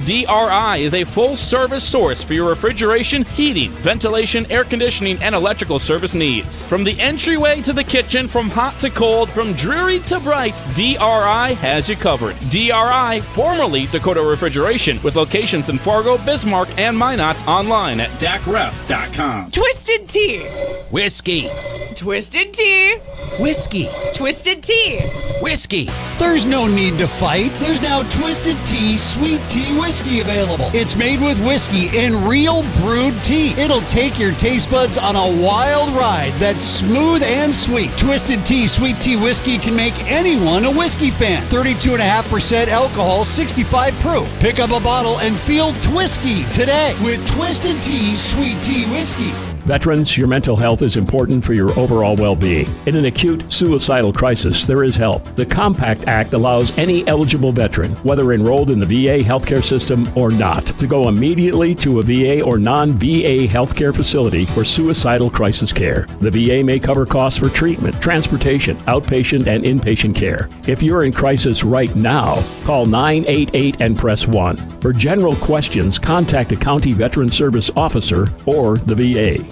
DRI is a full-service source for your refrigeration, heating, ventilation, air conditioning, and electrical service needs. From the entryway to the kitchen, from hot to cold, from dreary to bright, DRI has you covered. DRI, formerly Dakota Refrigeration, with locations in Fargo, Bismarck, and Minot, online at dacref.com. Twisted Tea. Whiskey. Twisted Tea. Whiskey. Twisted Tea. Whiskey. There's no need to fight. There's now Twisted Tea Sweet Tea Whiskey available. It's made with whiskey and real brewed tea. It'll take your taste buds on a wild ride that's smooth and sweet. Twisted Tea Sweet Tea Whiskey can make anyone a whiskey fan. 32.5% alcohol, 65 proof. Pick up a bottle and feel Twisky today with Twisted Tea Sweet Tea Whiskey. Veterans, your mental health is important for your overall well-being. In an acute suicidal crisis, there is help. The Compact Act allows any eligible veteran, whether enrolled in the VA healthcare system or not, to go immediately to a VA or non-VA healthcare facility for suicidal crisis care. The VA may cover costs for treatment, transportation, outpatient, and inpatient care. If you're in crisis right now, call 988 and press 1. For general questions, contact a county veteran service officer or the VA.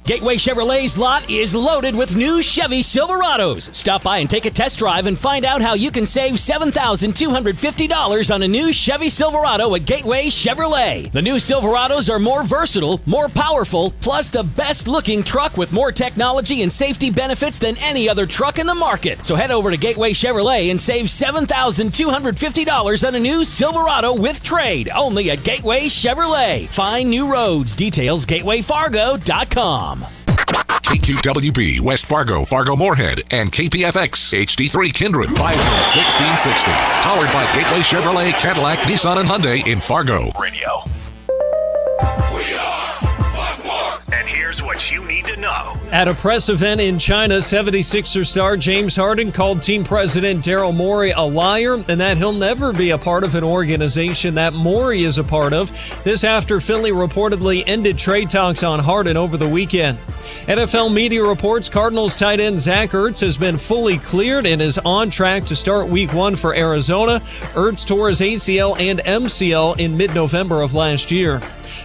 Gateway Chevrolet's lot is loaded with new Chevy Silverados. Stop by and take a test drive and find out how you can save $7,250 on a new Chevy Silverado at Gateway Chevrolet. The new Silverados are more versatile, more powerful, plus the best-looking truck with more technology and safety benefits than any other truck in the market. So head over to Gateway Chevrolet and save $7,250 on a new Silverado with trade, only at Gateway Chevrolet. Find new roads. Details gatewayfargo.com. KQWB, West Fargo, Fargo-Moorhead, and KPFX, HD3 Kindred, Bison 1660. Powered by Gateway Chevrolet, Cadillac, Nissan, and Hyundai in Fargo. Radio. We are Black Force. And here's what you need to know. At a press event in China, 76er star James Harden called team president Daryl Morey a liar and that he'll never be a part of an organization that Morey is a part of. This after Philly reportedly ended trade talks on Harden over the weekend. NFL media reports Cardinals tight end Zach Ertz has been fully cleared and is on track to start Week 1 for Arizona. Ertz tore his ACL and MCL in mid-November of last year.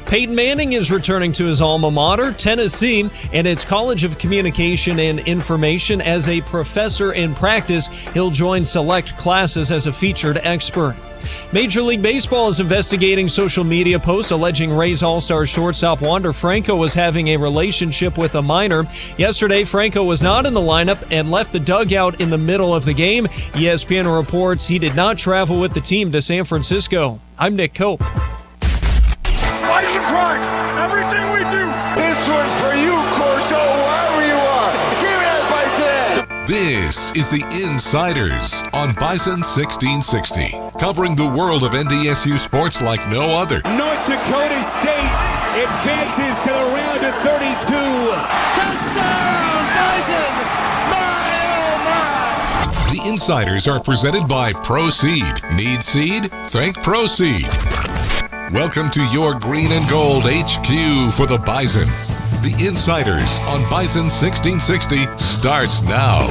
Peyton Manning is returning to his alma mater, Tennessee, and its College of Communication and Information as a professor in practice. He'll join select classes as a featured expert. Major League Baseball is investigating social media posts alleging Rays All-Star shortstop Wander Franco was having a relationship with a minor. Yesterday, Franco was not in the lineup and left the dugout in the middle of the game. ESPN reports he did not travel with the team to San Francisco. I'm Nick Cope. Bison Pride, everything we do. This one's for you, Corso, wherever you are. Give me that Bison head. This is the Insiders on Bison 1660, covering the world of NDSU sports like no other. North Dakota State advances to the round of 32. Touchdown, Bison! My, oh my! The Insiders are presented by Proseed. Need seed? Think Proseed. Welcome to your green and gold HQ for the Bison. The Insiders on Bison 1660 starts now.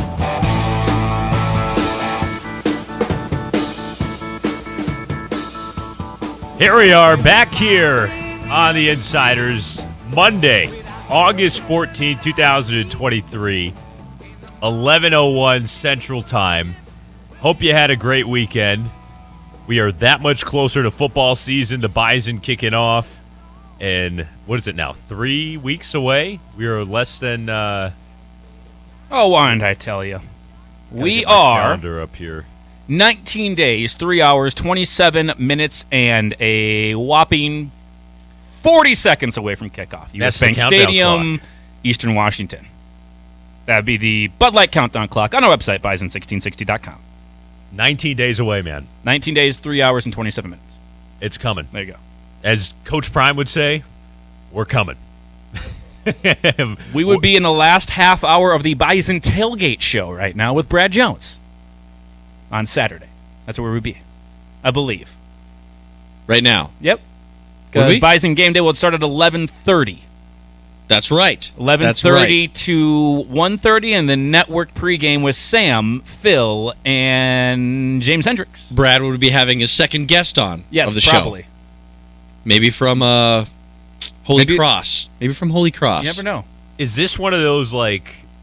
Here we are back here on the Insiders, Monday, August 14, 2023, 11:01 Central Time. Hope you had a great weekend. We are that much closer to football season, the Bison kicking off. And what is it now, 3 weeks away? We are less than... why don't I tell you? We are calendar up here. 19 days, 3 hours, 27 minutes, and a whopping 40 seconds away from kickoff. US Bank Stadium, clock. Eastern Washington. That'd be the Bud Light countdown clock on our website, bison1660.com. 19 days away, man. 19 days, 3 hours, and 27 minutes. It's coming. There you go. As Coach Prime would say, we're coming. We would be in the last half hour of the Bison Tailgate show right now with Brad Jones on Saturday. That's where we'd be, I believe. Right now? Yep. Because Bison Game Day will start at 11:30. That's right. 11:30 to 1:30, and the network pregame with Sam, Phil, and James Hendricks. Brad would be having his second guest on of the probably. show. Maybe from Holy Cross. Maybe from Holy Cross. You never know. Is this one of those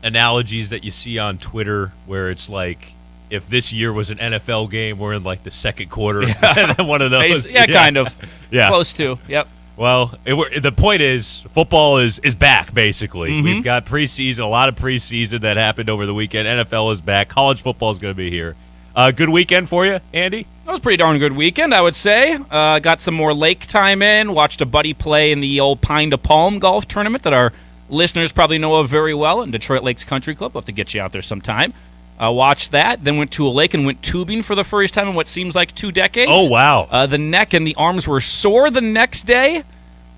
analogies that you see on Twitter where it's like, if this year was an NFL game, we're in the second quarter? Yeah. One of those. Yeah, kind of. Yeah. Close to. Yep. Well, the point is, football is back, basically. Mm-hmm. We've got preseason, a lot of preseason that happened over the weekend. NFL is back. College football is going to be here. Good weekend for you, Andy? That was a pretty darn good weekend, I would say. Got some more lake time in. Watched a buddy play in the old Pine to Palm golf tournament that our listeners probably know of very well in Detroit Lakes Country Club. We'll have to get you out there sometime. Watched that, then went to a lake and went tubing for the first time in what seems like 2 decades. Oh, wow. The neck and the arms were sore the next day,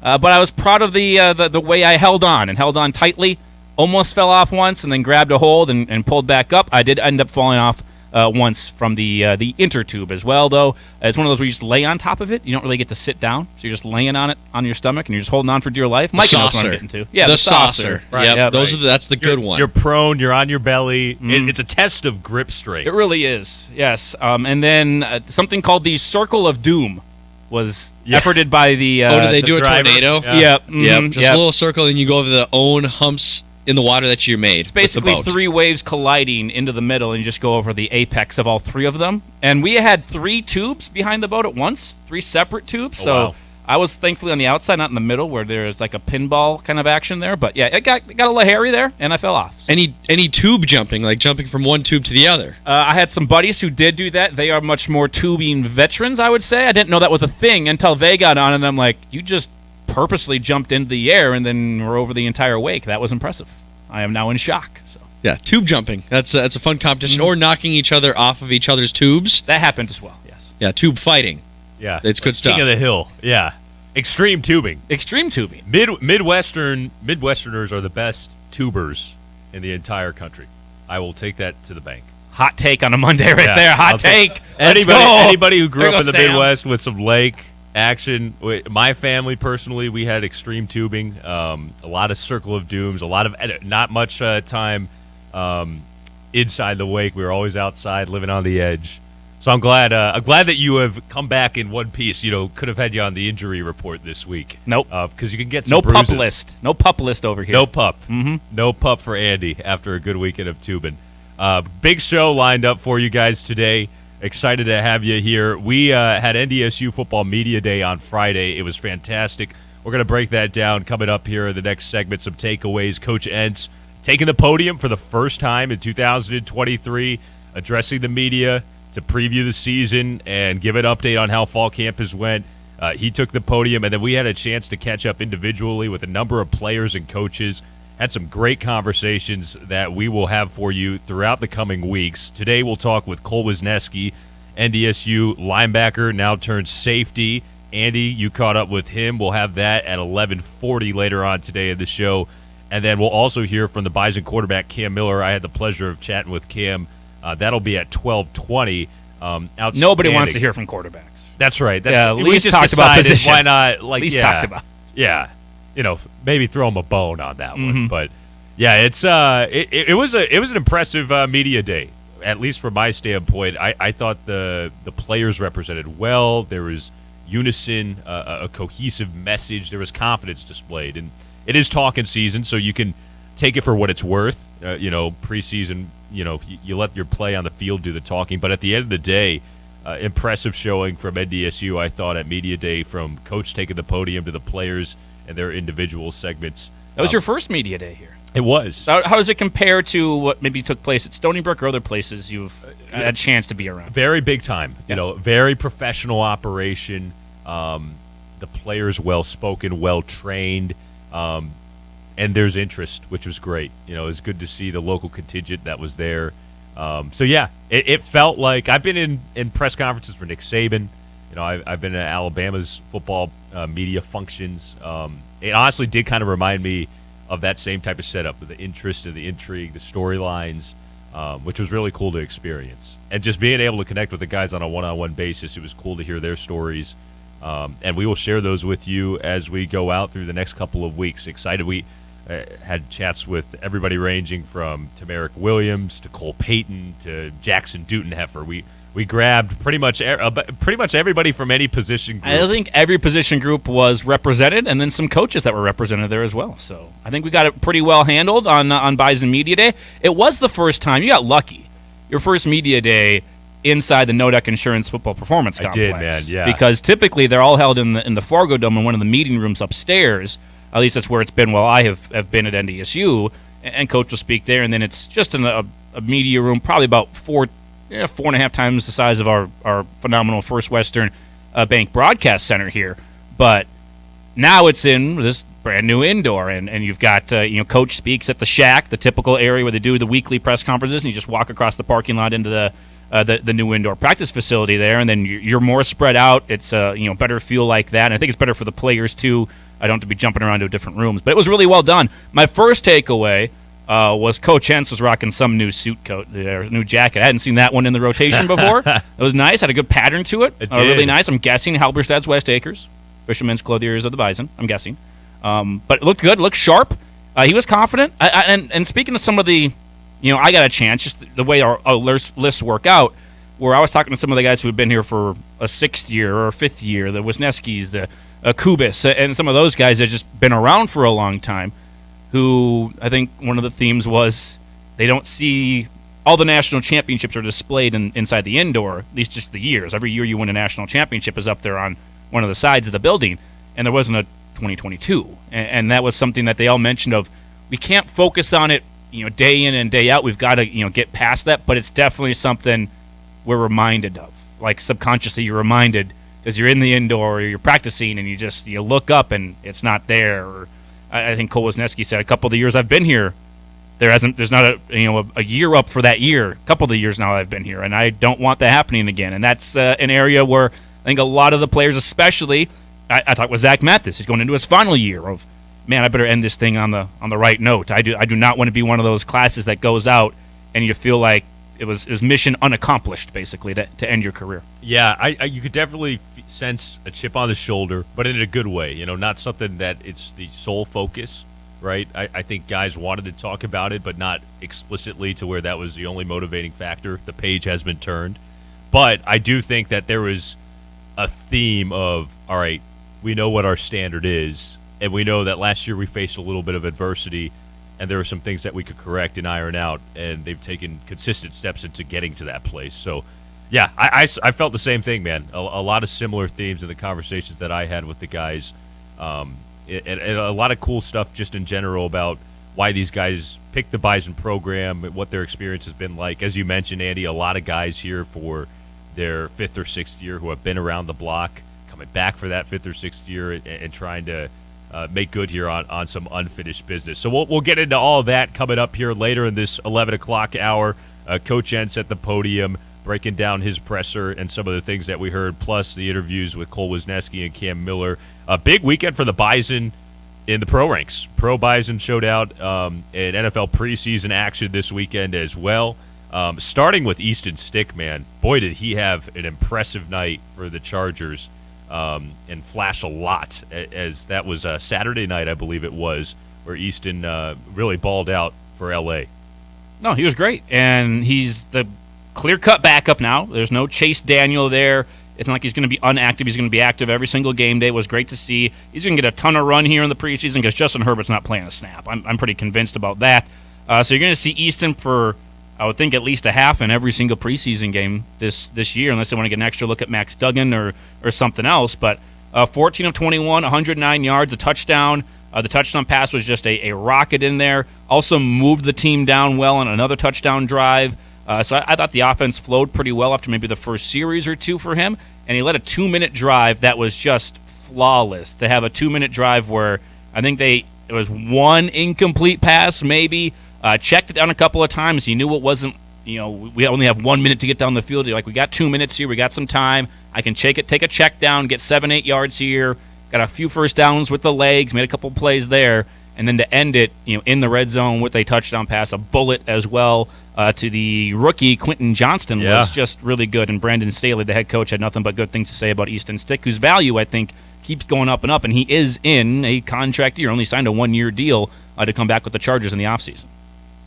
but I was proud of the way I held on tightly. Almost fell off once and then grabbed a hold and pulled back up. I did end up falling off once from the intertube as well, though. It's one of those where you just lay on top of it. You don't really get to sit down, so you're just laying on it on your stomach, and you're just holding on for dear life. Mike knows what I'm getting to. Yeah, the saucer. Right. Yep. Yeah, That's the good one. You're prone. You're on your belly. It's a test of grip strength. It really is, yes. And then something called the Circle of Doom was efforted by the did they do a driver? tornado? Yep. Yep. Just a little circle, and you go over the own humps in the water that you made. It's basically 3 waves colliding into the middle, and you just go over the apex of all 3 of them. And we had 3 tubes behind the boat at once, 3 separate tubes. Wow. I was thankfully on the outside, not in the middle, where there's like a pinball kind of action there. But yeah, it got a little hairy there, and I fell off. Any tube jumping, like jumping from one tube to the other? I had some buddies who did do that. They are much more tubing veterans, I would say. I didn't know that was a thing until they got on, and I'm like, you just purposely jumped into the air and then were over the entire wake. That was impressive. I am now in shock. So yeah, tube jumping. That's a fun competition. Or knocking each other off of each other's tubes. That happened as well. Yes. Yeah, tube fighting. Yeah, it's good stuff. King of the hill. Yeah, extreme tubing. Extreme tubing. Midwesterners are the best tubers in the entire country. I will take that to the bank. Hot take on a Monday right there. Hot take. Anybody who grew up in the Sam. Midwest with some lake action. My family, personally, we had extreme tubing, a lot of Circle of Dooms, a lot of not much time inside the wake. We were always outside, living on the edge. So I'm glad that you have come back in one piece. Could have had you on the injury report this week. Nope, because you can get some no bruises. pup list. No pup list over here. No pup. No pup for Andy after a good weekend of tubing. Big show lined up for you guys today. Excited to have you here. We had NDSU Football Media Day on Friday. It was fantastic. We're going to break that down coming up here in the next segment. Some takeaways. Coach Entz taking the podium for the first time in 2023, addressing the media to preview the season and give an update on how fall campus went. He took the podium, and then we had a chance to catch up individually with a number of players and coaches. Had some great conversations that we will have for you throughout the coming weeks. Today we'll talk with Cole Wisniewski, NDSU linebacker, now turned safety. Andy, you caught up with him. We'll have that at 11:40 later on today in the show. And then we'll also hear from the Bison quarterback, Cam Miller. I had the pleasure of chatting with Cam. That'll be at 12:20. Nobody wants to hear from quarterbacks. That's right. We just talked about position. Why not? Talked about. Yeah. Maybe throw him a bone on that one. But yeah, it was an impressive media day, at least from my standpoint. I thought the players represented well. There was unison, a cohesive message. There was confidence displayed, and it is talking season, so you can take it for what it's worth. Preseason, you let your play on the field do the talking. But at the end of the day, impressive showing from NDSU, I thought, at media day, from coach taking the podium to the players and their individual segments. That was your first media day here. It was. How does it compare to what maybe took place at Stony Brook or other places you've had a chance to be around? Very big time. Yeah. Very professional operation. The players well-spoken, well-trained, and there's interest, which was great. It was good to see the local contingent that was there. It felt like I've been in press conferences for Nick Saban. I've been at Alabama's football media functions. It honestly did kind of remind me of that same type of setup, with the interest and the intrigue, the storylines, which was really cool to experience. And just being able to connect with the guys on a one-on-one basis, it was cool to hear their stories. And we will share those with you as we go out through the next couple of weeks. Excited. We had chats with everybody ranging from Tamarick Williams to Cole Payton to Jackson Dutenheffer. We grabbed pretty much everybody from any position group. I think every position group was represented, and then some coaches that were represented there as well. So I think we got it pretty well handled on Bison Media Day. It was the first time. You got lucky. Your first media day inside the No Deck Insurance Football Performance Complex. I did, man, yeah. Because typically they're all held in the Fargo Dome in one of the meeting rooms upstairs. At least that's where it's been while I have been at NDSU. And Coach will speak there, and then it's just in a media room, probably about 4.5 times the size of our phenomenal First Western Bank Broadcast Center here. But now it's in this brand new indoor, and you've got Coach speaks at the Shack, the typical area where they do the weekly press conferences, and you just walk across the parking lot into the new indoor practice facility there, and then you're more spread out. It's better feel like that, and I think it's better for the players too. I don't have to be jumping around to different rooms, but it was really well done. My first takeaway was Coach Hentz was rocking some new suit coat, new jacket. I hadn't seen that one in the rotation before. It was nice, had a good pattern to it. Really nice. I'm guessing Halberstad's West Acres, Fisherman's Clothiers of the Bison. I'm guessing, but it looked good, looked sharp. He was confident. And speaking of some of the, I got a chance just the way our lists work out. Where I was talking to some of the guys who had been here for a 6th year or a 5th year, the Wisniewskis, the Kubis, and some of those guys that have just been around for a long time, who I think one of the themes was they don't see all the national championships are displayed inside the indoor, at least just the years. Every year you win a national championship is up there on one of the sides of the building, and there wasn't a 2022. And that was something that they all mentioned of, we can't focus on it, day in and day out. We've got to, get past that, but it's definitely something we're reminded of. Like subconsciously you're reminded because you're in the indoor or you're practicing and you look up and it's not there. Or I think Cole Wisniewski said a couple of the years I've been here, there's not a year up for that year. A couple of the years now I've been here, and I don't want that happening again. And that's an area where I think a lot of the players, especially, I talked with Zach Mathis. He's going into his final year of, man, I better end this thing on the right note. I do not want to be one of those classes that goes out and you feel like it was mission unaccomplished, basically, to end your career. Yeah, you could definitely sense a chip on the shoulder, but in a good way. Not something that it's the sole focus, right? I think guys wanted to talk about it, but not explicitly to where that was the only motivating factor. The page has been turned. But I do think that there was a theme of, all right, we know what our standard is, and we know that last year we faced a little bit of adversity, and there are some things that we could correct and iron out, and they've taken consistent steps into getting to that place. So, yeah, I felt the same thing, man. A lot of similar themes in the conversations that I had with the guys, and a lot of cool stuff just in general about why these guys picked the Bison program, what their experience has been like. As you mentioned, Andy, a lot of guys here for their 5th or 6th year who have been around the block, coming back for that 5th or 6th year and trying to make good here on some unfinished business. So we'll get into all of that coming up here later in this 11 o'clock hour. Coach Hentz at the podium breaking down his presser and some of the things that we heard, plus the interviews with Cole Wisniewski and Cam Miller. A big weekend for the Bison in the pro ranks. Pro Bison showed out in NFL preseason action this weekend as well. Starting with Easton Stick, man. Boy, did he have an impressive night for the Chargers. And flash a lot, as that was a Saturday night, I believe it was, where Easton really balled out for L.A. No, he was great, and he's the clear-cut backup now. There's no Chase Daniel there. It's not like he's going to be inactive. He's going to be active every single game day. It was great to see. He's going to get a ton of run here in the preseason because Justin Herbert's not playing a snap. I'm pretty convinced about that. So you're going to see Easton for, I would think, at least a half in every single preseason game this year, unless they want to get an extra look at Max Duggan or something else. But 14 of 21, 109 yards, a touchdown. The touchdown pass was just a rocket in there. Also moved the team down well on another touchdown drive. So I thought the offense flowed pretty well after maybe the first series or two for him. And he led a 2-minute drive that was just flawless. To have a 2-minute drive where I think it was one incomplete pass maybe. Checked it down a couple of times. He knew it wasn't, we only have 1 minute to get down the field. You're like, we got 2 minutes here. We got some time. I can take a check down, get 7-8 yards here. Got a few first downs with the legs, made a couple plays there. And then to end it, in the red zone with a touchdown pass, a bullet as well to the rookie, Quentin Johnston, was just really good. And Brandon Staley, the head coach, had nothing but good things to say about Easton Stick, whose value, I think, keeps going up and up. And he is in a contract year, only signed a 1-year deal to come back with the Chargers in the offseason.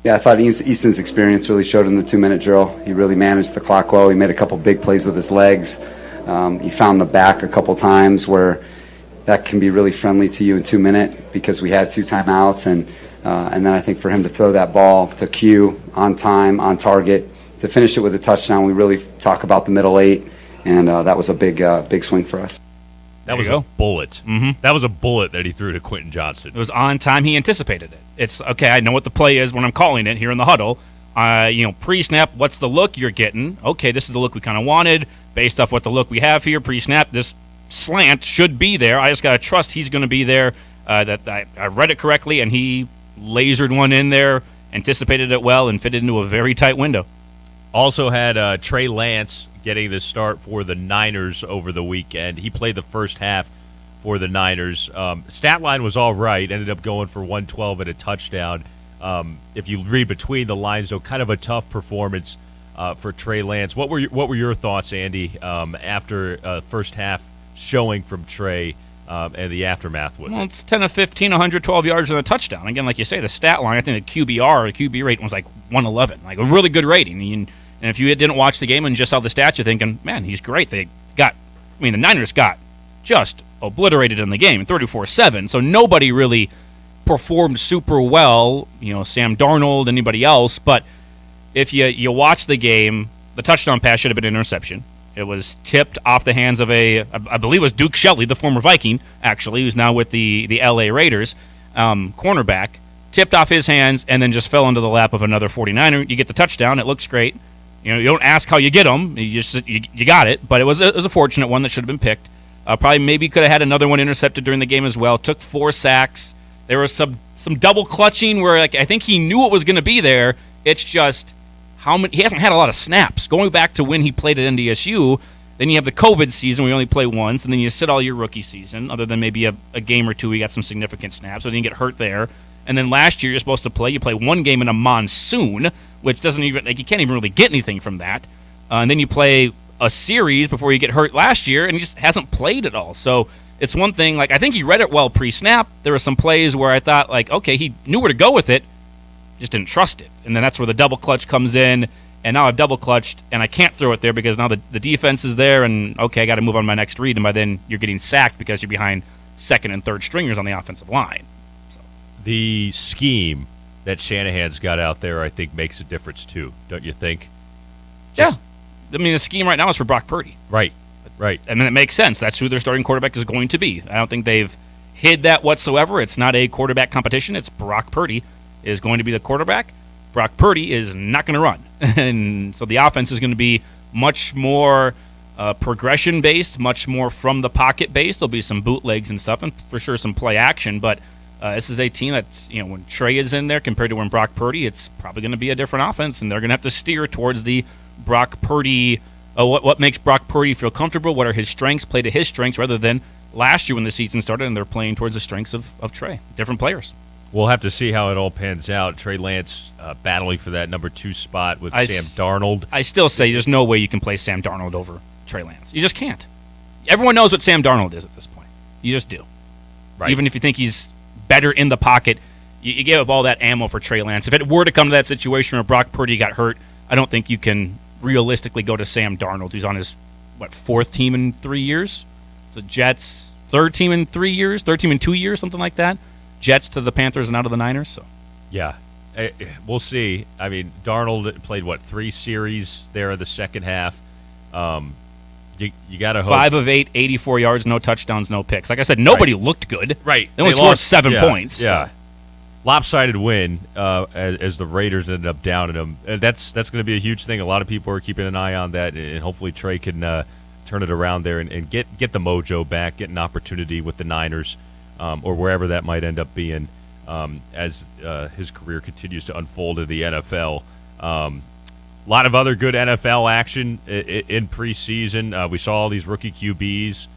Yeah, I thought Easton's experience really showed in the 2-minute drill. He really managed the clock well. He made a couple big plays with his legs. He found the back a couple times where that can be really friendly to you in 2 minutes because we had 2 timeouts. And then I think for him to throw that ball to Q on time, on target, to finish it with a touchdown, we really talk about the middle 8, and that was a big swing for us. That was a bullet. Mm-hmm. That was a bullet that he threw to Quentin Johnston. It was on time. He anticipated it. It's, okay, I know what the play is when I'm calling it here in the huddle. Pre-snap, what's the look you're getting? Okay, this is the look we kind of wanted. Based off what the look we have here, pre-snap, this slant should be there. I just got to trust he's going to be there, that I read it correctly, and he lasered one in there, anticipated it well, and fitted into a very tight window. Also had Trey Lance getting the start for the Niners over the weekend. He played the first half for the Niners. Stat line was all right. Ended up going for 112 and a touchdown. If you read between the lines, though, kind of a tough performance for Trey Lance. What were your thoughts, Andy, after first half showing from Trey and the aftermath with it? Well, it's 10 of 15, 112 yards and a touchdown. Again, like you say, the stat line, I think the QB rating was like 111, like a really good rating. And if you didn't watch the game and just saw the stats, you're thinking, man, he's great. The Niners got just obliterated in the game, 34-7. So nobody really performed super well, Sam Darnold, anybody else. But if you watch the game, the touchdown pass should have been an interception. It was tipped off the hands of I believe it was Duke Shelley, the former Viking, actually, who's now with the L.A. Raiders, cornerback, tipped off his hands and then just fell into the lap of another 49er. You get the touchdown. It looks great. You don't ask how you get them. You got it. But it was a fortunate one that should have been picked. Probably maybe could have had another one intercepted during the game as well. Took 4 sacks. There was some double clutching where I think he knew it was going to be there. It's just he hasn't had a lot of snaps. Going back to when he played at NDSU, then you have the COVID season where you only play once, and then you sit all your rookie season, other than maybe a game or two, he got some significant snaps, so then you get hurt there. And then last year, you're supposed to play. You play one game in a monsoon, which doesn't even you can't even really get anything from that. And then you play a series before you get hurt last year, and he just hasn't played at all. So it's one thing. I think he read it well pre-snap. There were some plays where I thought, okay, he knew where to go with it, just didn't trust it. And then that's where the double clutch comes in. And now I've double clutched, and I can't throw it there because now the defense is there, and okay, I got to move on my next read. And by then you're getting sacked because you're behind second and third stringers on the offensive line. The scheme that Shanahan's got out there, I think, makes a difference too, don't you think? Yeah. The scheme right now is for Brock Purdy. Right. And then it makes sense. That's who their starting quarterback is going to be. I don't think they've hid that whatsoever. It's not a quarterback competition. It's Brock Purdy is going to be the quarterback. Brock Purdy is not going to run. And so the offense is going to be much more progression-based, much more from the pocket-based. There'll be some bootlegs and stuff, and for sure some play action, but this is a team that's, when Trey is in there compared to when Brock Purdy, it's probably going to be a different offense, and they're going to have to steer towards the Brock Purdy, what makes Brock Purdy feel comfortable, what are his strengths, play to his strengths, rather than last year when the season started and they're playing towards the strengths of Trey. Different players. We'll have to see how it all pans out. Trey Lance battling for that number 2 spot with Sam Darnold. I still say there's no way you can play Sam Darnold over Trey Lance. You just can't. Everyone knows what Sam Darnold is at this point. You just do. Right. Even if you think he's better in the pocket, you gave up all that ammo for Trey Lance. If it were to come to that situation where Brock Purdy got hurt, I don't think you can realistically go to Sam Darnold, who's on his, 4th team in 3 years? The Jets, 3rd team in 3 years? 3rd team in 2 years, something like that? Jets to the Panthers and out of the Niners. So, yeah, we'll see. I mean, Darnold played, 3 series there in the second half. You got to hope. 5 of 8, 84 yards, no touchdowns, no picks. Like I said, nobody looked good. Right. They only scored 7 points. Yeah. So. Lopsided win as the Raiders ended up downing them. That's going to be a huge thing. A lot of people are keeping an eye on that, and hopefully Trey can turn it around there and get the mojo back, get an opportunity with the Niners or wherever that might end up being as his career continues to unfold in the NFL. A lot of other good NFL action in preseason. We saw all these rookie QBs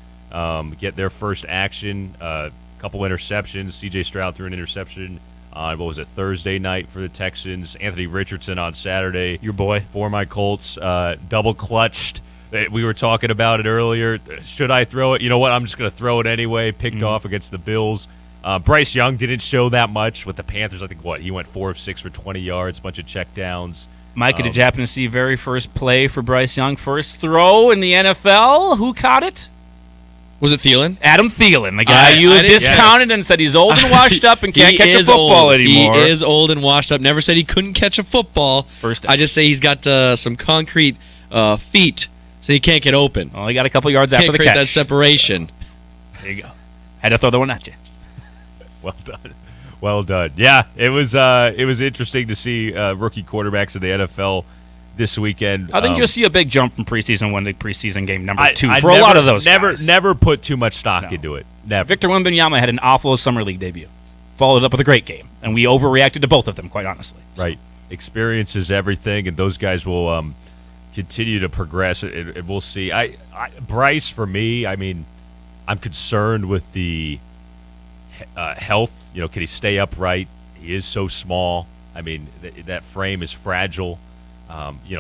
get their first action. A couple interceptions. C.J. Stroud threw an interception on, Thursday night for the Texans. Anthony Richardson on Saturday. Your boy. For my Colts. Double clutched. We were talking about it earlier. Should I throw it? You know what? I'm just going to throw it anyway. Picked off against the Bills. Bryce Young didn't show that much with the Panthers. I think, he went 4 of 6 for 20 yards, a bunch of checkdowns. Mike, did you happen to see very first play for Bryce Young? First throw in the NFL? Who caught it? Was it Thielen? Adam Thielen, the guy you discounted and said he's old and washed up and can't catch a football anymore. He is old and washed up. Never said he couldn't catch a football. I just say he's got some concrete feet, so he can't get open. Well, he got a couple yards after the catch. Can't create that separation. There you go. Had to throw the one at you. Well done. Well done. Yeah, it was interesting to see rookie quarterbacks in the NFL this weekend. I think you'll see a big jump from preseason 1 to preseason game number 2 for a lot of those guys. Never put too much stock into it. Never. Victor Wembanyama had an awful summer league debut. Followed up with a great game, and we overreacted to both of them, quite honestly. Right. Experience is everything, and those guys will continue to progress. And we'll see. Bryce, for me, I'm concerned with the health. Can he stay upright? He is so small. That frame is fragile.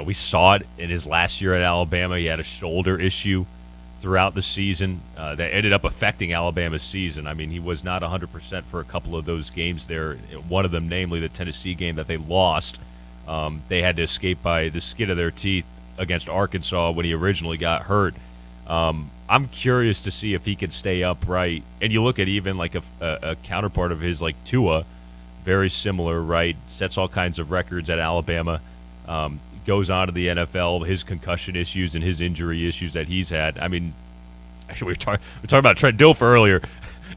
We saw it in his last year at Alabama. He had a shoulder issue throughout the season that ended up affecting Alabama's season. He was not 100% for a couple of those games there. One of them, namely the Tennessee game that they lost. They had to escape by the skin of their teeth against Arkansas when he originally got hurt. I'm curious to see if he can stay upright. And you look at even like a counterpart of his, like Tua, very similar, right? Sets all kinds of records at Alabama. Goes on to the NFL, his concussion issues and his injury issues that he's had. We were talking about Trent Dilfer earlier.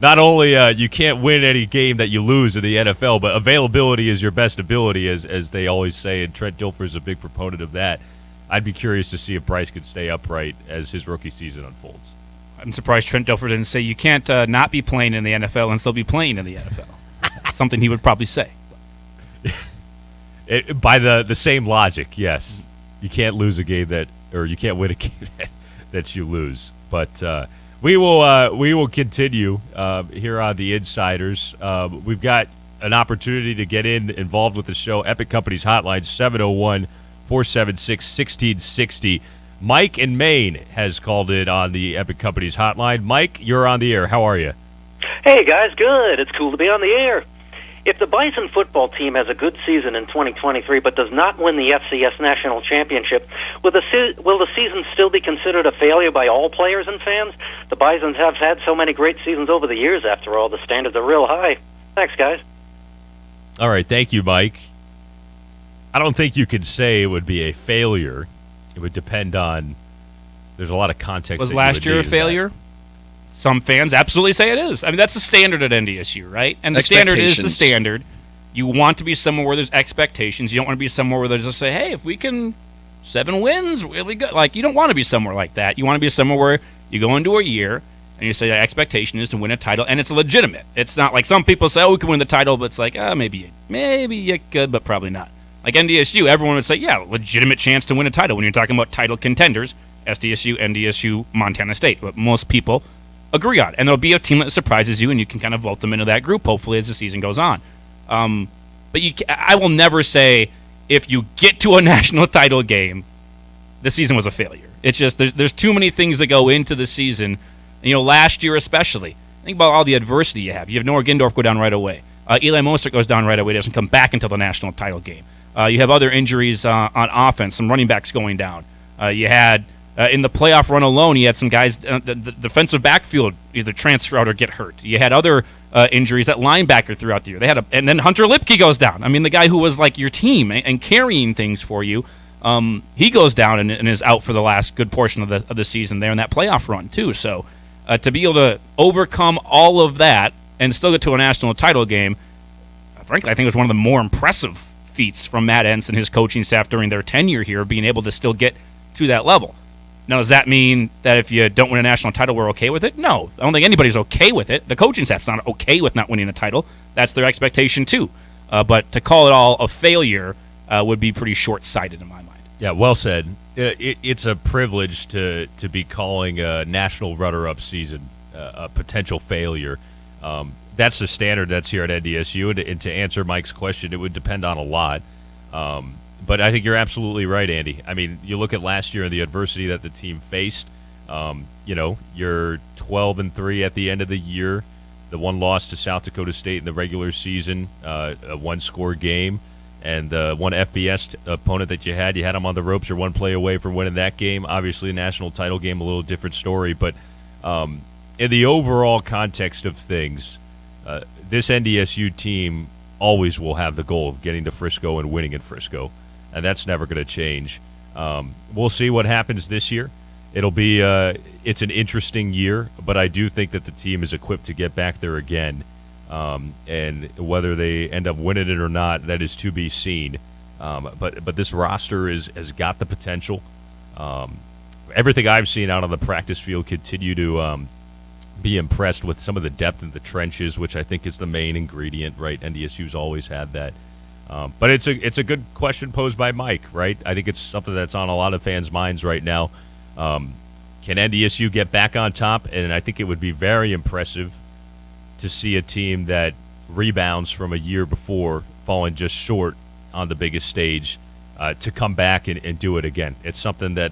Not only you can't win any game that you lose in the NFL, but availability is your best ability, as they always say, and Trent Dilfer is a big proponent of that. I'd be curious to see if Bryce could stay upright as his rookie season unfolds. I'm surprised Trent Dilfer didn't say you can't not be playing in the NFL and still be playing in the NFL. Something he would probably say. By the same logic, yes. You can't lose a game you can't win a game that you lose. But we will continue here on the Insiders. We've got an opportunity to get involved with the show. Epic Companies Hotline 701-476-1660. Mike in Maine has called it on the Epic Companies Hotline. Mike, you're on the air. How are you? Hey guys, good. It's cool to be on the air. If the Bison football team has a good season in 2023 but does not win the FCS National Championship, will the season still be considered a failure by all players and fans? The Bisons have had so many great seasons over the years, after all. The standards are real high. Thanks, guys. All right, thank you, Mike. I don't think you could say it would be a failure. It would depend on... There's a lot of context. Was last year a failure? Some fans absolutely say it is. That's the standard at NDSU, right? And the standard is the standard. You want to be somewhere where there's expectations. You don't want to be somewhere where they just say, hey, if we can 7 wins, really good. You don't want to be somewhere like that. You want to be somewhere where you go into a year and you say the expectation is to win a title, and it's legitimate. It's not like some people say, we can win the title, but it's like, maybe you could, but probably not. Like NDSU, everyone would say, yeah, legitimate chance to win a title when you're talking about title contenders, SDSU, NDSU, Montana State. But most people agree on. And there'll be a team that surprises you, and you can kind of vote them into that group, hopefully, as the season goes on. But I will never say if you get to a national title game, the season was a failure. It's just there's too many things that go into the season. Last year especially. Think about all the adversity you have. You have Noah Gindorf go down right away. Eli Mostert goes down right away. Doesn't come back until the national title game. You have other injuries on offense, some running backs going down. You had... in the playoff run alone, you had some guys, the defensive backfield either transfer out or get hurt. You had other injuries at linebacker throughout the year. And then Hunter Lipke goes down. The guy who was like your team and carrying things for you, he goes down and is out for the last good portion of the season there in that playoff run too. So to be able to overcome all of that and still get to a national title game, frankly, I think it was one of the more impressive feats from Matt Entz and his coaching staff during their tenure here, being able to still get to that level. Now, does that mean that if you don't win a national title, we're okay with it? No. I don't think anybody's okay with it. The coaching staff's not okay with not winning a title. That's their expectation, too. But to call it all a failure would be pretty short-sighted in my mind. Yeah, well said. It's a privilege to be calling a national runner-up season a potential failure. That's the standard that's here at NDSU. And to answer Mike's question, it would depend on a lot. But I think you're absolutely right, Andy. You look at last year and the adversity that the team faced. You're 12-3 at the end of the year. The one loss to South Dakota State in the regular season, a one-score game, and the one FBS opponent that you had them on the ropes. You're one play away from winning that game. Obviously, a national title game, a little different story. But in the overall context of things, this NDSU team always will have the goal of getting to Frisco and winning in Frisco, and that's never going to change. We'll see what happens this year. It'll be it's an interesting year, but I do think that the team is equipped to get back there again. And whether they end up winning it or not, that is to be seen. But this roster has got the potential. Everything I've seen out on the practice field continue to be impressed with some of the depth in the trenches, which I think is the main ingredient, right? NDSU's always had that. But it's a good question posed by Mike, right? I think it's something that's on a lot of fans' minds right now. Can NDSU get back on top? And I think it would be very impressive to see a team that rebounds from a year before falling just short on the biggest stage to come back and do it again. It's something that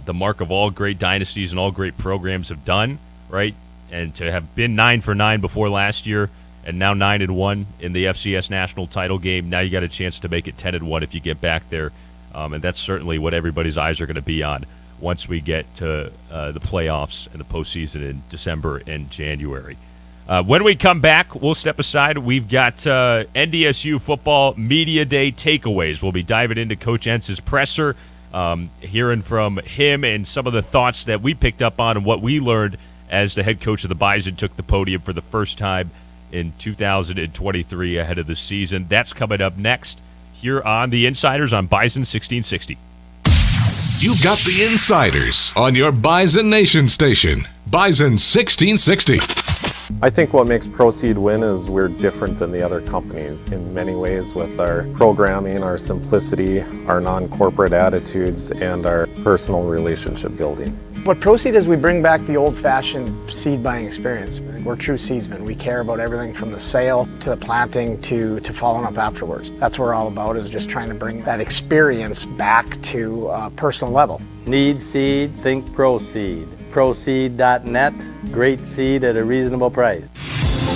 the mark of all great dynasties and all great programs have done, right? And to have been 9 for 9 before last year and now 9-1 in the FCS national title game, now you got a chance to make it 10-1 if you get back there. And that's certainly what everybody's eyes are going to be on once we get to the playoffs and the postseason in December and January. When we come back, we'll step aside. We've got NDSU football media day takeaways. We'll be diving into Coach Entz's presser, hearing from him and some of the thoughts that we picked up on and what we learned as the head coach of the Bison took the podium for the first time in 2023 ahead of the season. That's coming up next here on The Insiders on Bison 1660. You've got The Insiders on your Bison Nation station, Bison 1660. I think what makes Proceed win is we're different than the other companies in many ways with our programming, our simplicity, our non-corporate attitudes, and our personal relationship building. What Proceed is, we bring back the old-fashioned seed buying experience. We're true seedsmen. We care about everything from the sale to the planting to following up afterwards. That's what we're all about, is just trying to bring that experience back to a personal level. Need seed, think Proceed. Proceed.net, great seed at a reasonable price.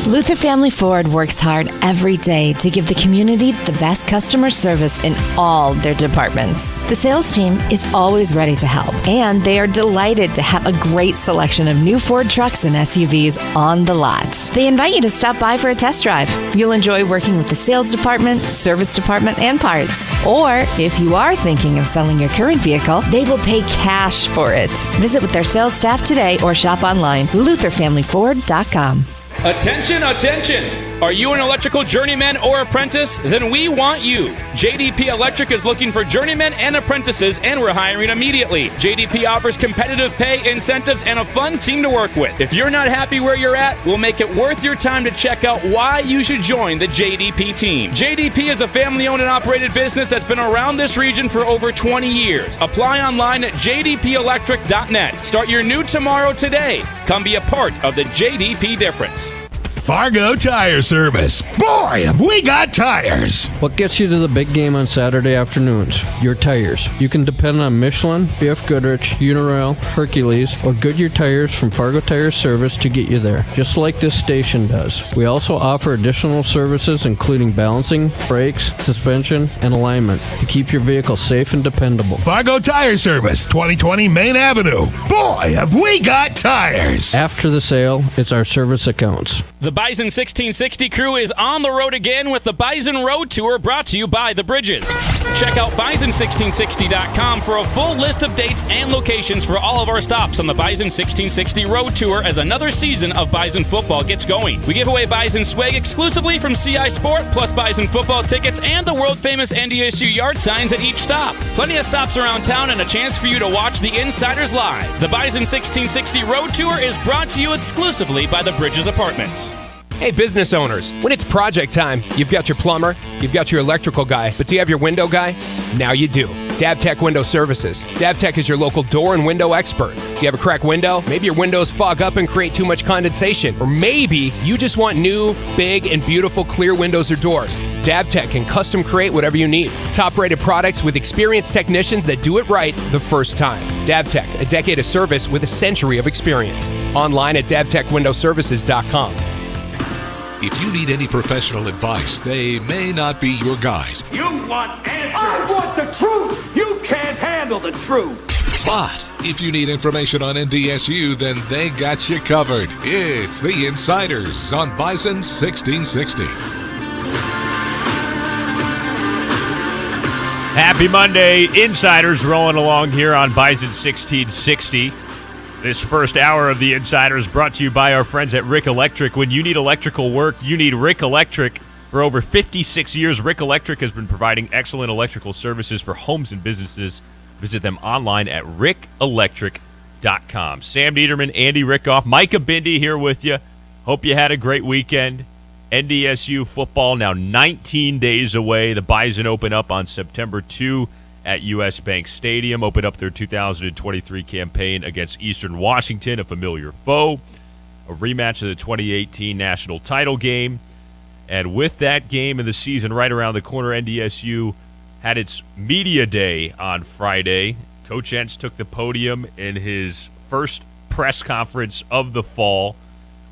Luther Family Ford works hard every day to give the community the best customer service in all their departments. The sales team is always ready to help, and they are delighted to have a great selection of new Ford trucks and SUVs on the lot. They invite you to stop by for a test drive. You'll enjoy working with the sales department, service department, and parts. Or, if you are thinking of selling your current vehicle, they will pay cash for it. Visit with their sales staff today or shop online, lutherfamilyford.com. Attention, attention! Are you an electrical journeyman or apprentice? Then we want you. JDP Electric is looking for journeymen and apprentices, and we're hiring immediately. JDP offers competitive pay, incentives, and a fun team to work with. If you're not happy where you're at, we'll make it worth your time to check out why you should join the JDP team. JDP is a family-owned and operated business that's been around this region for over 20 years. Apply online at jdpelectric.net. Start your new tomorrow today. Come be a part of the JDP difference. Fargo Tire Service. Boy, have we got tires! What gets you to the big game on Saturday afternoons? Your tires. You can depend on Michelin, BF Goodrich, Uniroyal, Hercules, or Goodyear tires from Fargo Tire Service to get you there, just like this station does. We also offer additional services including balancing, brakes, suspension, and alignment to keep your vehicle safe and dependable. Fargo Tire Service, 2020 Main Avenue. Boy, have we got tires! After the sale, it's our service accounts. The Bison 1660 crew is on the road again with the Bison Road Tour, brought to you by The Bridges. Check out Bison1660.com for a full list of dates and locations for all of our stops on the Bison 1660 Road Tour as another season of Bison football gets going. We give away Bison swag exclusively from CI Sport, plus Bison football tickets and the world-famous NDSU yard signs at each stop. Plenty of stops around town and a chance for you to watch the Insiders live. The Bison 1660 Road Tour is brought to you exclusively by The Bridges Apartments. Hey, business owners, when it's project time, you've got your plumber, you've got your electrical guy, but do you have your window guy? Now you do. DabTech Window Services. DabTech is your local door and window expert. Do you have a cracked window? Maybe your windows fog up and create too much condensation. Or maybe you just want new, big, and beautiful clear windows or doors. DabTech can custom create whatever you need. Top-rated products with experienced technicians that do it right the first time. DabTech, a decade of service with a century of experience. Online at dabtechwindowservices.com. If you need any professional advice, they may not be your guys. You want answers. I want the truth. You can't handle the truth. But if you need information on NDSU, then they got you covered. It's the Insiders on Bison 1660. Happy Monday. Insiders rolling along here on Bison 1660. This first hour of the Insiders brought to you by our friends at Rick Electric. When you need electrical work, you need Rick Electric. For over 56 years, Rick Electric has been providing excellent electrical services for homes and businesses. Visit them online at rickelectric.com. Sam Niederman, Andy Rickoff, Micah Bindi here with you. Hope you had a great weekend. NDSU football now 19 days away. The Bison open up on September 2 at U.S. Bank Stadium. Open up their 2023 campaign against Eastern Washington, a familiar foe. A rematch of the 2018 national title game. And with that game and the season right around the corner, NDSU had its media day on Friday. Coach Entz took the podium in his first press conference of the fall.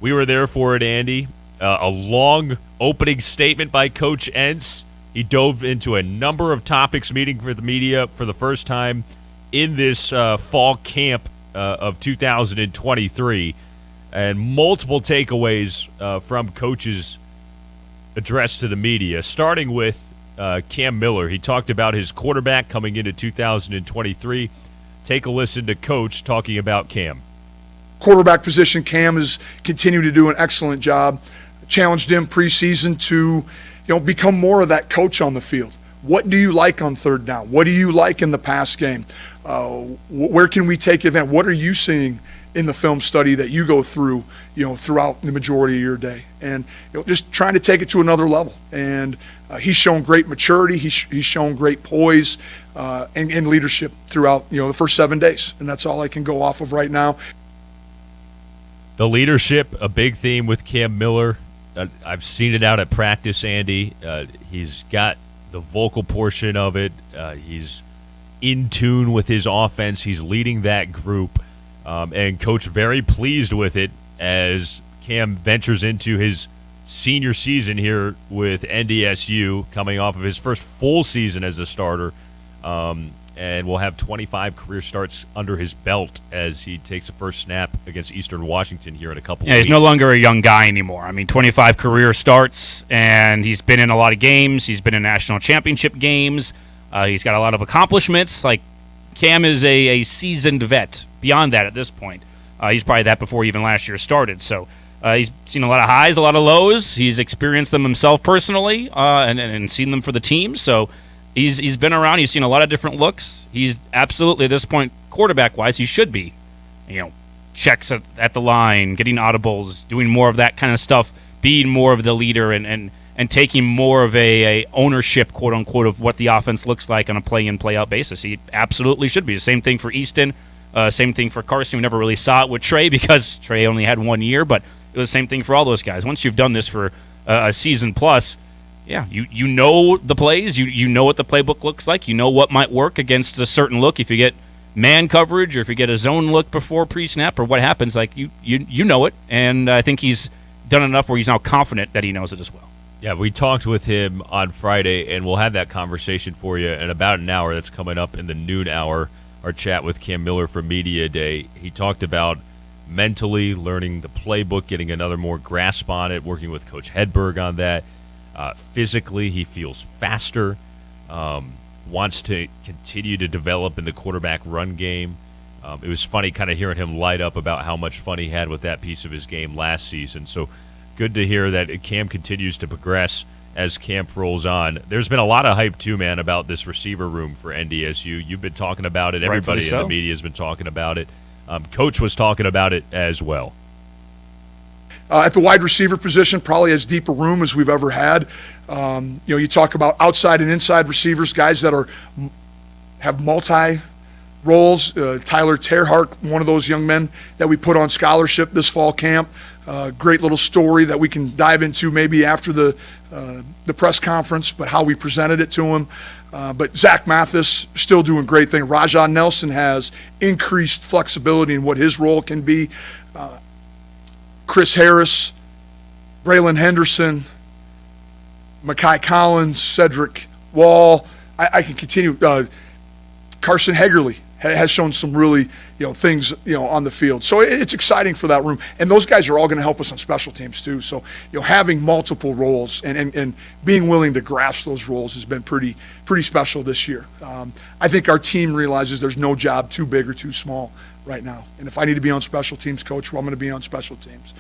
We were there for it, Andy. A long opening statement by Coach Entz. He dove into a number of topics, meeting for the media for the first time in this fall camp of 2023, and multiple takeaways from Coach's address to the media, starting with Cam Miller. He talked about his quarterback coming into 2023. Take a listen to Coach talking about Cam. Quarterback position, Cam has continued to do an excellent job. Challenged him preseason to, become more of that coach on the field. What do you like on third down? What do you like in the pass game? Where can we take advantage? What are you seeing in the film study that you go through, throughout the majority of your day? And just trying to take it to another level. And he's shown great maturity. He's shown great poise and leadership throughout, the first 7 days. And that's all I can go off of right now. The leadership, a big theme with Cam Miller. I've seen it out at practice, Andy. He's got the vocal portion of it. He's in tune with his offense. He's leading that group. And Coach very pleased with it as Cam ventures into his senior season here with NDSU, coming off of his first full season as a starter. And will have 25 career starts under his belt as he takes a first snap against Eastern Washington here in a couple of weeks. He's no longer a young guy anymore. 25 career starts, and he's been in a lot of games. He's been in national championship games. He's got a lot of accomplishments. Cam is a seasoned vet. Beyond that at this point. He's probably that before even last year started. So he's seen a lot of highs, a lot of lows. He's experienced them himself personally and seen them for the team. So He's been around. He's seen a lot of different looks. He's absolutely, at this point, quarterback-wise, he should be, checks at the line, getting audibles, doing more of that kind of stuff, being more of the leader and taking more of a ownership, quote-unquote, of what the offense looks like on a play-in, play-out basis. He absolutely should be. The same thing for Easton, same thing for Carson. We never really saw it with Trey because Trey only had 1 year, but it was the same thing for all those guys. Once you've done this for a season plus, yeah, you know the plays, you know what the playbook looks like, you know what might work against a certain look. If you get man coverage or if you get a zone look before pre-snap or what happens, you know it, and I think he's done enough where he's now confident that he knows it as well. Yeah, we talked with him on Friday, and we'll have that conversation for you in about an hour. That's coming up in the noon hour, our chat with Cam Miller for Media Day. He talked about mentally learning the playbook, getting another more grasp on it, working with Coach Hedberg on that. Physically, he feels faster, wants to continue to develop in the quarterback run game. It was funny kind of hearing him light up about how much fun he had with that piece of his game last season. So good to hear that Cam continues to progress as camp rolls on. There's been a lot of hype, too, man, about this receiver room for NDSU. You've been talking about it. Everybody in the media has been talking about it. Coach was talking about it as well. At the wide receiver position, probably as deep a room as we've ever had. You talk about outside and inside receivers, guys that have multi roles. Tyler Terhart, one of those young men that we put on scholarship this fall camp. Great little story that we can dive into maybe after the press conference, but how we presented it to him. But Zach Mathis still doing great things. Rajah Nelson has increased flexibility in what his role can be. Chris Harris Braylon Henderson, Mekhi Collins, Cedric Wall. I can continue. Carson Hegerle has shown some really, things, on the field. So it's exciting for that room. And those guys are all going to help us on special teams too. So, having multiple roles and being willing to grasp those roles has been pretty special this year. I think our team realizes there's no job too big or too small right now. And if I need to be on special teams, coach, well, I'm going to be on special teams.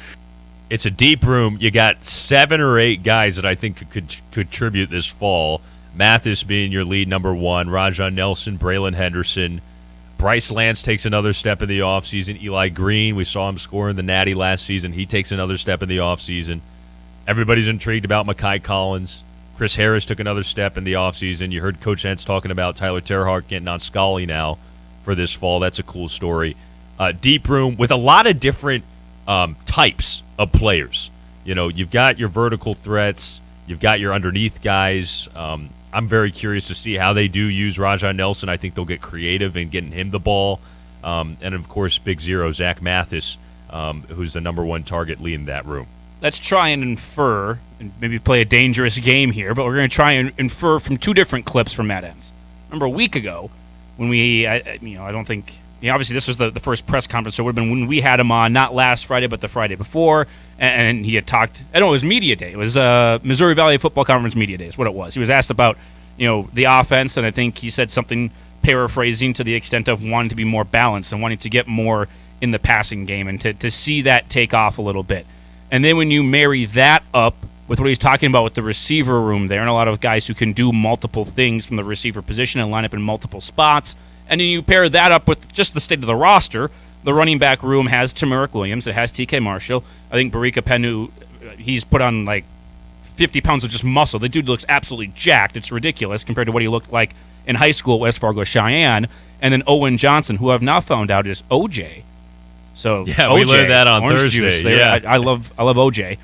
It's a deep room. You got 7 or 8 guys that I think could contribute this fall. Mathis being your lead number 1, Rajon Nelson, Braylon Henderson. Bryce Lance takes another step in the offseason. Eli Green, we saw him score in the Natty last season. He takes another step in the offseason. Everybody's intrigued about Mekhi Collins. Chris Harris took another step in the offseason. You heard Coach Entz talking about Tyler Terhart getting on Scully now for this fall. That's a cool story. Deep room with a lot of different types of players. You've got your vertical threats. You've got your underneath guys. I'm very curious to see how they do use Rajon Nelson. I think they'll get creative in getting him the ball. And, of course, Big Zero, Zach Mathis, who's the number 1 target leading that room. Let's try and infer, and maybe play a dangerous game here, but we're going to try and infer from 2 different clips from Matt Entz. Remember a week ago when I don't think – obviously this was the first press conference, so it would have been when we had him on, not last Friday, but the Friday before, and he had talked – I know it was media day. It was Missouri Valley Football Conference media day is what it was. He was asked about, the offense, and I think he said something paraphrasing to the extent of wanting to be more balanced and wanting to get more in the passing game and to see that take off a little bit. And then when you marry that up with what he's talking about with the receiver room there and a lot of guys who can do multiple things from the receiver position and line up in multiple spots, and then you pair that up with just the state of the roster, the running back room has Tamarick Williams. It has TK Marshall. I think Barika Penu, he's put on like 50 pounds of just muscle. The dude looks absolutely jacked. It's ridiculous compared to what he looked like in high school at West Fargo Cheyenne. And then Owen Johnson, who I've now found out is OJ. So yeah, OJ, we learned that on Orange Thursday. Juice there. Yeah. I love OJ.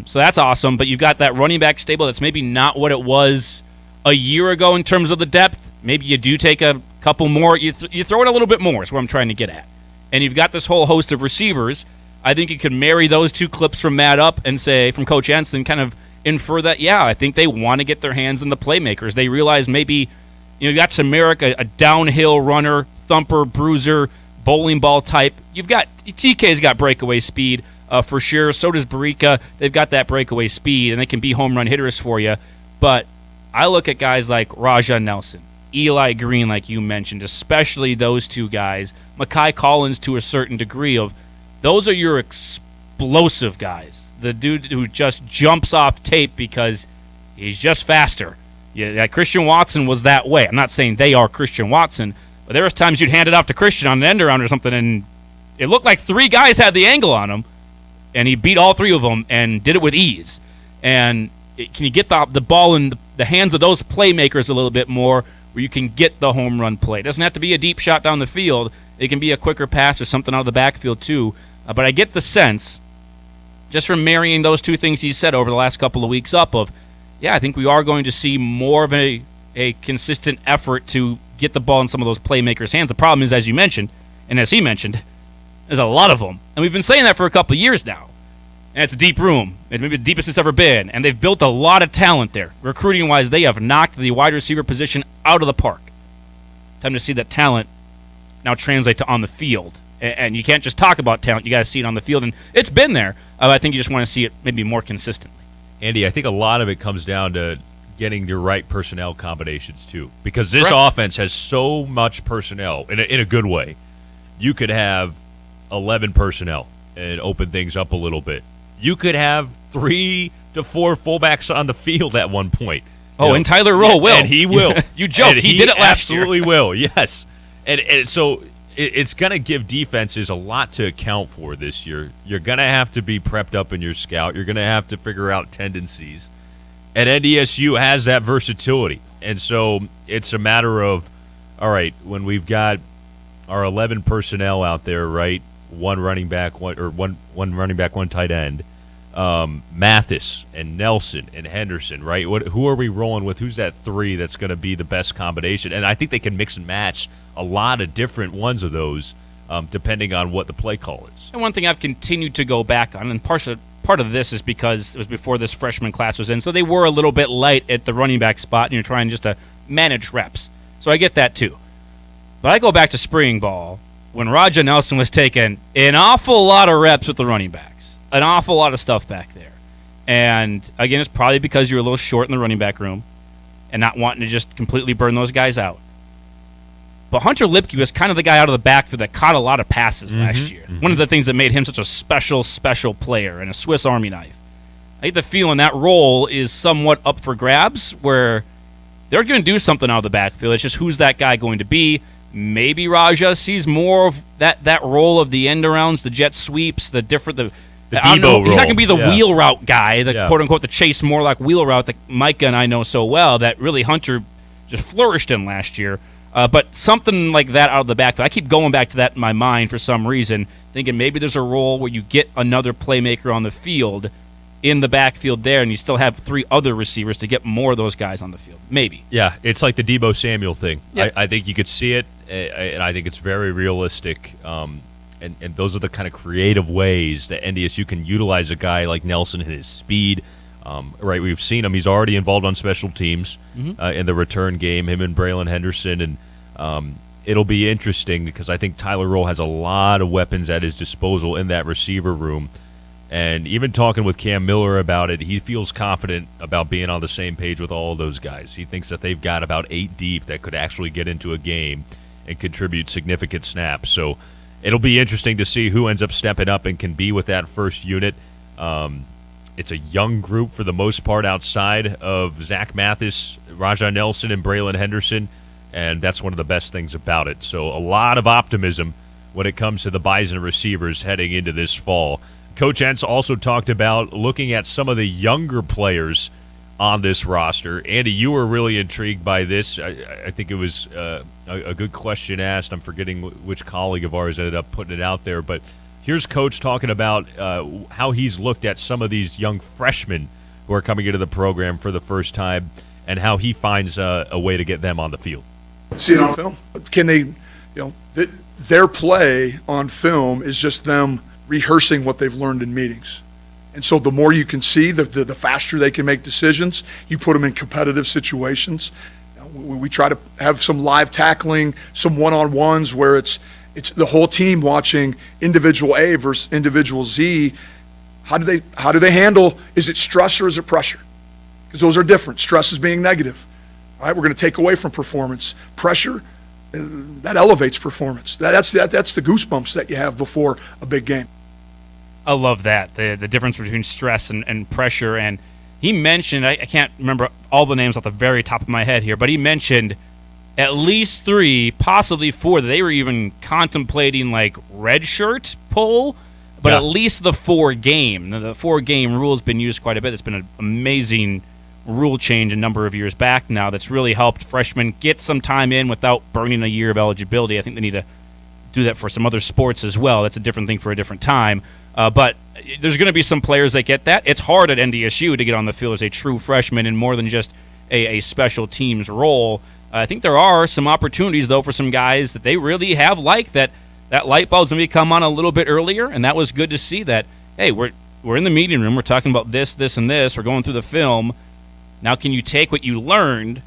So that's awesome. But you've got that running back stable that's maybe not what it was a year ago in terms of the depth. Maybe you do take a couple more. You throw it a little bit more is what I'm trying to get at. And you've got this whole host of receivers. I think you could marry those 2 clips from Matt up and say, from Coach Entz, and kind of infer that, I think they want to get their hands in the playmakers. They realize maybe, you've got Samaric, a downhill runner, thumper, bruiser, bowling ball type. You've got TK's got breakaway speed for sure. So does Barika. They've got that breakaway speed, and they can be home run hitters for you. But I look at guys like Rajon Nelson, Eli Green, like you mentioned, especially those 2 guys, Mekhi Collins to a certain degree of those are your explosive guys. The dude who just jumps off tape because he's just faster. Yeah, Christian Watson was that way. I'm not saying they are Christian Watson, but there was times you'd hand it off to Christian on an end around or something, and it looked like 3 guys had the angle on him, and he beat all 3 of them and did it with ease. And can you get the ball in the hands of those playmakers a little bit more where you can get the home run play? It doesn't have to be a deep shot down the field. It can be a quicker pass or something out of the backfield too. But I get the sense, just from marrying those 2 things he said over the last couple of weeks up of, I think we are going to see more of a consistent effort to get the ball in some of those playmakers' hands. The problem is, as you mentioned, and as he mentioned, there's a lot of them. And we've been saying that for a couple of years now. And it's a deep room. It's maybe the deepest it's ever been. And they've built a lot of talent there. Recruiting-wise, they have knocked the wide receiver position out of the park. Time to see that talent now translate to on the field. And you can't just talk about talent. You got to see it on the field. And it's been there. I think you just want to see it maybe more consistently. Andy, I think a lot of it comes down to getting your right personnel combinations, too. Because this offense has so much personnel in a good way. You could have 11 personnel and open things up a little bit. You could have 3 to 4 fullbacks on the field at one point. And Tyler Rowe will. And he will. You joke. He did it last year. Absolutely will, yes. And so it's going to give defenses a lot to account for this year. You're going to have to be prepped up in your scout. You're going to have to figure out tendencies. And NDSU has that versatility. And so it's a matter of, all right, when we've got our 11 personnel out there, right, one running back, one tight end, Mathis and Nelson and Henderson, right? Who are we rolling with? Who's that 3 that's going to be the best combination? And I think they can mix and match a lot of different ones of those, depending on what the play call is. And one thing I've continued to go back on, and partially part of this is because it was before this freshman class was in, so they were a little bit light at the running back spot, and you're trying just to manage reps. So I get that too. But I go back to spring ball when Raja Nelson was taking an awful lot of reps with the running backs, an awful lot of stuff back there. And, again, it's probably because you're a little short in the running back room and not wanting to just completely burn those guys out. But Hunter Lipke was kind of the guy out of the backfield that caught a lot of passes last year. One of the things that made him such a special player and a Swiss Army knife. I get the feeling that role is somewhat up for grabs, where they're going to do something out of the backfield. It's just who's that guy going to be. Maybe Raja sees more of that role of the end arounds, the jet sweeps, the different... The Debo role. He's not going to be the wheel route guy, the quote-unquote the Chase Morlock wheel route that Micah and I know so well that really Hunter just flourished in last year. But something like that out of the backfield. I keep going back to that in my mind for some reason, thinking maybe there's a role where you get another playmaker on the field in the backfield there, and you still have 3 other receivers to get more of those guys on the field. Maybe. Yeah, it's like the Debo Samuel thing. Yeah. I think you could see it, and I think it's very realistic. And those are the kind of creative ways that NDSU can utilize a guy like Nelson and his speed. Right, we've seen him. He's already involved on special teams in the return game, him and Braylon Henderson. And it'll be interesting because I think Tyler Roll has a lot of weapons at his disposal in that receiver room. And even talking with Cam Miller about it, he feels confident about being on the same page with all of those guys. He thinks that they've got about 8 deep that could actually get into a game and contribute significant snaps. So it'll be interesting to see who ends up stepping up and can be with that first unit. It's a young group for the most part outside of Zach Mathis, Raja Nelson, and Braylon Henderson, and that's one of the best things about it. So a lot of optimism when it comes to the Bison receivers heading into this fall. Coach Entz also talked about looking at some of the younger players on this roster. Andy, you were really intrigued by this. I think it was a good question asked. I'm forgetting which colleague of ours ended up putting it out there, but here's Coach talking about how he's looked at some of these young freshmen who are coming into the program for the first time and how he finds a way to get them on the field. See it on film. Can they, their play on film is just them rehearsing what they've learned in meetings. And so the more you can see, the faster they can make decisions. You put them in competitive situations. We try to have some live tackling, some one-on-ones where it's the whole team watching individual A versus individual Z. How do they handle? Is it stress or is it pressure? Because those are different. Stress is being negative. All right, we're going to take away from performance. Pressure, that elevates performance. That's the goosebumps that you have before a big game. I love that, the difference between stress and pressure. And he mentioned, I can't remember all the names off the very top of my head here, but he mentioned at least 3, possibly 4, that they were even contemplating like red shirt pull, but at least the 4-game. Now, the 4-game rule has been used quite a bit. It's been an amazing rule change a number of years back now that's really helped freshmen get some time in without burning a year of eligibility. I think they need to do that for some other sports as well. That's a different thing for a different time. But there's going to be some players that get that. It's hard at NDSU to get on the field as a true freshman in more than just a special teams role. I think there are some opportunities, though, for some guys that they really have liked that light bulb's going to come on a little bit earlier, and that was good to see that, hey, we're in the meeting room, we're talking about this, and this, we're going through the film. Now can you take what you learned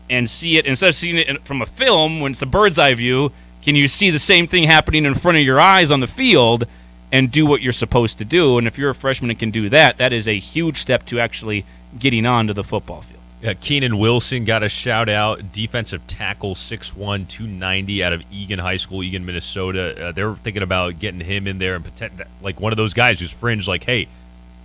and see it, instead of seeing it from a film, when it's a bird's eye view, can you see the same thing happening in front of your eyes on the field and do what you're supposed to do? And if you're a freshman and can do that, that is a huge step to actually getting onto the football field. Yeah, Keenan Wilson got a shout-out, defensive tackle, 6'1", 290 out of Egan High School, Egan, Minnesota. They're thinking about getting him in there and like one of those guys who's fringe, like, hey,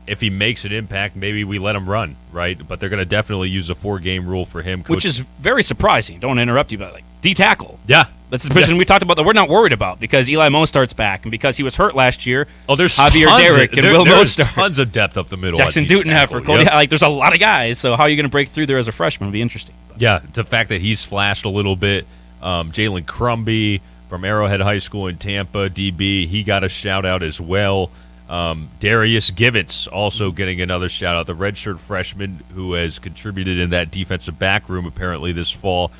if he makes an impact, maybe we let him run, right? But they're going to definitely use a 4-game rule for him. Which is very surprising. Don't interrupt you, but like D-tackle. Yeah. That's the position we talked about that we're not worried about because Eli Mostart's back and because he was hurt last year. Oh, there's Javier Derrick and Will Mostert. Tons of depth up the middle. Jackson Dutenheffer, Cody. Yep. Like there's a lot of guys. So how are you going to break through there as a freshman? It'll be interesting. Yeah, the fact that he's flashed a little bit. Jalen Crumby from Arrowhead High School in Tampa, DB, he got a shout out as well. Darius Givens also getting another shout out, the redshirt freshman who has contributed in that defensive back room apparently this fall.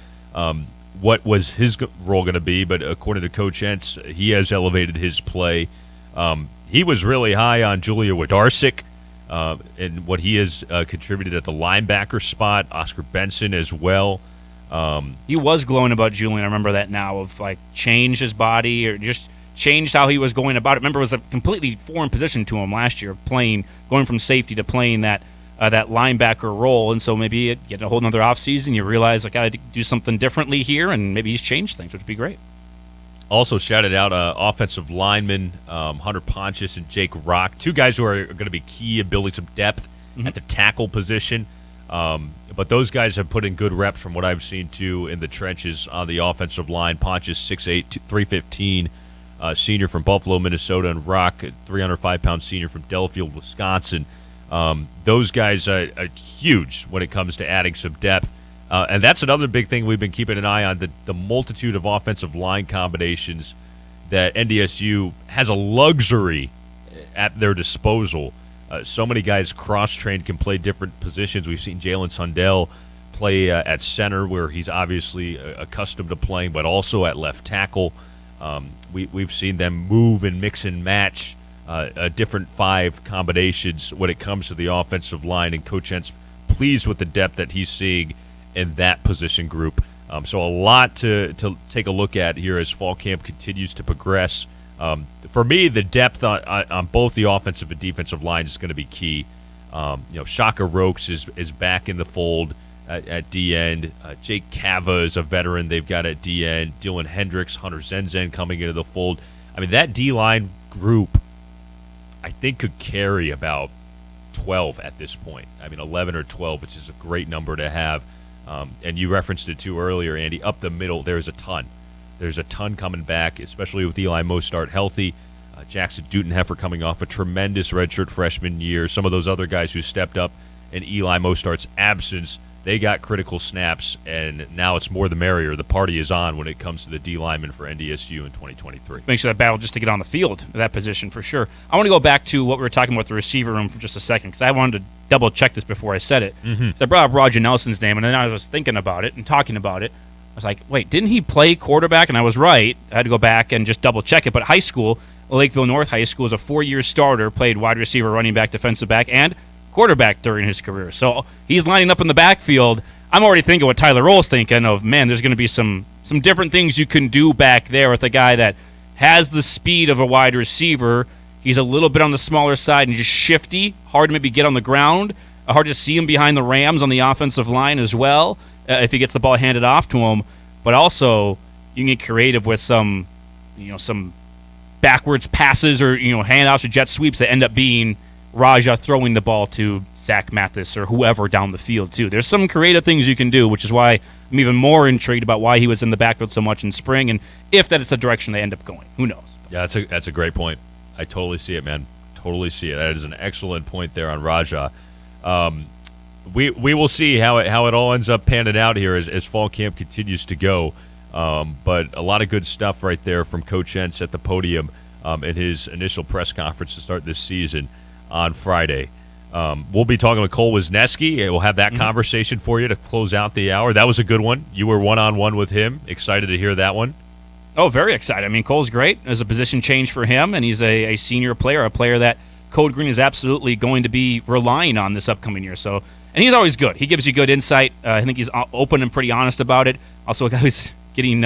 What was his role going to be? But according to Coach Entz, he has elevated his play. He was really high on Julia Wodarczyk and what he has contributed at the linebacker spot. Oscar Benson as well. He was glowing about Julian. I remember that now, of like changed his body or just changed how he was going about it. Remember, it was a completely foreign position to him last year, going from safety to playing that linebacker role. And so maybe get a whole another offseason, you realize I got to do something differently here, and maybe he's changed things, which would be great. Also shouted out offensive linemen Hunter Pontius and Jake Rock, two guys who are going to be key in building some depth at the tackle position. But those guys have put in good reps from what I've seen, too, in the trenches on the offensive line. Pontius, 6'8", 315, senior from Buffalo, Minnesota, and Rock, 305-pound senior from Delafield, Wisconsin. Those guys are huge when it comes to adding some depth. And that's another big thing we've been keeping an eye on, the multitude of offensive line combinations that NDSU has a luxury at their disposal. So many guys cross-trained, can play different positions. We've seen Jalen Sundell play at center, where he's obviously accustomed to playing, but also at left tackle. We've seen them move and mix and match different 5 combinations when it comes to the offensive line, and Coach Ent's pleased with the depth that he's seeing in that position group. So a lot to take a look at here as fall camp continues to progress. For me, the depth on both the offensive and defensive lines is going to be key. Shaka Rokes is back in the fold at D-end. Jake Cava is a veteran they've got at D-end. Dylan Hendricks, Hunter Zenzen coming into the fold. I mean, that D-line group, I think, could carry about 12 at this point. I mean, 11 or 12, which is a great number to have. And you referenced it, too, earlier, Andy. Up the middle, there's a ton. There's a ton coming back, especially with Eli Mostert healthy. Jackson Dutenheffer coming off a tremendous redshirt freshman year. Some of those other guys who stepped up in Eli Mostert's absence, they got critical snaps, and now it's more the merrier. The party is on when it comes to the D linemen for NDSU in 2023. Makes that battle just to get on the field, that position for sure. I want to go back to what we were talking about the receiver room for just a second, because I wanted to double-check this before I said it. So I brought up Roger Nelson's name, and then I was thinking about it and talking about it. I was like, wait, didn't he play quarterback? And I was right. I had to go back and just double-check it. But high school, Lakeville North High School, is a 4-year starter, played wide receiver, running back, defensive back, and quarterback during his career. So he's lining up in the backfield. I'm already thinking what Tyler Roll's thinking of, man, there's going to be some different things you can do back there with a guy that has the speed of a wide receiver. He's a little bit on the smaller side and just shifty, hard to maybe get on the ground, hard to see him behind the Rams on the offensive line as well if he gets the ball handed off to him. But also, you can get creative with some backwards passes or handoffs or jet sweeps that end up being Raja throwing the ball to Zach Mathis or whoever down the field too. There's some creative things you can do, which is why I'm even more intrigued about why he was in the backfield so much in spring, and if that is the direction they end up going. Who knows? Yeah, that's a great point. I totally see it, man. Totally see it. That is an excellent point there on Raja. We will see how it all ends up panning out here as fall camp continues to go. But a lot of good stuff right there from Coach Entz at the podium in his initial press conference to start this season on Friday. We'll be talking with Cole Wisniewski. We'll have that conversation for you to close out the hour. That was a good one. You were one-on-one with him. Excited to hear that one. Oh, very excited. I mean, Cole's great. There's a position change for him, and he's a senior player, a player that Code Green is absolutely going to be relying on this upcoming year. So, and he's always good. He gives you good insight. I think he's open and pretty honest about it. Also, a guy who's getting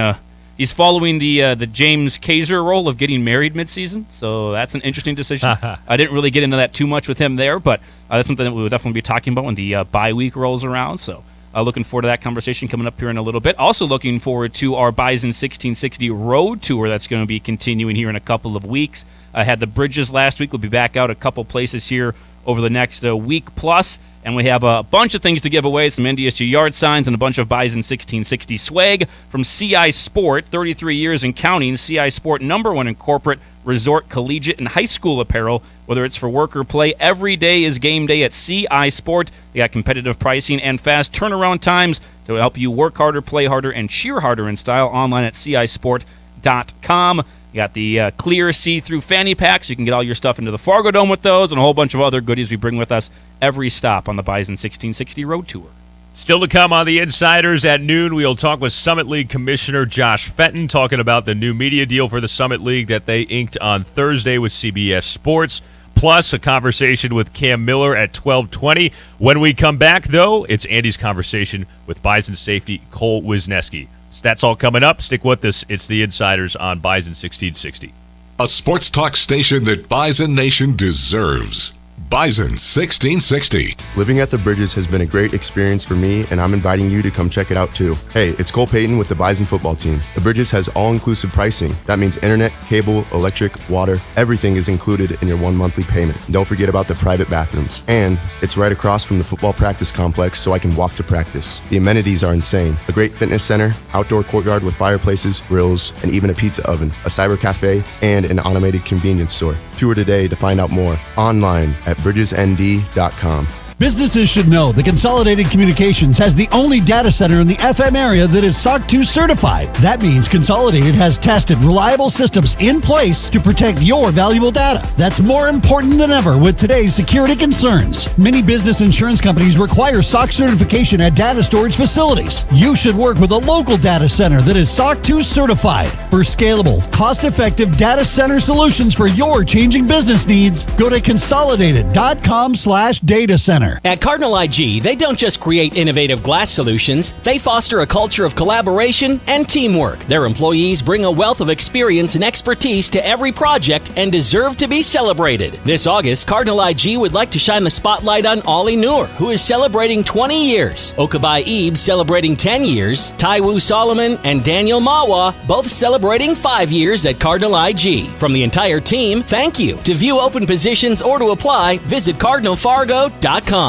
he's following the James Kaiser role of getting married midseason. So that's an interesting decision. I didn't really get into that too much with him there, but that's something that we will definitely be talking about when the bye week rolls around. So looking forward to that conversation coming up here in a little bit. Also looking forward to our Bison 1660 road tour that's going to be continuing here in a couple of weeks. I had the Bridges last week. We'll be back out a couple places here over the next week plus. And we have a bunch of things to give away, some NDSU yard signs and a bunch of Bison 1660 swag from CI Sport, 33 years and counting. CI Sport, #1 in corporate, resort, collegiate, and high school apparel. Whether it's for work or play, every day is game day at CI Sport. They got competitive pricing and fast turnaround times to help you work harder, play harder, and cheer harder in style. Online at cisport.com. You got the clear see-through fanny packs. You can get all your stuff into the Fargo Dome with those and a whole bunch of other goodies we bring with us every stop on the Bison 1660 Road Tour. Still to come on the Insiders at noon, we'll talk with Summit League Commissioner Josh Fenton, talking about the new media deal for the Summit League that they inked on Thursday with CBS Sports. plus a conversation with Cam Miller at 12:20. When we come back, though, it's Andy's conversation with Bison safety Cole Wisniewski. So that's all coming up. Stick with us. It's the Insiders on Bison 1660. A sports talk station that Bison Nation deserves. Bison 1660. Living at the Bridges has been a great experience for me, and I'm inviting you to come check it out too. Hey, it's Cole Payton with the Bison football team. The Bridges has all-inclusive pricing. That means internet, cable, electric, water, everything is included in your 1 monthly payment. And don't forget about the private bathrooms. And it's right across from the football practice complex, so I can walk to practice. The amenities are insane. A great fitness center, outdoor courtyard with fireplaces, grills, and even a pizza oven, a cyber cafe, and an automated convenience store. Tour today to find out more. Online at bridgesnd.com. Businesses should know that Consolidated Communications has the only data center in the FM area that is SOC 2 certified. That means Consolidated has tested reliable systems in place to protect your valuable data. That's more important than ever with today's security concerns. Many business insurance companies require SOC certification at data storage facilities. You should work with a local data center that is SOC 2 certified. For scalable, cost-effective data center solutions for your changing business needs, go to consolidated.com/data center. At Cardinal IG, they don't just create innovative glass solutions, they foster a culture of collaboration and teamwork. Their employees bring a wealth of experience and expertise to every project and deserve to be celebrated. This August, Cardinal IG would like to shine the spotlight on Ollie Noor, who is celebrating 20 years, Okabai Eaves celebrating 10 years, Taiwu Solomon and Daniel Mawa both celebrating 5 years at Cardinal IG. From the entire team, thank you. To view open positions or to apply, visit CardinalFargo.com.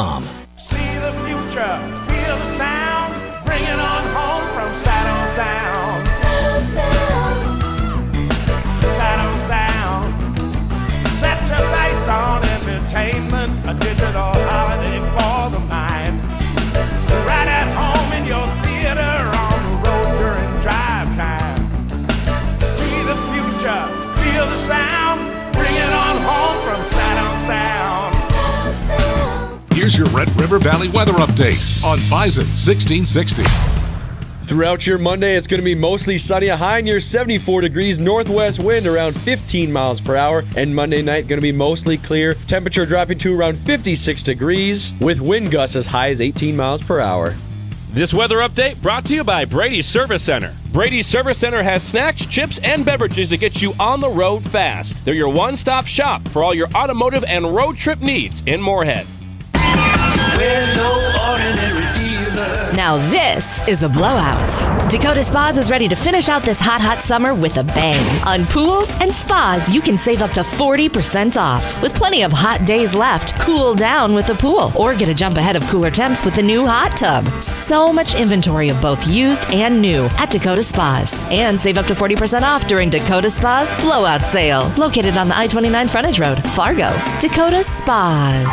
See the future, feel the sound, bring it on home from Sight on Sound. Sight on Sound. Set your sights on entertainment, a digital holiday for the mind. Right at home in your theater, on the road during drive time. See the future, feel the sound, bring it on home from Sight on Sound. Here's your Red River Valley weather update on Bison 1660. Throughout your Monday, it's going to be mostly sunny, a high near 74 degrees, northwest wind around 15 miles per hour, and Monday night going to be mostly clear, temperature dropping to around 56 degrees, with wind gusts as high as 18 miles per hour. This weather update brought to you by Brady's Service Center. Brady's Service Center has snacks, chips, and beverages to get you on the road fast. They're your one-stop shop for all your automotive and road trip needs in Moorhead. We're no ordinary dealer. Now this is a blowout. Dakota Spas is ready to finish out this hot summer with a bang. On pools and spas, you can save up to 40% off. With plenty of hot days left, cool down with the pool. Or get a jump ahead of cooler temps with the new hot tub. So much inventory of both used and new at Dakota Spas. And save up to 40% off during Dakota Spas Blowout Sale. Located on the I-29 frontage road, Fargo. Dakota Spas.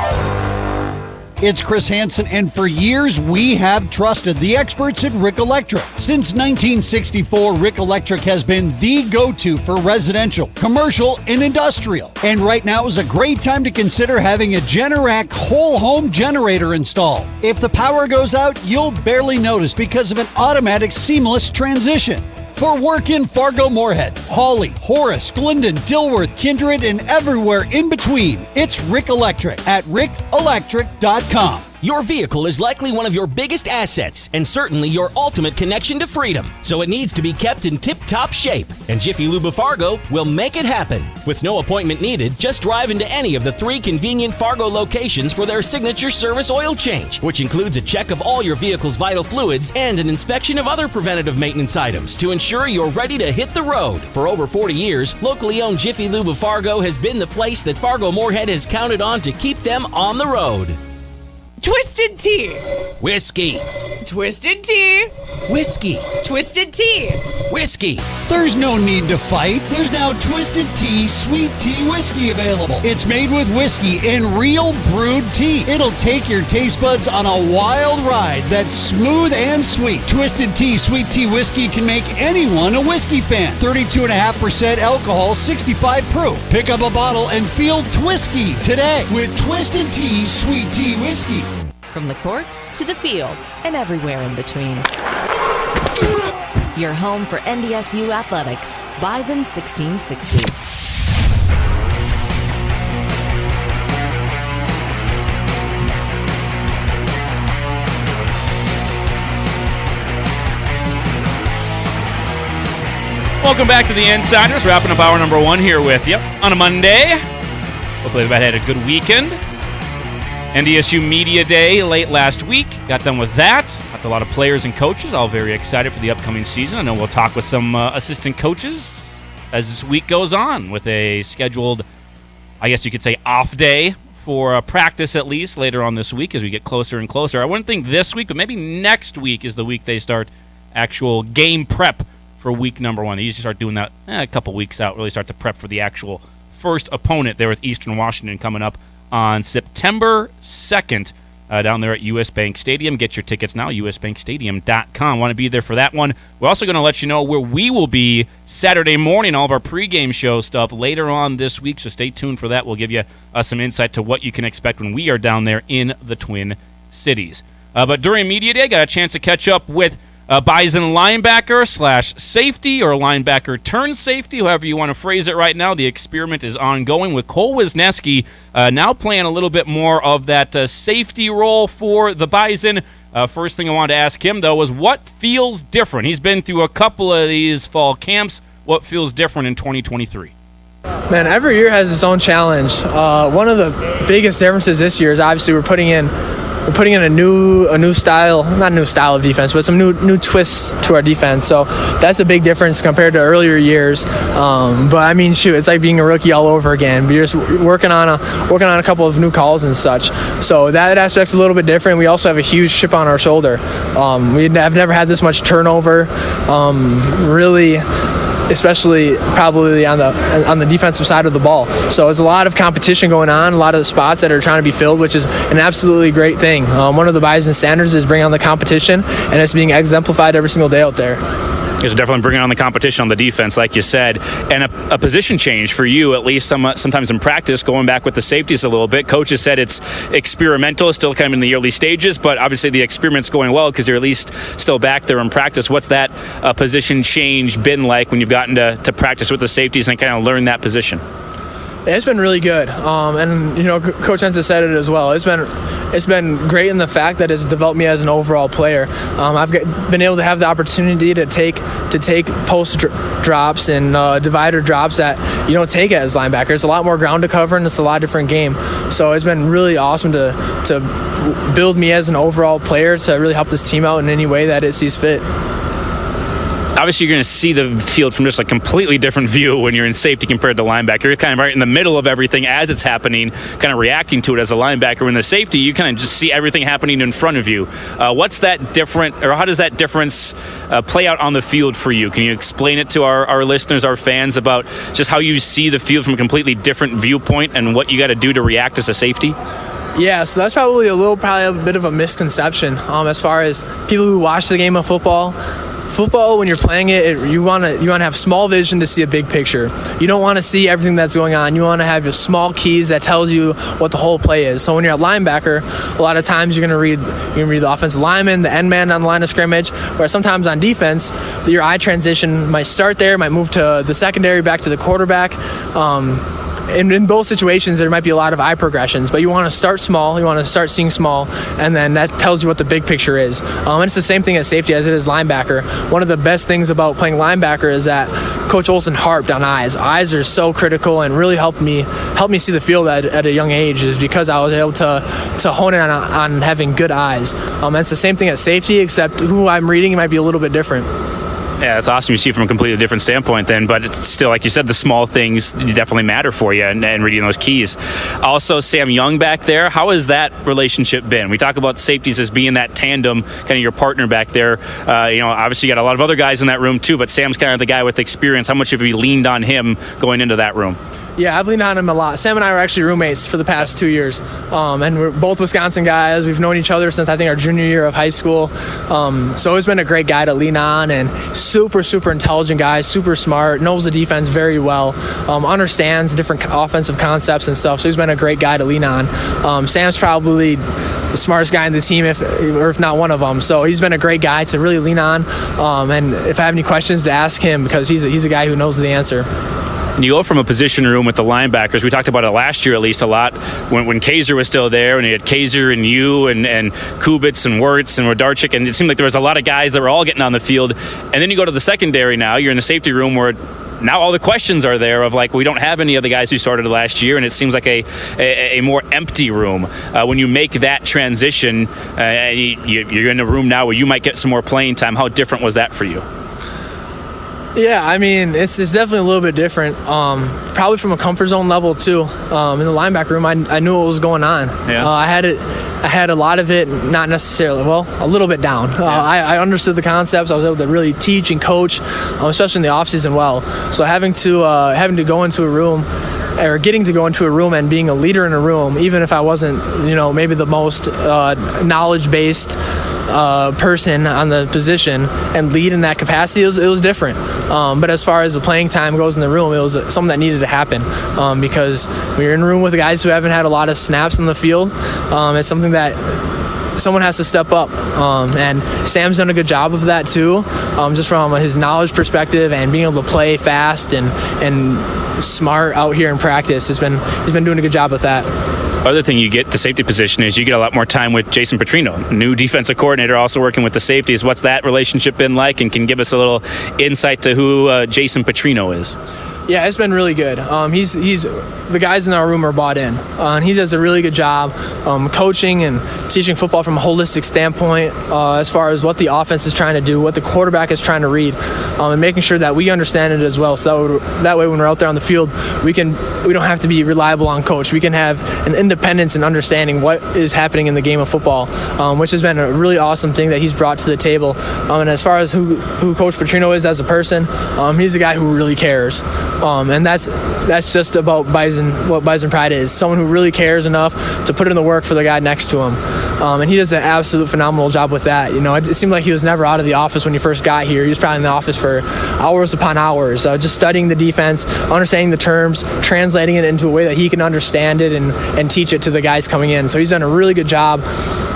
It's Chris Hansen, and for years we have trusted the experts at Rick Electric. Since 1964, Rick Electric has been the go-to for residential, commercial, and industrial. And right now is a great time to consider having a Generac whole home generator installed. If the power goes out, you'll barely notice because of an automatic seamless transition. For work in Fargo, Moorhead, Hawley, Horace, Glendon, Dilworth, Kindred, and everywhere in between, it's Rick Electric at rickelectric.com. Your vehicle is likely one of your biggest assets and certainly your ultimate connection to freedom. So it needs to be kept in tip-top shape. And Jiffy Lube of Fargo will make it happen. With no appointment needed, just drive into any of the 3 convenient Fargo locations for their signature service oil change, which includes a check of all your vehicle's vital fluids and an inspection of other preventative maintenance items to ensure you're ready to hit the road. For over 40 years, locally owned Jiffy Lube of Fargo has been the place that Fargo Moorhead has counted on to keep them on the road. Twisted Tea. Whiskey. Twisted Tea. Whiskey. Twisted Tea. Whiskey. There's no need to fight. There's now Twisted Tea Sweet Tea Whiskey available. It's made with whiskey and real brewed tea. It'll take your taste buds on a wild ride that's smooth and sweet. Twisted Tea Sweet Tea Whiskey can make anyone a whiskey fan. 32.5% alcohol, 65 proof. Pick up a bottle and feel Twisky today with Twisted Tea Sweet Tea Whiskey. From the court to the field and everywhere in between. Your home for NDSU athletics. Bison 1660. Welcome back to the Insiders. Wrapping up hour number 1 here with you on a Monday. Hopefully everybody had a good weekend. NDSU Media Day late last week. Got done with that. Got a lot of players and coaches all very excited for the upcoming season. I know we'll talk with some assistant coaches as this week goes on with a scheduled, I guess you could say, off day for practice at least later on this week as we get closer and closer. I wouldn't think this week, but maybe next week is the week they start actual game prep for week number 1. They usually start doing that a couple weeks out, really start to prep for the actual first opponent there with Eastern Washington coming up on September 2nd down there at US Bank Stadium. Get your tickets now, usbankstadium.com. Want to be there for that one. We're also going to let you know where we will be Saturday morning, all of our pregame show stuff later on this week, so stay tuned for that. We'll give you some insight to what you can expect when we are down there in the Twin Cities. But during Media Day, got a chance to catch up with Bison linebacker / safety, or linebacker turn safety, however you want to phrase it right now. The experiment is ongoing with Cole Wisniewski now playing a little bit more of that safety role for the Bison. First thing I wanted to ask him, though, was what feels different? He's been through a couple of these fall camps. What feels different in 2023? Man, every year has its own challenge. One of the biggest differences this year is obviously we're putting in a new style, not a new style of defense, but some new twists to our defense. So that's a big difference compared to earlier years. But I mean, shoot, it's like being a rookie all over again. We're just working on a couple of new calls and such. So that aspect's a little bit different. We also have a huge chip on our shoulder. I've never had this much turnover. Really. Especially probably on the defensive side of the ball. So there's a lot of competition going on, a lot of spots that are trying to be filled, which is an absolutely great thing. One of the Bison standards is bring on the competition, and it's being exemplified every single day out there. Is definitely bringing on the competition on the defense, like you said, and a position change for you, at least sometimes in practice, going back with the safeties a little bit. Coach has said it's experimental, still kind of in the early stages, but obviously the experiment's going well because you're at least still back there in practice. What's that position change been like when you've gotten to practice with the safeties and kind of learn that position? Yeah, it's been really good, and you know, Coach Hentz has said it as well. It's been great in the fact that it's developed me as an overall player. I've been able to have the opportunity to take post drops and divider drops that you don't take as linebacker. It's a lot more ground to cover, and it's a lot different game. So it's been really awesome to build me as an overall player to really help this team out in any way that it sees fit. Obviously, you're going to see the field from just a completely different view when you're in safety compared to linebacker. You're kind of right in the middle of everything as it's happening, kind of reacting to it as a linebacker. When the safety, you kind of just see everything happening in front of you. What's that different, or how does that difference play out on the field for you? Can you explain it to our listeners, our fans, about just how you see the field from a completely different viewpoint and what you got to do to react as a safety? Yeah, so that's probably a bit of a misconception as far as people who watch the game of football. Football, when you're playing it, you want to have small vision to see a big picture. You don't want to see everything that's going on. You want to have your small keys that tells you what the whole play is. So when you're a linebacker, a lot of times you're going to read the offensive lineman, the end man on the line of scrimmage, where sometimes on defense, your eye transition might start there, might move to the secondary, back to the quarterback. In both situations, there might be a lot of eye progressions, but you want to start small, you want to start seeing small, and then that tells you what the big picture is. And it's the same thing at safety as it is linebacker. One of the best things about playing linebacker is that Coach Olson harped on eyes. Eyes are so critical and really helped me see the field at a young age, is because I was able to hone in on having good eyes. It's the same thing at safety, except who I'm reading might be a little bit different. Yeah, it's awesome. You see from a completely different standpoint then, but it's still, like you said, the small things definitely matter for you and reading those keys. Also, Sam Young back there, how has that relationship been? We talk about safeties as being that tandem, kind of your partner back there. Obviously you got a lot of other guys in that room too, but Sam's kind of the guy with experience. How much have you leaned on him going into that room? Yeah, I've leaned on him a lot. Sam and I were actually roommates for the past 2 years, and we're both Wisconsin guys. We've known each other since I think our junior year of high school, so he's been a great guy to lean on, and super intelligent guy, super smart, knows the defense very well, understands different offensive concepts and stuff, so he's been a great guy to lean on. Sam's probably the smartest guy in the team, if not one of them, so he's been a great guy to really lean on, and if I have any questions, to ask him, because he's a guy who knows the answer. And you go from a position room with the linebackers. We talked about it last year, at least, a lot when Kaiser was still there, and you had Kaiser and you and Kubitz and Wirtz and Wodarczyk, and it seemed like there was a lot of guys that were all getting on the field. And then you go to the secondary now. You're in the safety room where now all the questions are there of like, we don't have any of the guys who started last year, and it seems like a more empty room. When you make that transition, you're in a room now where you might get some more playing time. How different was that for you? Yeah, I mean, it's definitely a little bit different. Probably from a comfort zone level too. In the linebacker room, I knew what was going on. Yeah. I had a lot of it, not necessarily, well, a little bit down. I understood the concepts. I was able to really teach and coach, especially in the offseason well. So having to go into a room, or getting to go into a room and being a leader in a room, even if I wasn't, maybe the most knowledge-based person on the position, and lead in that capacity, it was different. But as far as the playing time goes in the room, it was something that needed to happen, because when you're in a room with guys who haven't had a lot of snaps in the field, it's something that someone has to step up, and Sam's done a good job of that too, just from his knowledge perspective and being able to play fast and smart out here in practice. He's been doing a good job with that. Other thing you get the safety position is you get a lot more time with Jason Petrino, new defensive coordinator, also working with the safeties. What's that relationship been like, and can give us a little insight to who Jason Petrino is? Yeah, it's been really good. He's the guys in our room are bought in, and he does a really good job coaching and teaching football from a holistic standpoint, as far as what the offense is trying to do, what the quarterback is trying to read, and making sure that we understand it as well. So that way when we're out there on the field, we don't have to be reliable on coach. We can have an independence in understanding what is happening in the game of football, which has been a really awesome thing that he's brought to the table. And as far as who Coach Petrino is as a person, he's a guy who really cares. And that's just about what Bison Pride is. Someone who really cares enough to put in the work for the guy next to him. And he does an absolute phenomenal job with that. It seemed like he was never out of the office when he first got here. He was probably in the office for hours upon hours, just studying the defense, understanding the terms, translating it into a way that he can understand it and teach it to the guys coming in. So he's done a really good job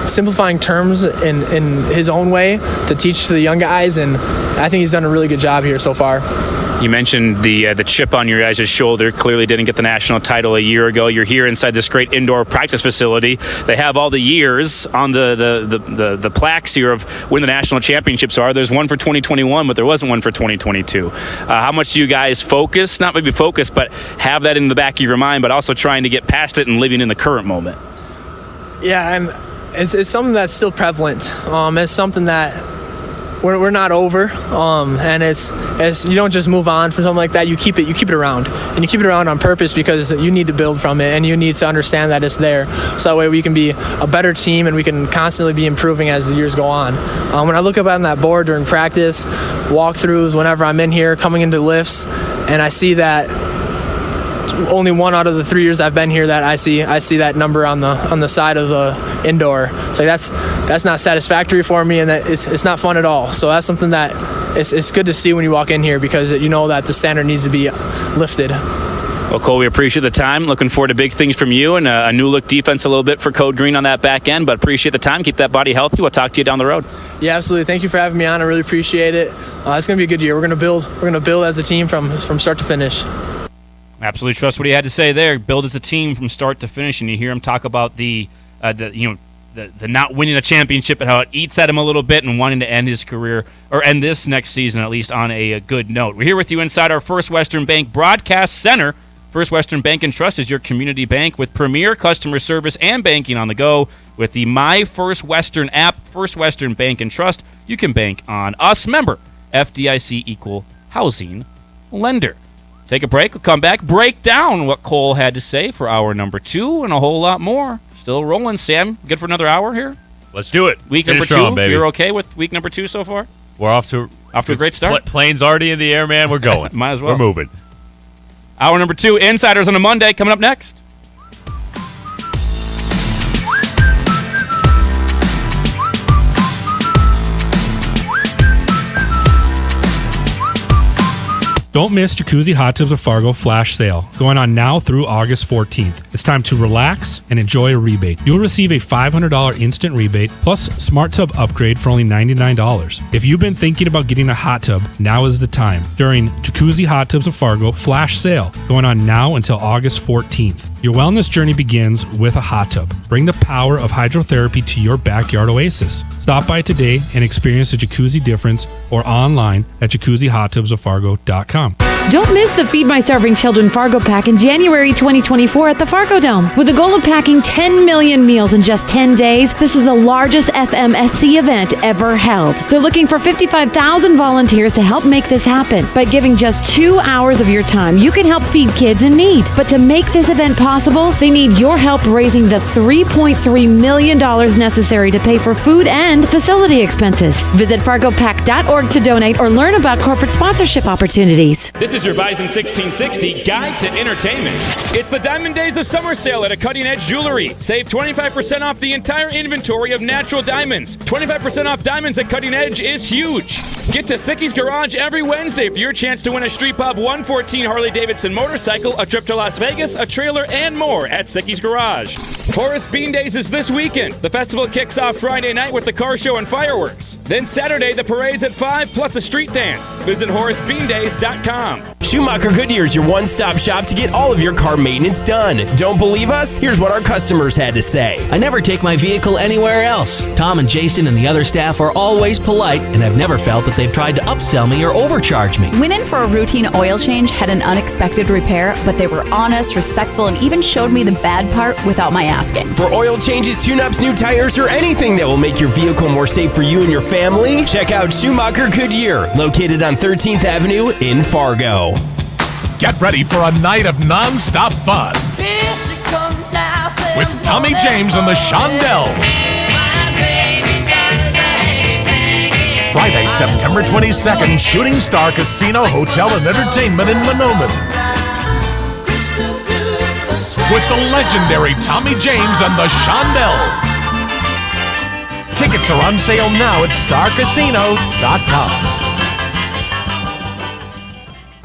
simplifying terms in his own way to teach to the young guys, and I think he's done a really good job here so far. You mentioned the chip on your guys' shoulder. Clearly didn't get the national title a year ago. You're here inside this great indoor practice facility. They have all the years on the plaques here of when the national championships are. There's one for 2021, but there wasn't one for 2022. How much do you guys focus, not maybe focus, but have that in the back of your mind, but also trying to get past it and living in the current moment? Yeah, and it's something that's still prevalent. It's something that we're not over, and it's you don't just move on from something like that. You keep it around, and you keep it around on purpose because you need to build from it, and you need to understand that it's there, so that way we can be a better team and we can constantly be improving as the years go on. When I look up on that board during practice, walkthroughs, whenever I'm in here coming into lifts, and I see that only 1 out of the 3 years I've been here that I see that number on the side of the indoor. So that's not satisfactory for me, and that it's not fun at all. So that's something that it's good to see when you walk in here, because you know that the standard needs to be lifted. Well, Cole, we appreciate the time. Looking forward to big things from you, and a new look defense a little bit for Code Green on that back end, but appreciate the time. Keep that body healthy. We'll talk to you down the road. Yeah, absolutely. Thank you for having me on. I really appreciate it. It's going to be a good year. We're going to build as a team from start to finish. Absolutely trust what he had to say there. Build as a team from start to finish, and you hear him talk about the not winning a championship and how it eats at him a little bit, and wanting to end his career, or end this next season at least, on a good note. We're here with you inside our First Western Bank Broadcast Center. First Western Bank and Trust is your community bank with premier customer service and banking on the go. With the My First Western app, First Western Bank and Trust, you can bank on us. Member FDIC Equal Housing Lender. Take a break. We'll come back, break down what Cole had to say for hour number 2, and a whole lot more. Still rolling, Sam. Good for another hour here? Let's do it. Week Finish number 2, on, baby. You're okay with week number 2 so far? We're off to a great start. Plane's already in the air, man. We're going. Might as well. We're moving. Hour number 2, Insiders on a Monday, coming up next. Don't miss Jacuzzi Hot Tubs of Fargo flash sale, going on now through August 14th. It's time to relax and enjoy a rebate. You'll receive a $500 instant rebate plus smart tub upgrade for only $99. If you've been thinking about getting a hot tub, now is the time. During Jacuzzi Hot Tubs of Fargo flash sale, going on now until August 14th. Your wellness journey begins with a hot tub. Bring the power of hydrotherapy to your backyard oasis. Stop by today and experience the jacuzzi difference or online at jacuzzihottubsoffargo.com. Don't miss the Feed My Starving Children Fargo Pack in January 2024 at the Fargo Dome. With the goal of packing 10 million meals in just 10 days, this is the largest FMSC event ever held. They're looking for 55,000 volunteers to help make this happen. By giving just 2 hours of your time, you can help feed kids in need. But to make this event possible, they need your help raising the $3.3 million necessary to pay for food and facility expenses. Visit fargopack.org to donate or learn about corporate sponsorship opportunities. This is your Bison 1660 Guide to Entertainment. It's the Diamond Days of Summer Sale at a Cutting Edge Jewelry. Save 25% off the entire inventory of natural diamonds. 25% off diamonds at Cutting Edge is huge. Get to Sicky's Garage every Wednesday for your chance to win a Street Pub 114 Harley-Davidson motorcycle, a trip to Las Vegas, a trailer, and more at Sicky's Garage. Horace Bean Days is this weekend. The festival kicks off Friday night with the car show and fireworks. Then Saturday, the parade's at 5 plus a street dance. Visit HoraceBeanDays.com. Schumacher Goodyear is your one-stop shop to get all of your car maintenance done. Don't believe us? Here's what our customers had to say. I never take my vehicle anywhere else. Tom and Jason and the other staff are always polite, and I've never felt that they've tried to upsell me or overcharge me. Went in for a routine oil change, had an unexpected repair, but they were honest, respectful, and even showed me the bad part without my asking. For oil changes, tune-ups, new tires, or anything that will make your vehicle more safe for you and your family, check out Schumacher Goodyear, located on 13th Avenue in Fargo. Get ready for a night of non-stop fun with Tommy James and the Shondells. Friday, September 22nd, Shooting Star Casino, Hotel, and Entertainment in Monoman. With the legendary Tommy James and the Shondells. Tickets are on sale now at starcasino.com.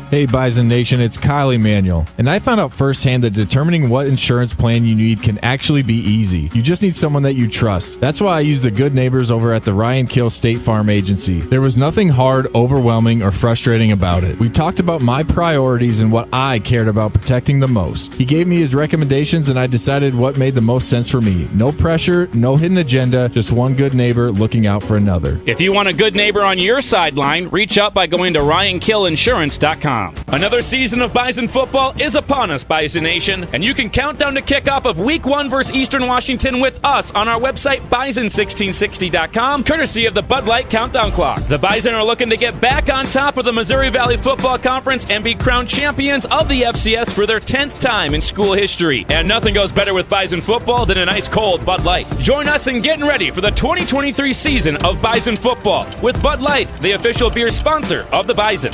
Hey Bison Nation, it's Kyle Emanuel, and I found out firsthand that determining what insurance plan you need can actually be easy. You just need someone that you trust. That's why I use the good neighbors over at the Ryan Kill State Farm Agency. There was nothing hard, overwhelming, or frustrating about it. We talked about my priorities and what I cared about protecting the most. He gave me his recommendations and I decided what made the most sense for me. No pressure, no hidden agenda, just one good neighbor looking out for another. If you want a good neighbor on your sideline, reach out by going to RyanKillInsurance.com. Another season of Bison football is upon us, Bison Nation, and you can count down to kickoff of Week 1 versus Eastern Washington with us on our website, Bison1660.com, courtesy of the Bud Light Countdown Clock. The Bison are looking to get back on top of the Missouri Valley Football Conference and be crowned champions of the FCS for their 10th time in school history. And nothing goes better with Bison football than an ice cold Bud Light. Join us in getting ready for the 2023 season of Bison football with Bud Light, the official beer sponsor of the Bison.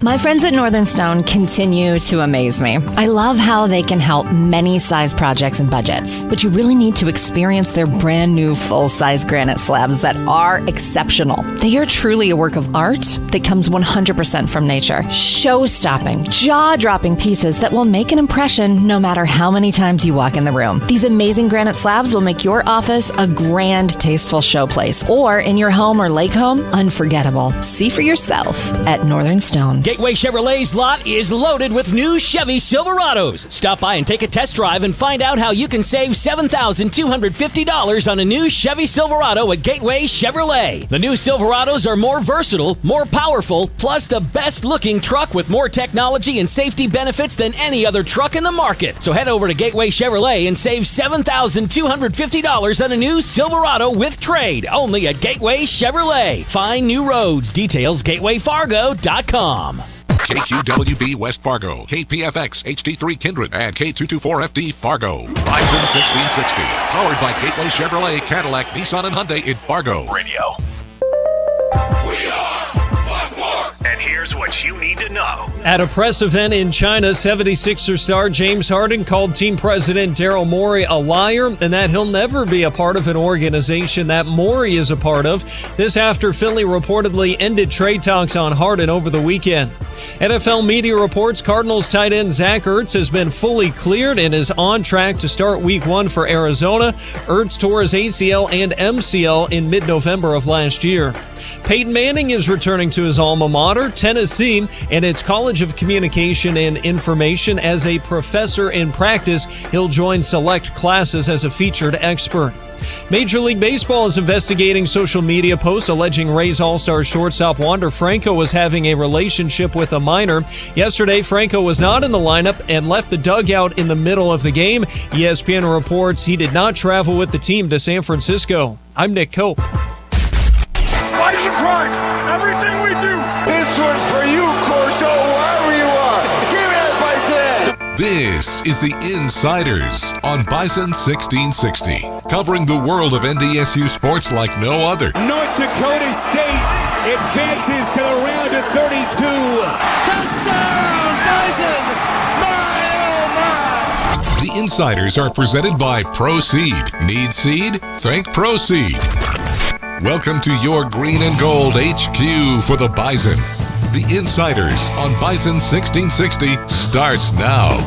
My friends at Northern Stone continue to amaze me. I love how they can help many size projects and budgets, but you really need to experience their brand new full-size granite slabs that are exceptional. They are truly a work of art that comes 100% from nature. Show-stopping, jaw-dropping pieces that will make an impression no matter how many times you walk in the room. These amazing granite slabs will make your office a grand, tasteful showplace, or in your home or lake home, unforgettable. See for yourself at Northern Stone. Gateway Chevrolet's lot is loaded with new Chevy Silverados. Stop by and take a test drive and find out how you can save $7,250 on a new Chevy Silverado at Gateway Chevrolet. The new Silverados are more versatile, more powerful, plus the best-looking truck with more technology and safety benefits than any other truck in the market. So head over to Gateway Chevrolet and save $7,250 on a new Silverado with trade, only at Gateway Chevrolet. Find new roads. Details gatewayfargo.com. KQWB West Fargo, KPFX HD3 Kindred, and K224FD Fargo. Bison 1660, powered by Gateway Chevrolet, Cadillac, Nissan, and Hyundai in Fargo. Radio. We are Westport. And here's what you need to know. At a press event in China, 76er star James Harden called team president Daryl Morey a liar and that he'll never be a part of an organization that Morey is a part of. This after Philly reportedly ended trade talks on Harden over the weekend. NFL media reports Cardinals tight end Zach Ertz has been fully cleared and is on track to start Week 1 for Arizona. Ertz tore his ACL and MCL in mid-November of last year. Peyton Manning is returning to his alma mater, Tennessee, and its College of Communication and Information as a professor in practice. He'll join select classes as a featured expert. Major League Baseball is investigating social media posts alleging Rays All-Star shortstop Wander Franco was having a relationship with a minor. Yesterday, Franco was not in the lineup and left the dugout in the middle of the game. ESPN reports he did not travel with the team to San Francisco. I'm Nick Cope. Bison Pride, everything we do. This one's for you, Corso, wherever you are. Give me that Bison. This is the Insiders on Bison 1660, covering the world of NDSU sports like no other. North Dakota State advances to the round of 32. Touchdown, Bison! The Insiders are presented by Proseed. Need seed? Think Proseed. Welcome to your Green and Gold HQ for the Bison. The Insiders on Bison 1660 starts now.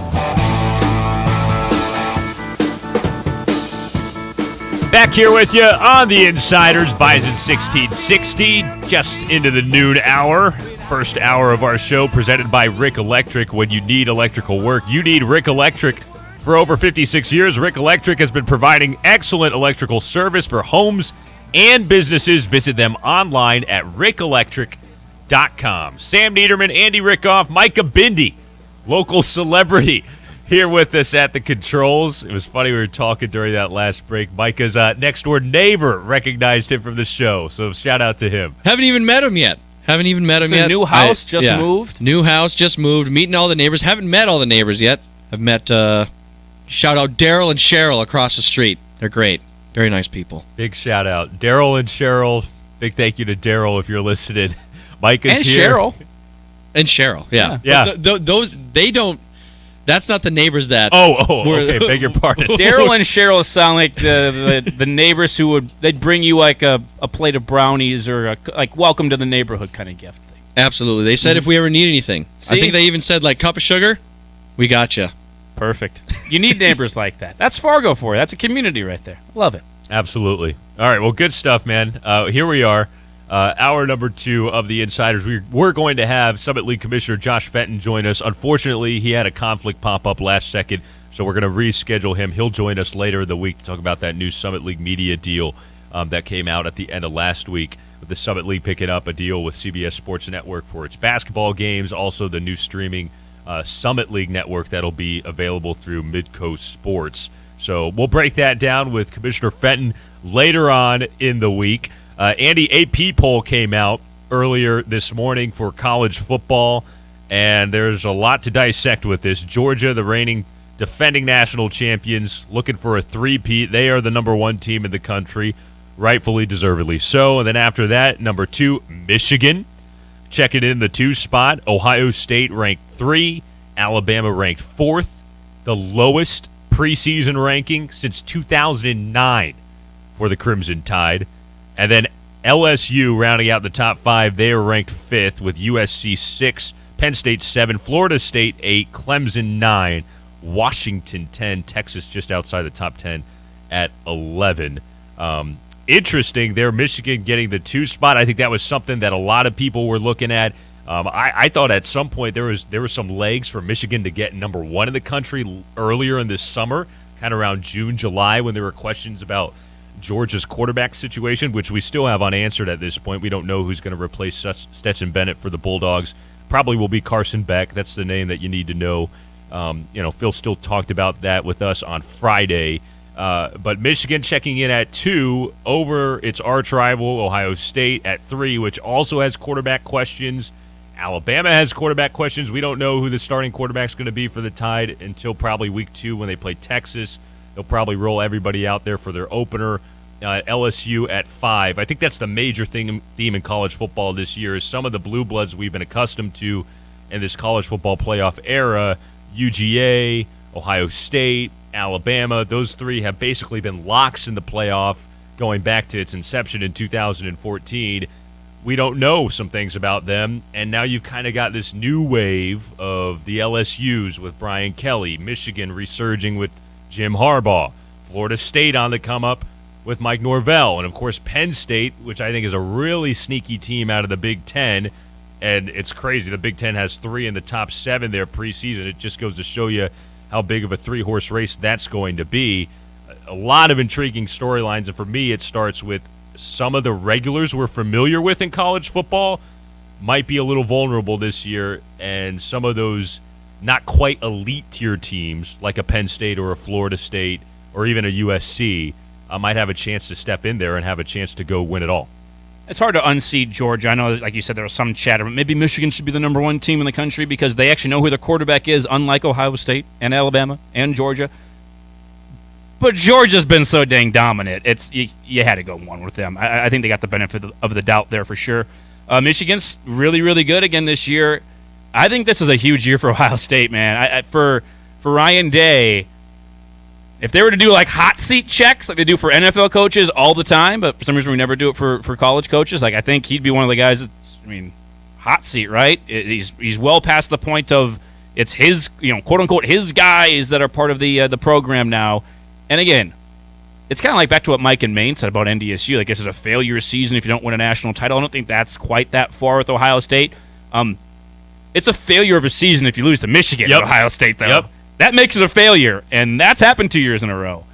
Back here with you on the Insiders, Bison 1660, just into the noon hour. First hour of our show presented by Rick Electric. When you need electrical work, you need Rick Electric. For over 56 years, Rick Electric has been providing excellent electrical service for homes and businesses. Visit them online at rickelectric.com. Sam Niederman, Andy Rickoff, Micah Bindi, local celebrity, here with us at the controls. It was funny, we were talking during that last break. Micah's next-door neighbor recognized him from the show, so shout out to him. Haven't even met him yet. New house just moved? New house just moved. Meeting all the neighbors. Haven't met all the neighbors yet. I've met, shout out Daryl and Cheryl across the street. They're great. Very nice people. Big shout out. Daryl and Cheryl. Big thank you to Daryl if you're listening. Micah's and here. Cheryl. And Cheryl, yeah. Yeah. Those, they don't, that's not the neighbors that. Okay, beg your pardon. Daryl and Cheryl sound like the neighbors who they'd bring you like a plate of brownies or like welcome to the neighborhood kind of gift thing. Absolutely. They said if we ever need anything. See? I think they even said like cup of sugar, we got you. Perfect. You need neighbors like that. That's Fargo for you. That's a community right there. Love it. Absolutely. All right, well, good stuff, man. Here we are, hour number 2 of the Insiders. We're going to have Summit League Commissioner Josh Fenton join us. Unfortunately, he had a conflict pop up last second, so we're going to reschedule him. He'll join us later in the week to talk about that new Summit League media deal that came out at the end of last week, with the Summit League picking up a deal with CBS Sports Network for its basketball games, also the new streaming Summit League network that'll be available through Midcoast Sports. So we'll break that down with Commissioner Fenton later on in the week. Andy, AP poll came out earlier this morning for college football, and there's a lot to dissect with this. Georgia, the reigning defending national champions, looking for a three-peat. They are the number 1 team in the country, rightfully, deservedly so. And then after that, number 2, Michigan, checking in the 2 spot. Ohio State ranked 3, Alabama ranked 4th, the lowest preseason ranking since 2009 for the Crimson Tide. And then LSU rounding out the top 5. They are ranked 5th with USC 6, Penn State 7, Florida State 8, Clemson 9, Washington 10, Texas just outside the top 10 at 11. Interesting there, Michigan getting the 2 spot. I think that was something that a lot of people were looking at. I thought at some point there was some legs for Michigan to get number 1 in the country earlier in this summer, kind of around June, July, when there were questions about Georgia's quarterback situation, which we still have unanswered at this point. We don't know who's going to replace Stetson Bennett for the Bulldogs. Probably will be Carson Beck. That's the name that you need to know. Phil still talked about that with us on Friday. But Michigan checking in at 2 over its arch rival, Ohio State, at 3, which also has quarterback questions. Alabama has quarterback questions. We don't know who the starting quarterback is going to be for the Tide until probably week 2 when they play Texas. They'll probably roll everybody out there for their opener. LSU at 5. I think that's the major theme in college football this year is some of the blue bloods we've been accustomed to in this college football playoff era. UGA, Ohio State, Alabama, those three have basically been locks in the playoff going back to its inception in 2014. We don't know some things about them, and now you've kind of got this new wave of the LSUs with Brian Kelly, Michigan resurging with Jim Harbaugh, Florida State on the come up with Mike Norvell, and of course Penn State, which I think is a really sneaky team out of the Big Ten. And it's crazy. The Big Ten has 3 in the top 7 there preseason. It just goes to show you how big of a 3-horse race that's going to be. A lot of intriguing storylines, and for me it starts with some of the regulars we're familiar with in college football might be a little vulnerable this year, and some of those not quite elite tier teams like a Penn State or a Florida State or even a USC might have a chance to step in there and have a chance to go win it all. It's hard to unseed Georgia. I know, like you said, there was some chatter, but maybe Michigan should be the number 1 team in the country because they actually know who their quarterback is, unlike Ohio State and Alabama and Georgia. But Georgia's been so dang dominant. You had to go 1 with them. I think they got the benefit of the doubt there for sure. Michigan's really, really good again this year. I think this is a huge year for Ohio State, man. For Ryan Day, if they were to do like hot seat checks like they do for NFL coaches all the time, but for some reason we never do it for college coaches, like I think he'd be one of the guys that's, hot seat, right? He's well past the point of it's his, quote unquote, his guys that are part of the program now. And again, it's kind of like back to what Mike and Maine said about NDSU. Like, this is a failure season if you don't win a national title. I don't think that's quite that far with Ohio State. It's a failure of a season if you lose to Michigan at Ohio State, though. Yep. That makes it a failure, and that's happened 2 years in a row.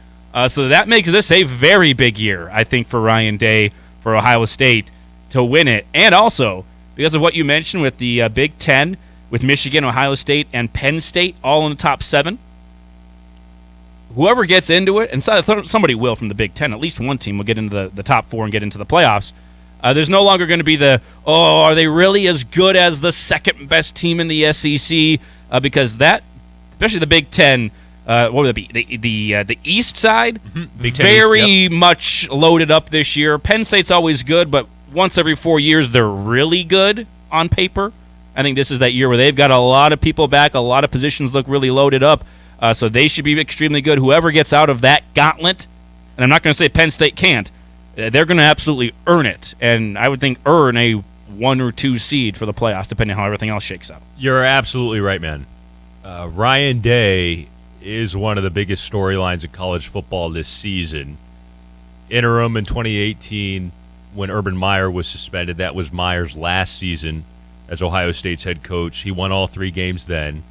So that makes this a very big year, I think, for Ryan Day, for Ohio State to win it. And also, because of what you mentioned with the Big Ten, with Michigan, Ohio State, and Penn State all in the top 7, whoever gets into it, and somebody will from the Big Ten, at least one team will get into the top 4 and get into the playoffs. There's no longer going to be are they really as good as the second best team in the SEC? Because that, especially the Big Ten, what would it be? The East side, Big Ten very East, much loaded up this year. Penn State's always good, but once every 4 years, they're really good on paper. I think this is that year where they've got a lot of people back, a lot of positions look really loaded up. So they should be extremely good. Whoever gets out of that gauntlet, and I'm not going to say Penn State can't, they're going to absolutely earn it. And I would think earn a 1 or 2 seed for the playoffs, depending on how everything else shakes out. You're absolutely right, man. Ryan Day is one of the biggest storylines in college football this season. Interim in 2018 when Urban Meyer was suspended. That was Meyer's last season as Ohio State's head coach. He won all 3 games then.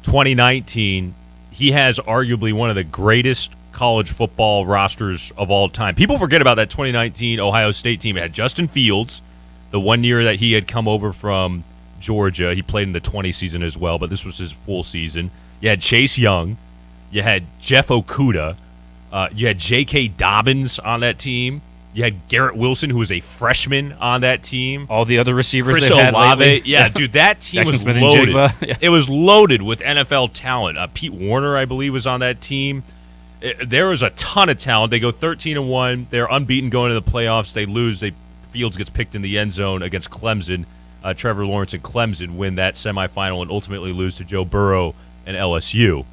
2019, he has arguably one of the greatest college football rosters of all time. People forget about that 2019 Ohio State team. It had Justin Fields, the 1 year that he had come over from Georgia. He played in the 20 season as well, but this was his full season. You had Chase Young. You had Jeff Okudah. You had J.K. Dobbins on that team. You had Garrett Wilson, who was a freshman on that team. All the other receivers Chris they've had Olave. lately. Yeah, dude, that team was Smith and loaded. Jigba. It was loaded with NFL talent. Pete Warner, I believe, was on that team. There was a ton of talent. They go 13-1. They're unbeaten going to the playoffs. They lose. Fields gets picked in the end zone against Clemson. Trevor Lawrence and Clemson win that semifinal and ultimately lose to Joe Burrow and LSU.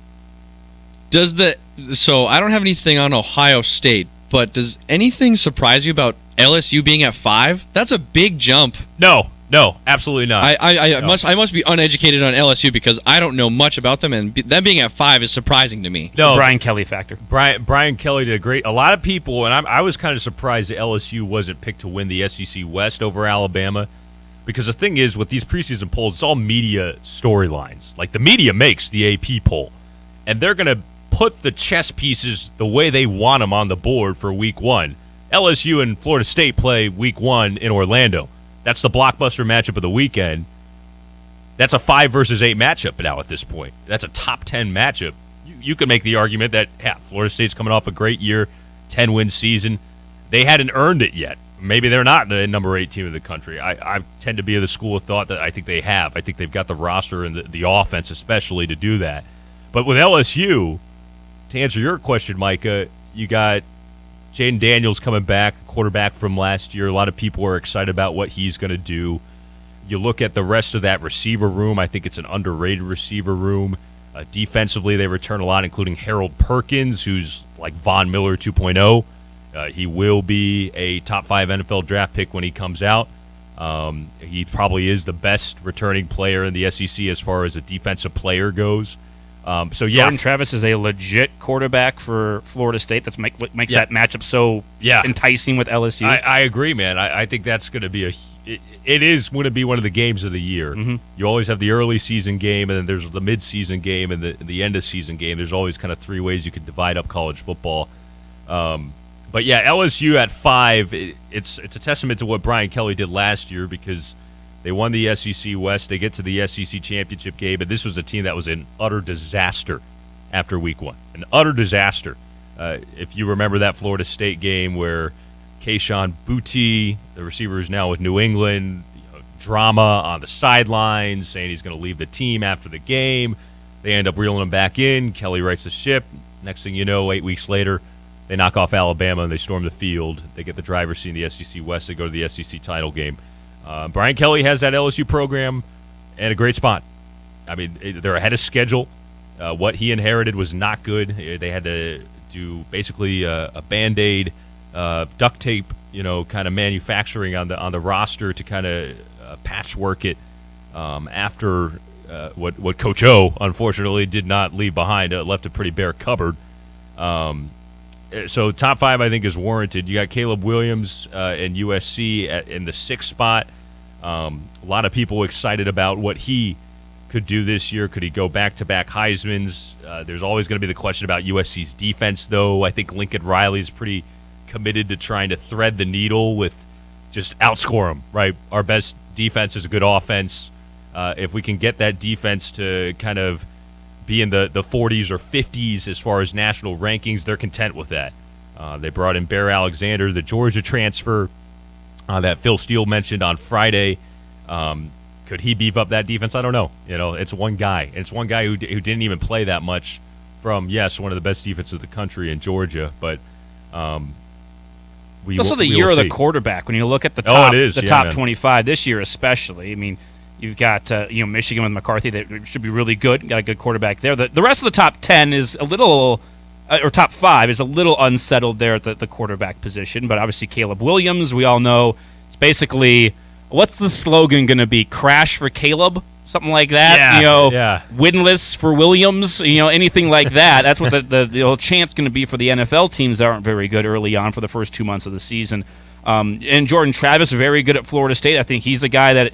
So I don't have anything on Ohio State, but does anything surprise you about LSU being at 5? That's a big jump. No, absolutely not. I must be uneducated on LSU because I don't know much about them, and them being at 5 is surprising to me. No, Brian Kelly factor. Brian Kelly did a lot of people, and I was kind of surprised that LSU wasn't picked to win the SEC West over Alabama. Because the thing is, with these preseason polls, it's all media storylines. Like, the media makes the AP poll. And they're going to put the chess pieces the way they want them on the board for Week 1. LSU and Florida State play Week 1 in Orlando. That's the blockbuster matchup of the weekend. That's a 5 versus 8 matchup now at this point. That's a top 10 matchup. You could make the argument that, Florida State's coming off a great year, 10-win season. They hadn't earned it yet. Maybe they're not the number 8 team in the country. I tend to be of the school of thought that I think they have. I think they've got the roster and the offense especially to do that. But with LSU, to answer your question, Micah, you got Jaden Daniels coming back, quarterback from last year. A lot of people are excited about what he's going to do. You look at the rest of that receiver room, I think it's an underrated receiver room. Defensively, they return a lot, including Harold Perkins, who's like Von Miller 2.0. He will be a top 5 NFL draft pick when he comes out. He probably is the best returning player in the SEC as far as a defensive player goes. So yeah, Jordan Travis is a legit quarterback for Florida State. That's what makes that matchup so enticing with LSU. I agree, man. I think that's going to be it is going to be one of the games of the year. Mm-hmm. You always have the early season game, and then there's the mid-season game and the end of season game. There's always kind of 3 ways you could divide up college football. But yeah, LSU at 5, it's a testament to what Brian Kelly did last year because they won the SEC West. They get to the SEC championship game, but this was a team that was an utter disaster after week 1. An utter disaster. If you remember that Florida State game where Kayshon Boutte, the receiver is now with New England, drama on the sidelines, saying he's going to leave the team after the game. They end up reeling him back in. Kelly rights the ship. Next thing you know, 8 weeks later, they knock off Alabama and they storm the field. They get the driver's seat in the SEC West. They go to the SEC title game. Brian Kelly has that LSU program in a great spot. I mean, they're ahead of schedule. What he inherited was not good. They had to do basically a Band-Aid, duct tape, kind of manufacturing on the roster to kind of patchwork it after what Coach O, unfortunately, did not leave behind. Left a pretty bare cupboard. So top 5, I think, is warranted. You got Caleb Williams in USC in the 6th spot. A lot of people excited about what he could do this year. Could he go back-to-back Heismans? There's always going to be the question about USC's defense, though. I think Lincoln Riley's pretty committed to trying to thread the needle with just outscore them, right? Our best defense is a good offense. If we can get that defense to kind of be in the 40s or 50s as far as national rankings, they're content with that. They brought in Bear Alexander, the Georgia transfer that Phil Steele mentioned on Friday. Could he beef up that defense? I don't know. It's one guy. It's one guy who didn't even play that much from, yes, one of the best defenses of the country in Georgia. But it's also the year of the quarterback. When you look at the top 25 this year especially, I mean, you've got Michigan with McCarthy that should be really good. Got a good quarterback there. The rest of the top 10 is a little, or top 5 is a little unsettled there at the quarterback position. But obviously Caleb Williams, we all know, it's basically, what's the slogan going to be? Crash for Caleb? Something like that. Winless for Williams. Anything like that. That's what the old chant's going to be for the NFL teams that aren't very good early on for the first 2 months of the season. And Jordan Travis, very good at Florida State. I think he's a guy that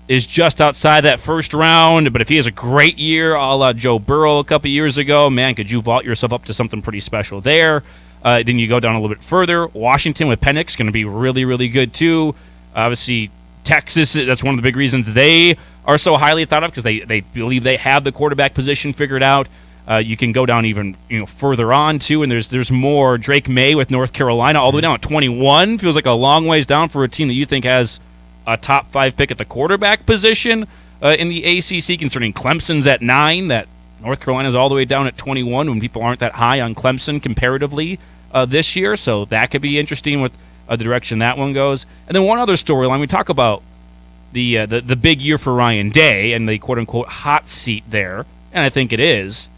is just outside that first round, but if he has a great year, a la Joe Burrow a couple years ago, man, could you vault yourself up to something pretty special there? Then you go down a little bit further. Washington with Penix going to be really, really good too. Obviously, Texas, that's one of the big reasons they are so highly thought of because they believe they have the quarterback position figured out. You can go down even further on too, and there's more. Drake May with North Carolina all the way down at 21 feels like a long ways down for a team that you think has a top 5 pick at the quarterback position in the ACC, concerning Clemson's at 9, that North Carolina's all the way down at 21 when people aren't that high on Clemson comparatively this year. So that could be interesting with the direction that one goes. And then one other storyline, we talk about the big year for Ryan Day and the quote-unquote hot seat there, and I think it is.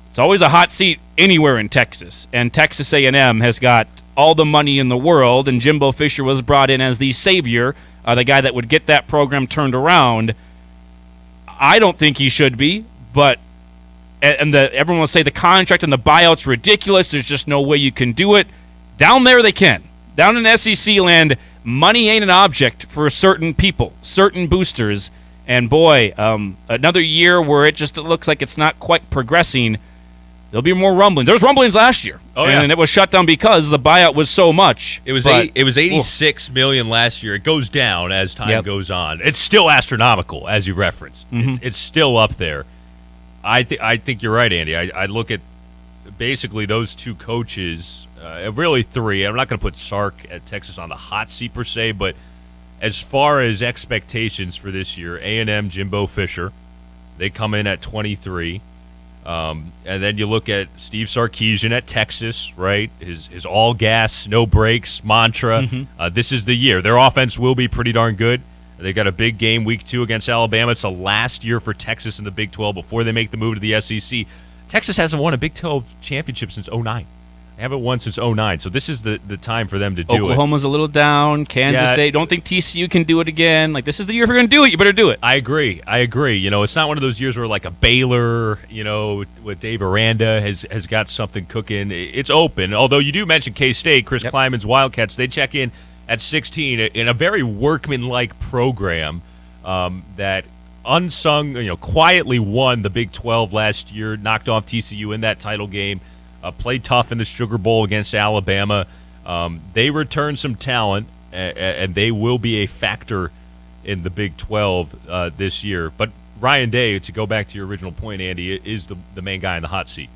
It's always a hot seat anywhere in Texas, and Texas A&M has got all the money in the world, and Jimbo Fisher was brought in as the savior, the guy that would get that program turned around. I don't think he should be, but everyone will say the contract and the buyout's ridiculous. There's just no way you can do it. Down there they can. Down in SEC land, money ain't an object for certain people, certain boosters. And boy, another year where it looks like it's not quite progressing. There'll be more rumbling. There was rumblings last year, and it was shut down because the buyout was so much. It was $86 million last year. It goes down as time goes on. It's still astronomical, as you referenced. Mm-hmm. It's still up there. I think you're right, Andy. I look at basically those two coaches, really 3. I'm not going to put Sark at Texas on the hot seat per se, but as far as expectations for this year, A&M, Jimbo Fisher, they come in at 23. And then you look at Steve Sarkisian at Texas, right? His all gas, no brakes mantra. This is the year. Their offense will be pretty darn good. They got a big game week 2 against Alabama. It's the last year for Texas in the Big 12 before they make the move to the SEC. Texas hasn't won a Big 12 championship since 2009. They haven't won since 2009, so this is the time for them to do it. Oklahoma's a little down. Kansas State, don't think TCU can do it again. Like, this is the year if you're going to do it, you better do it. I agree. You know, it's not one of those years where, like, a Baylor, you know, with Dave Aranda has got something cooking. It's open, although you do mention K-State, Chris Kleiman's Wildcats. They check in at 16 in a very workman-like program that unsung, you know, quietly won the Big 12 last year, knocked off TCU in that title game, played tough in the Sugar Bowl against Alabama. They returned some talent, and they will be a factor in the Big 12 this year. But Ryan Day, to go back to your original point, Andy, is the main guy in the hot seat.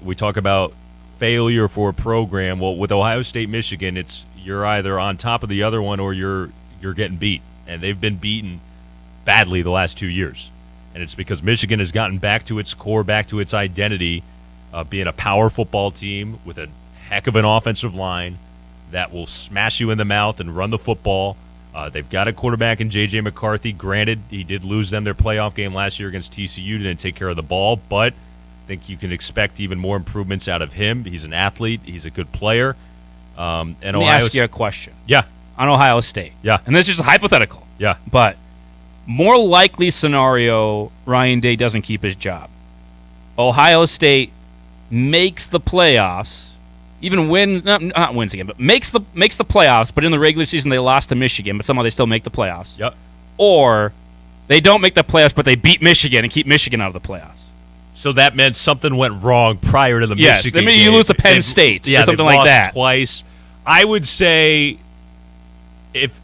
We talk about failure for a program. Well, with Ohio State, Michigan, it's you're either on top of the other one or you're getting beat. And they've been beaten badly the last 2 years. And it's because Michigan has gotten back to its core, back to its identity, being a power football team with a heck of an offensive line that will smash you in the mouth and run the football. They've got a quarterback in J.J. McCarthy. Granted, he did lose them their playoff game last year against TCU, didn't take care of the ball, but I think you can expect even more improvements out of him. He's an athlete. He's a good player. And Let me ask you a question. Yeah. On Ohio State. Yeah. And this is just hypothetical. Yeah. But more likely scenario, Ryan Day doesn't keep his job. Ohio State makes the playoffs, even not wins again, but makes the playoffs, but in the regular season they lost to Michigan, but somehow they still make the playoffs. Yep. Or they don't make the playoffs, but they beat Michigan and keep Michigan out of the playoffs. So that meant something went wrong prior to the Michigan game. You lose to Penn State or something like that. Twice. I would say if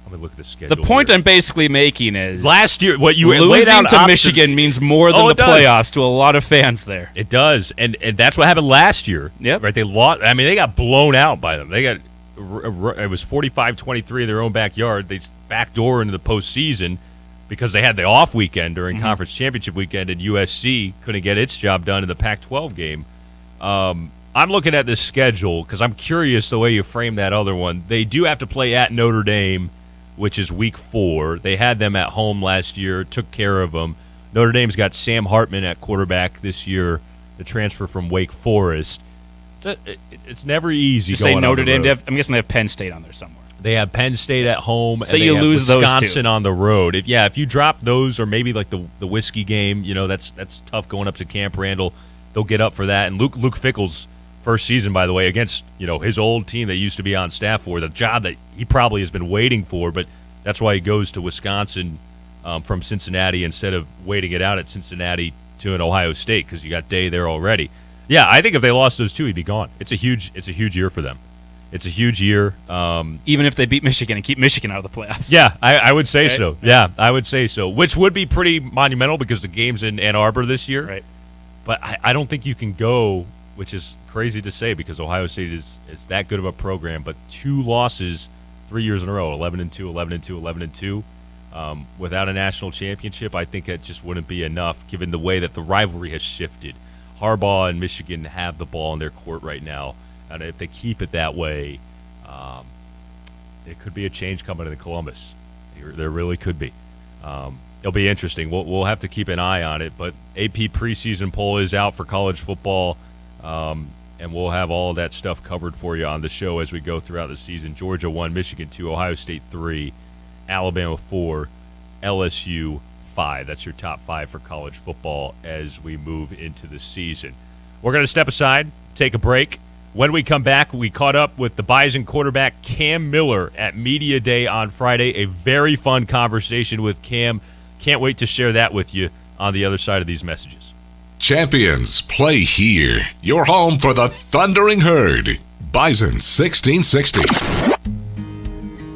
let me look at the schedule. The point I'm basically making is last year what you losing laid out to Michigan means more than the playoffs to a lot of fans there. It does, and that's what happened last year. Yep. Right? They lost. I mean, they got blown out by them. They got it was 45-23 in their own backyard. They backdoor into the postseason because they had the off weekend during conference championship weekend, and USC couldn't get its job done in the Pac-12 game. I'm looking at this schedule because I'm curious the way you frame that other one. They do have to play at Notre Dame, which is week 4. They had them at home last year, took care of them. Notre Dame's got Sam Hartman at quarterback this year, the transfer from Wake Forest. It's never easy You going say Notre Dame, Dame. I'm guessing they have Penn State on there somewhere. They have Penn State at home, So and you they lose have those two. Wisconsin on the road. If you drop those, or maybe like the Whiskey game, that's tough going up to Camp Randall. They'll get up for that. And Luke Fickell's first season, by the way, against his old team that used to be on staff for, the job that he probably has been waiting for, but that's why he goes to Wisconsin from Cincinnati instead of waiting it out at Cincinnati to an Ohio State because you got Day there already. Yeah, I think if they lost those two, he'd be gone. It's a huge year for them. It's a huge year. Even if they beat Michigan and keep Michigan out of the playoffs. Yeah, I would say so. Yeah, I would say so. Which would be pretty monumental because the game's in Ann Arbor this year. Right. But I don't think you can go, which is crazy to say because Ohio State is that good of a program, but 2 losses 3 years in a row, 11-2, 11-2, 11-2. Without a national championship, I think that just wouldn't be enough given the way that the rivalry has shifted. Harbaugh and Michigan have the ball in their court right now. And if they keep it that way, it could be a change coming to Columbus. There really could be. It'll be interesting. We'll have to keep an eye on it. But AP preseason poll is out for college football, and we'll have all of that stuff covered for you on the show as we go throughout the season. Georgia 1, Michigan 2, Ohio State 3, Alabama 4, LSU 5. That's your top 5 for college football as we move into the season. We're going to step aside, take a break. When we come back, we caught up with the Bison quarterback Cam Miller at Media Day on Friday. A very fun conversation with Cam. Can't wait to share that with you on the other side of these messages. Champions play here. Your home for the Thundering Herd. Bison 1660.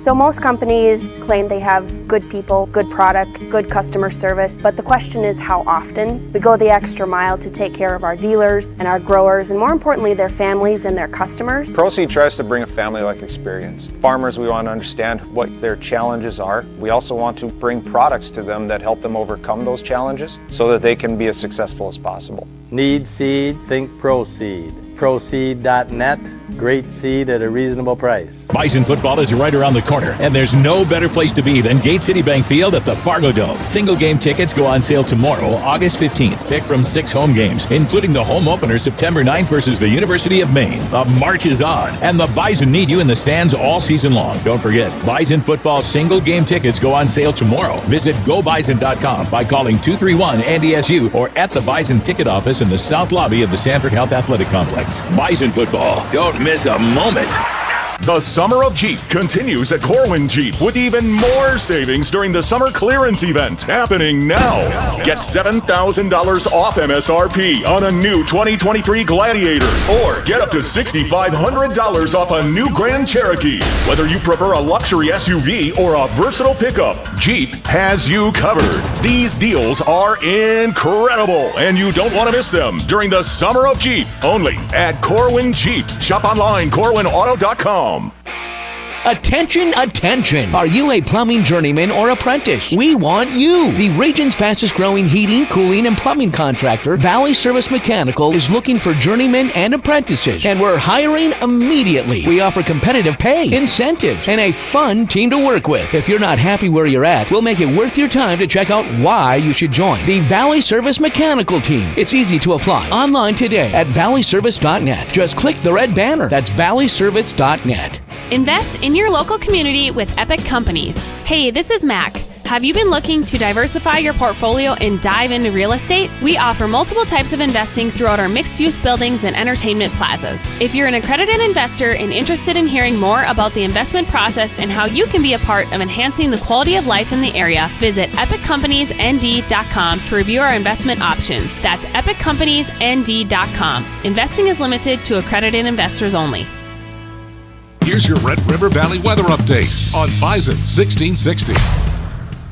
So most companies claim they have good people, good product, good customer service, but the question is how often. We go the extra mile to take care of our dealers and our growers, and more importantly, their families and their customers. Proceed tries to bring a family-like experience. Farmers, we want to understand what their challenges are. We also want to bring products to them that help them overcome those challenges so that they can be as successful as possible. Need seed, think Proceed. Proceed.net, great seed at a reasonable price. Bison football is right around the corner, and there's no better place to be than Gate City Bank Field at the Fargo Dome. Single game tickets go on sale tomorrow, August 15th. Pick from 6 home games, including the home opener September 9th versus the University of Maine. The march is on, and the Bison need you in the stands all season long. Don't forget, Bison football single game tickets go on sale tomorrow. Visit GoBison.com by calling 231-NDSU or at the Bison ticket office in the south lobby of the Sanford Health Athletic Complex. Bison football. Don't miss a moment. The Summer of Jeep continues at Corwin Jeep with even more savings during the summer clearance event happening now. Get $7,000 off MSRP on a new 2023 Gladiator, or get up to $6,500 off a new Grand Cherokee. Whether you prefer a luxury SUV or a versatile pickup, Jeep has you covered. These deals are incredible, and you don't want to miss them during the Summer of Jeep, only at Corwin Jeep. Shop online, corwinauto.com. Attention, attention! Are you a plumbing journeyman or apprentice? We want you! The region's fastest growing heating, cooling, and plumbing contractor, Valley Service Mechanical, is looking for journeymen and apprentices, and we're hiring immediately. We offer competitive pay, incentives, and a fun team to work with. If you're not happy where you're at, we'll make it worth your time to check out why you should join the Valley Service Mechanical team. It's easy to apply online today at valleyservice.net. Just click the red banner. That's valleyservice.net. Invest in your local community with Epic Companies. Hey, this is Mac. Have you been looking to diversify your portfolio and dive into real estate? We offer multiple types of investing throughout our mixed-use buildings and entertainment plazas. If you're an accredited investor and interested in hearing more about the investment process and how you can be a part of enhancing the quality of life in the area, visit epiccompaniesnd.com to review our investment options. That's epiccompaniesnd.com. Investing is limited to accredited investors only. Here's your Red River Valley weather update on Bison 1660.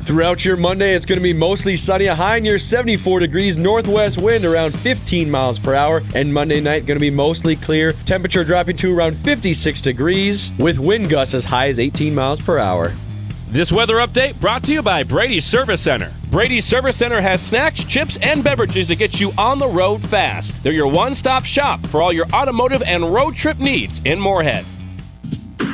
Throughout your Monday, it's going to be mostly sunny, a high near 74 degrees, northwest wind around 15 miles per hour, and Monday night going to be mostly clear, temperature dropping to around 56 degrees, with wind gusts as high as 18 miles per hour. This weather update brought to you by Brady's Service Center. Brady's Service Center has snacks, chips, and beverages to get you on the road fast. They're your one-stop shop for all your automotive and road trip needs in Moorhead.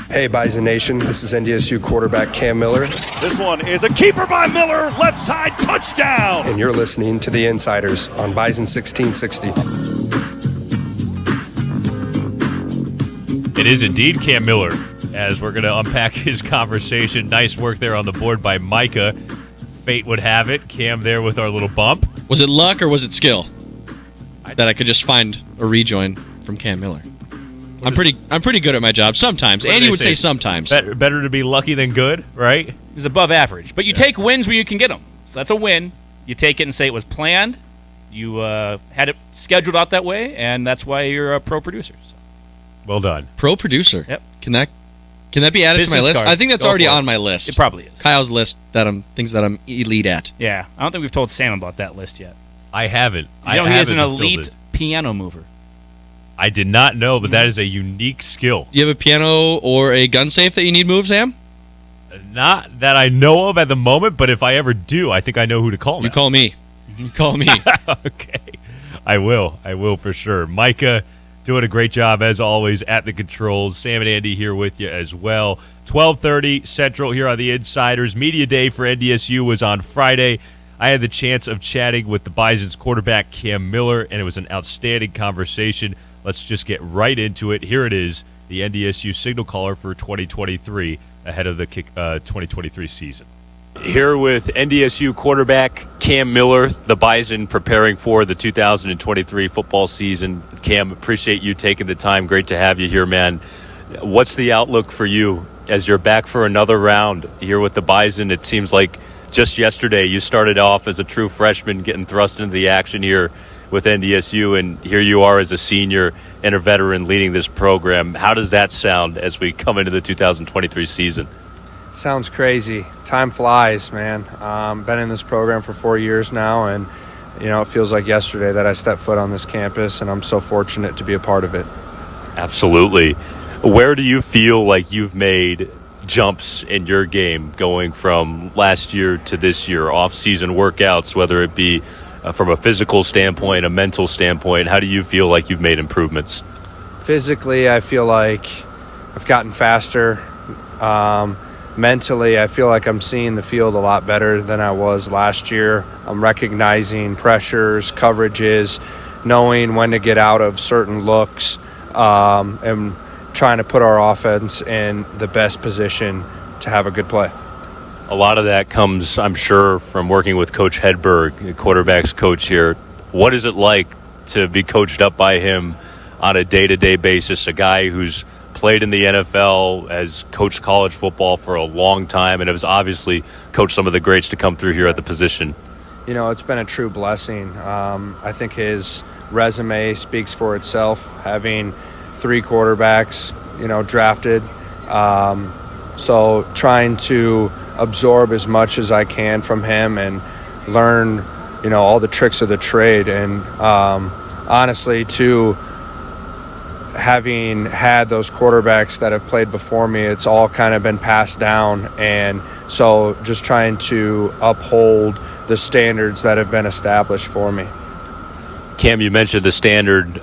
Hey, Bison Nation, this is NDSU quarterback Cam Miller. This one is a keeper by Miller, left side touchdown. And you're listening to The Insiders on Bison 1660. It is indeed Cam Miller, as we're going to unpack his conversation. Nice work there on the board by Micah. Fate would have it. Cam there with our little bump. Was it luck or was it skill that I could just find a rejoin from Cam Miller? I'm pretty good at my job sometimes. Andy would say sometimes. Better to be lucky than good, right? He's above average. But you take wins when you can get them. So that's a win. You take it and say it was planned. You had it scheduled out that way, and that's why you're a pro producer. So. Well done. Pro producer. Yep. Can that be added Business to my list? card. I think that's Go already for it. on my list. It probably is. Kyle's list things that I'm elite at. Yeah. I don't think we've told Sam about that list yet. I haven't. You know he is an elite piano mover. I did not know, but that is a unique skill. You have a piano or a gun safe that you need moved, Sam? Not that I know of at the moment, but if I ever do, I think I know who to call now. You call me. You call me. Okay. I will for sure. Micah doing a great job, as always, at the controls. Sam and Andy here with you as well. 12:30 Central here on The Insiders. Media Day for NDSU was on Friday. I had the chance of chatting with the Bison's quarterback, Cam Miller, and it was an outstanding conversation. Let's just get right into it. Here it is, the NDSU signal caller for 2023 ahead of the 2023 season. Here with NDSU quarterback Cam Miller, the Bison preparing for the 2023 football season. Cam, appreciate you taking the time. Great to have you here, man. What's the outlook for you as you're back for another round here with the Bison? It seems like just yesterday you started off as a true freshman getting thrust into the action here with NDSU, and here you are as a senior and a veteran leading this program. How does that sound as we come into the 2023 season? Sounds crazy. Time flies, man. Been in this program for 4 years now, and it feels like yesterday that I stepped foot on this campus, and I'm so fortunate to be a part of it. Absolutely. Where do you feel like you've made jumps in your game going from last year to this year, off-season workouts, whether it be from a physical standpoint, a mental standpoint? How do you feel like you've made improvements? Physically, I feel like I've gotten faster. Mentally, I feel like I'm seeing the field a lot better than I was last year. I'm recognizing pressures, coverages, knowing when to get out of certain looks, and trying to put our offense in the best position to have a good play. A lot of that comes, I'm sure, from working with Coach Hedberg, quarterback's coach here. What is it like to be coached up by him on a day-to-day basis, a guy who's played in the NFL, has coached college football for a long time, and has obviously coached some of the greats to come through here at the position? It's been a true blessing. I think his resume speaks for itself, having 3 quarterbacks, drafted. So trying to absorb as much as I can from him and learn, all the tricks of the trade. And honestly, too, having had those quarterbacks that have played before me, it's all kind of been passed down. And so just trying to uphold the standards that have been established for me. Cam, you mentioned the standard.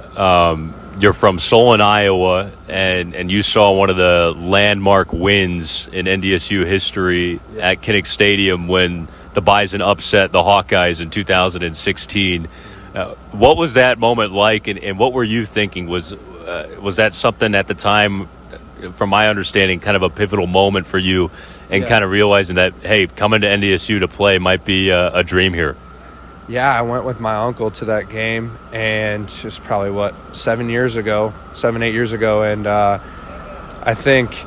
You're from Solon, Iowa, and you saw one of the landmark wins in NDSU history at Kinnick Stadium when the Bison upset the Hawkeyes in 2016. What was that moment like, and what were you thinking? Was that something at the time, from my understanding, kind of a pivotal moment for you, and kind of realizing that, hey, coming to NDSU to play might be a dream here? Yeah, I went with my uncle to that game, and it was probably, 7, 8 years ago. And I think,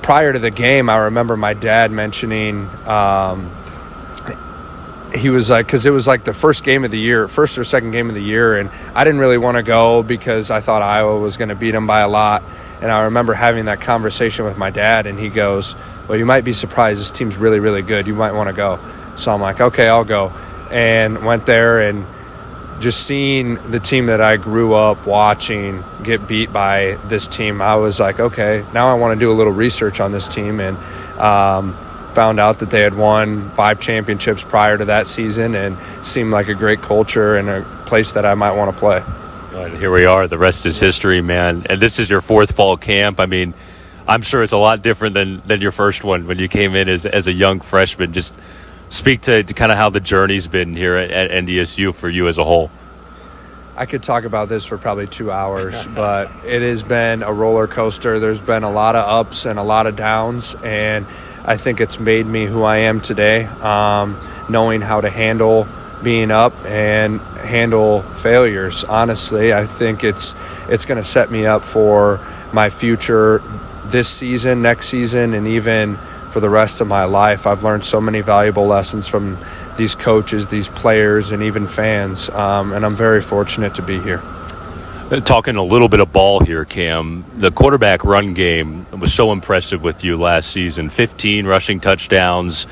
prior to the game, I remember my dad mentioning, he was like, because it was like the first or second game of the year, and I didn't really want to go because I thought Iowa was going to beat them by a lot. And I remember having that conversation with my dad, and he goes, well, you might be surprised. This team's really, really good. You might want to go. So I'm like, okay, I'll go. And went there, and just seeing the team that I grew up watching get beat by this team, I was like, okay, now I want to do a little research on this team. And found out that they had won 5 championships prior to that season, and seemed like a great culture and a place that I might want to play. And here we are. The rest is history, man. And this is your 4th fall camp. I mean, I'm sure it's a lot different than your first one when you came in as a young freshman. Just speak to kind of how the journey's been here at NDSU for you as a whole. I could talk about this for probably 2 hours, but it has been a roller coaster. There's been a lot of ups and a lot of downs, and I think it's made me who I am today, knowing how to handle being up and handle failures. Honestly, I think it's going to set me up for my future this season, next season, and even for the rest of my life. I've learned so many valuable lessons from these coaches, these players, and even fans, and I'm very fortunate to be here. Talking a little bit of ball here, Cam, the quarterback run game was so impressive with you last season. 15 rushing touchdowns,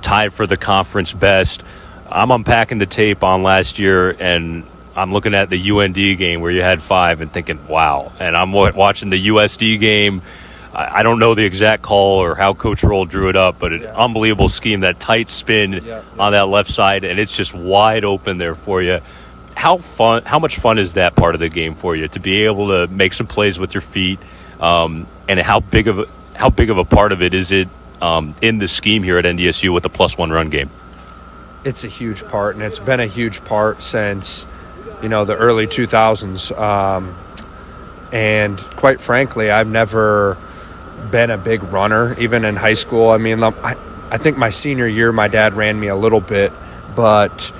tied for the conference best. I'm unpacking the tape on last year, and I'm looking at the UND game where you had 5 and thinking, wow. And I'm watching the USD game. I don't know the exact call or how Coach Roll drew it up, but an unbelievable scheme, that tight spin on that left side, and it's just wide open there for you. How much fun is that part of the game for you, to be able to make some plays with your feet, and how big of a part of it is it in the scheme here at NDSU with the +1 run game? It's a huge part, and it's been a huge part since the early 2000s, and quite frankly, I've never been a big runner, even in high school. I mean, I think my senior year, my dad ran me a little bit, but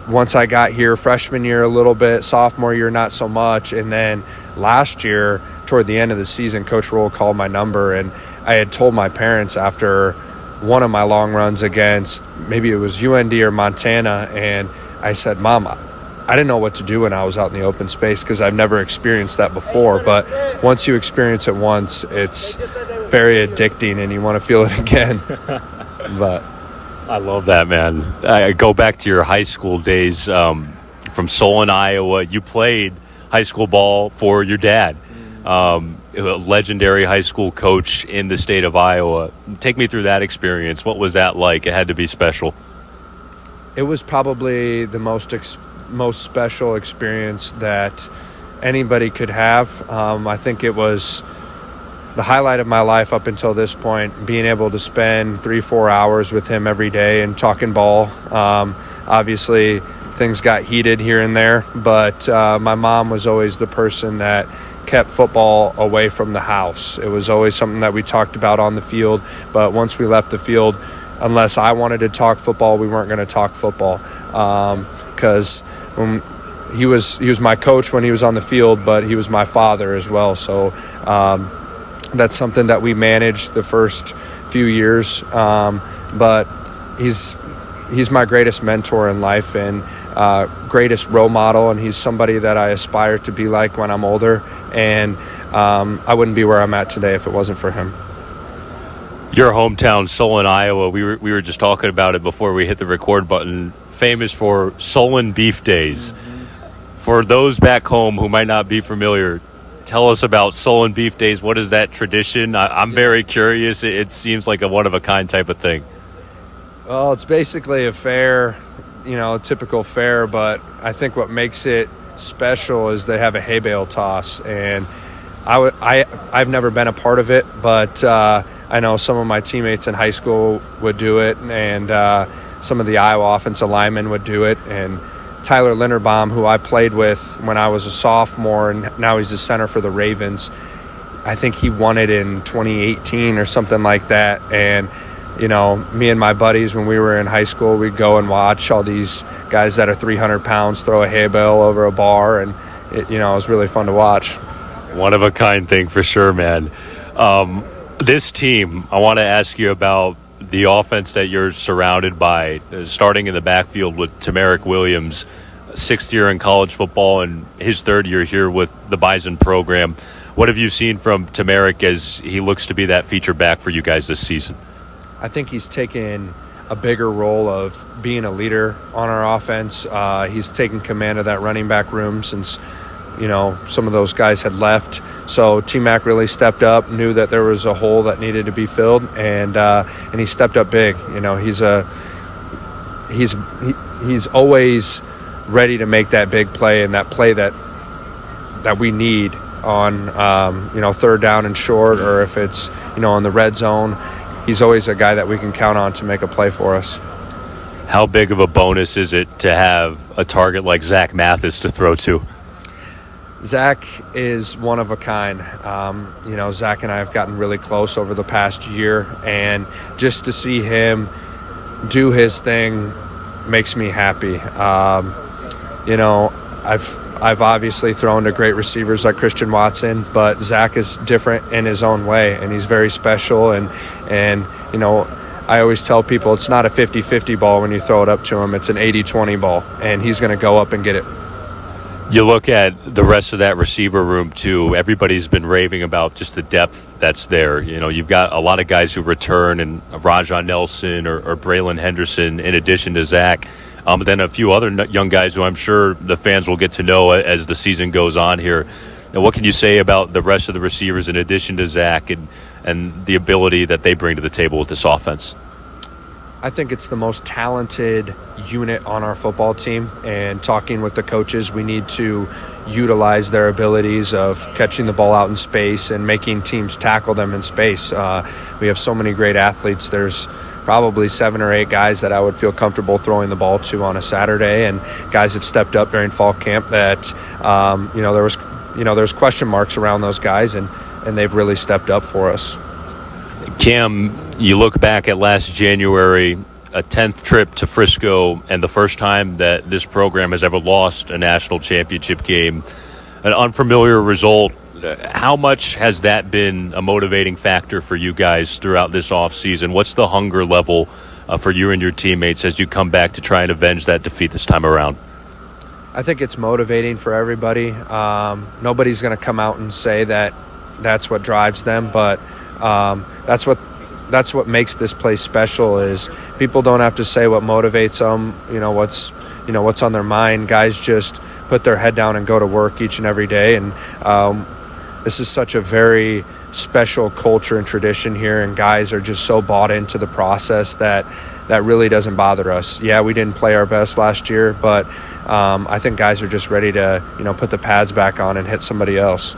once I got here, freshman year a little bit, sophomore year not so much, and then last year, toward the end of the season, Coach Roll called my number, and I had told my parents after one of my long runs against, maybe it was UND or Montana, and I said, Mom, I didn't know what to do when I was out in the open space because I've never experienced that before. But once you experience it once, it's very addicting, and you want to feel it again. But I love that, man. I go back to your high school days from Solon, Iowa. You played high school ball for your dad, a legendary high school coach in the state of Iowa. Take me through that experience. What was that like? It had to be special. It was probably the most special experience that anybody could have. I think it was the highlight of my life up until this point, being able to spend 3-4 hours with him every day and talking ball. Obviously, things got heated here and there, but my mom was always the person that kept football away from the house. It was always something that we talked about on the field, but once we left the field, unless I wanted to talk football, we weren't going to talk football, because when he was my coach when he was on the field, but he was my father as well. So that's something that we managed the first few years. But he's my greatest mentor in life and greatest role model, and he's somebody that I aspire to be like when I'm older. And I wouldn't be where I'm at today if it wasn't for him. Your hometown, Solon, Iowa, we were just talking about it before we hit the record button, famous for Solon Beef Days. For those back home who might not be familiar, tell us about Solon Beef Days. What is that tradition? I'm very curious. It seems like a one-of-a-kind type of thing. Well, it's basically a fair, typical fair, but I think what makes it special is they have a hay bale toss, and I've never been a part of it, but I know some of my teammates in high school would do it, and some of the Iowa offensive linemen would do it, and Tyler Linderbaum, who I played with when I was a sophomore, and now he's the center for the Ravens, I think he won it in 2018 or something like that. And me and my buddies, when we were in high school, we'd go and watch all these guys that are 300 pounds throw a hay bale over a bar, and it was really fun to watch. One of a kind thing for sure, man. This team, I want to ask you about the offense that you're surrounded by, starting in the backfield with Tamarick Williams, sixth year in college football and his third year here with the Bison program. What have you seen from Tamarick as he looks to be that feature back for you guys this season? I think he's taken a bigger role of being a leader on our offense. He's taken command of that running back room since some of those guys had left. So T-Mac really stepped up, knew that there was a hole that needed to be filled, and he stepped up big. He's always ready to make that big play, and that play that we need on third down and short, or if it's in the red zone. He's always a guy that we can count on to make a play for us. How big of a bonus is it to have a target like Zach Mathis to throw to? Zach is one of a kind. Zach and I have gotten really close over the past year, and just to see him do his thing makes me happy. I've obviously thrown to great receivers like Christian Watson, but Zach is different in his own way, and he's very special. And I always tell people it's not a 50-50 ball when you throw it up to him. It's an 80-20 ball, and he's going to go up and get it. You look at the rest of that receiver room, too. Everybody's been raving about just the depth that's there. You've got a lot of guys who return, and Rajon Nelson or Braylon Henderson in addition to Zach. But then a few other young guys who I'm sure the fans will get to know as the season goes on here. Now, what can you say about the rest of the receivers in addition to Zach and the ability that they bring to the table with this offense? I think it's the most talented unit on our football team, and talking with the coaches, we need to utilize their abilities of catching the ball out in space and making teams tackle them in space. We have so many great athletes. There's probably 7 or 8 guys that I would feel comfortable throwing the ball to on a Saturday, and guys have stepped up during fall camp that there's question marks around those guys, and they've really stepped up for us. Cam, you look back at last January, a 10th trip to Frisco, and the first time that this program has ever lost a national championship game, an unfamiliar result. How much has that been a motivating factor for you guys throughout this offseason? What's the hunger level for you and your teammates as you come back to try and avenge that defeat this time around? I think it's motivating for everybody. Nobody's going to come out and say that that's what drives them, but That's what makes this place special. Is people don't have to say what motivates them, what's on their mind. Guys just put their head down and go to work each and every day. And this is such a very special culture and tradition here, and guys are just so bought into the process that really doesn't bother us. Yeah, we didn't play our best last year, but I think guys are just ready to put the pads back on and hit somebody else.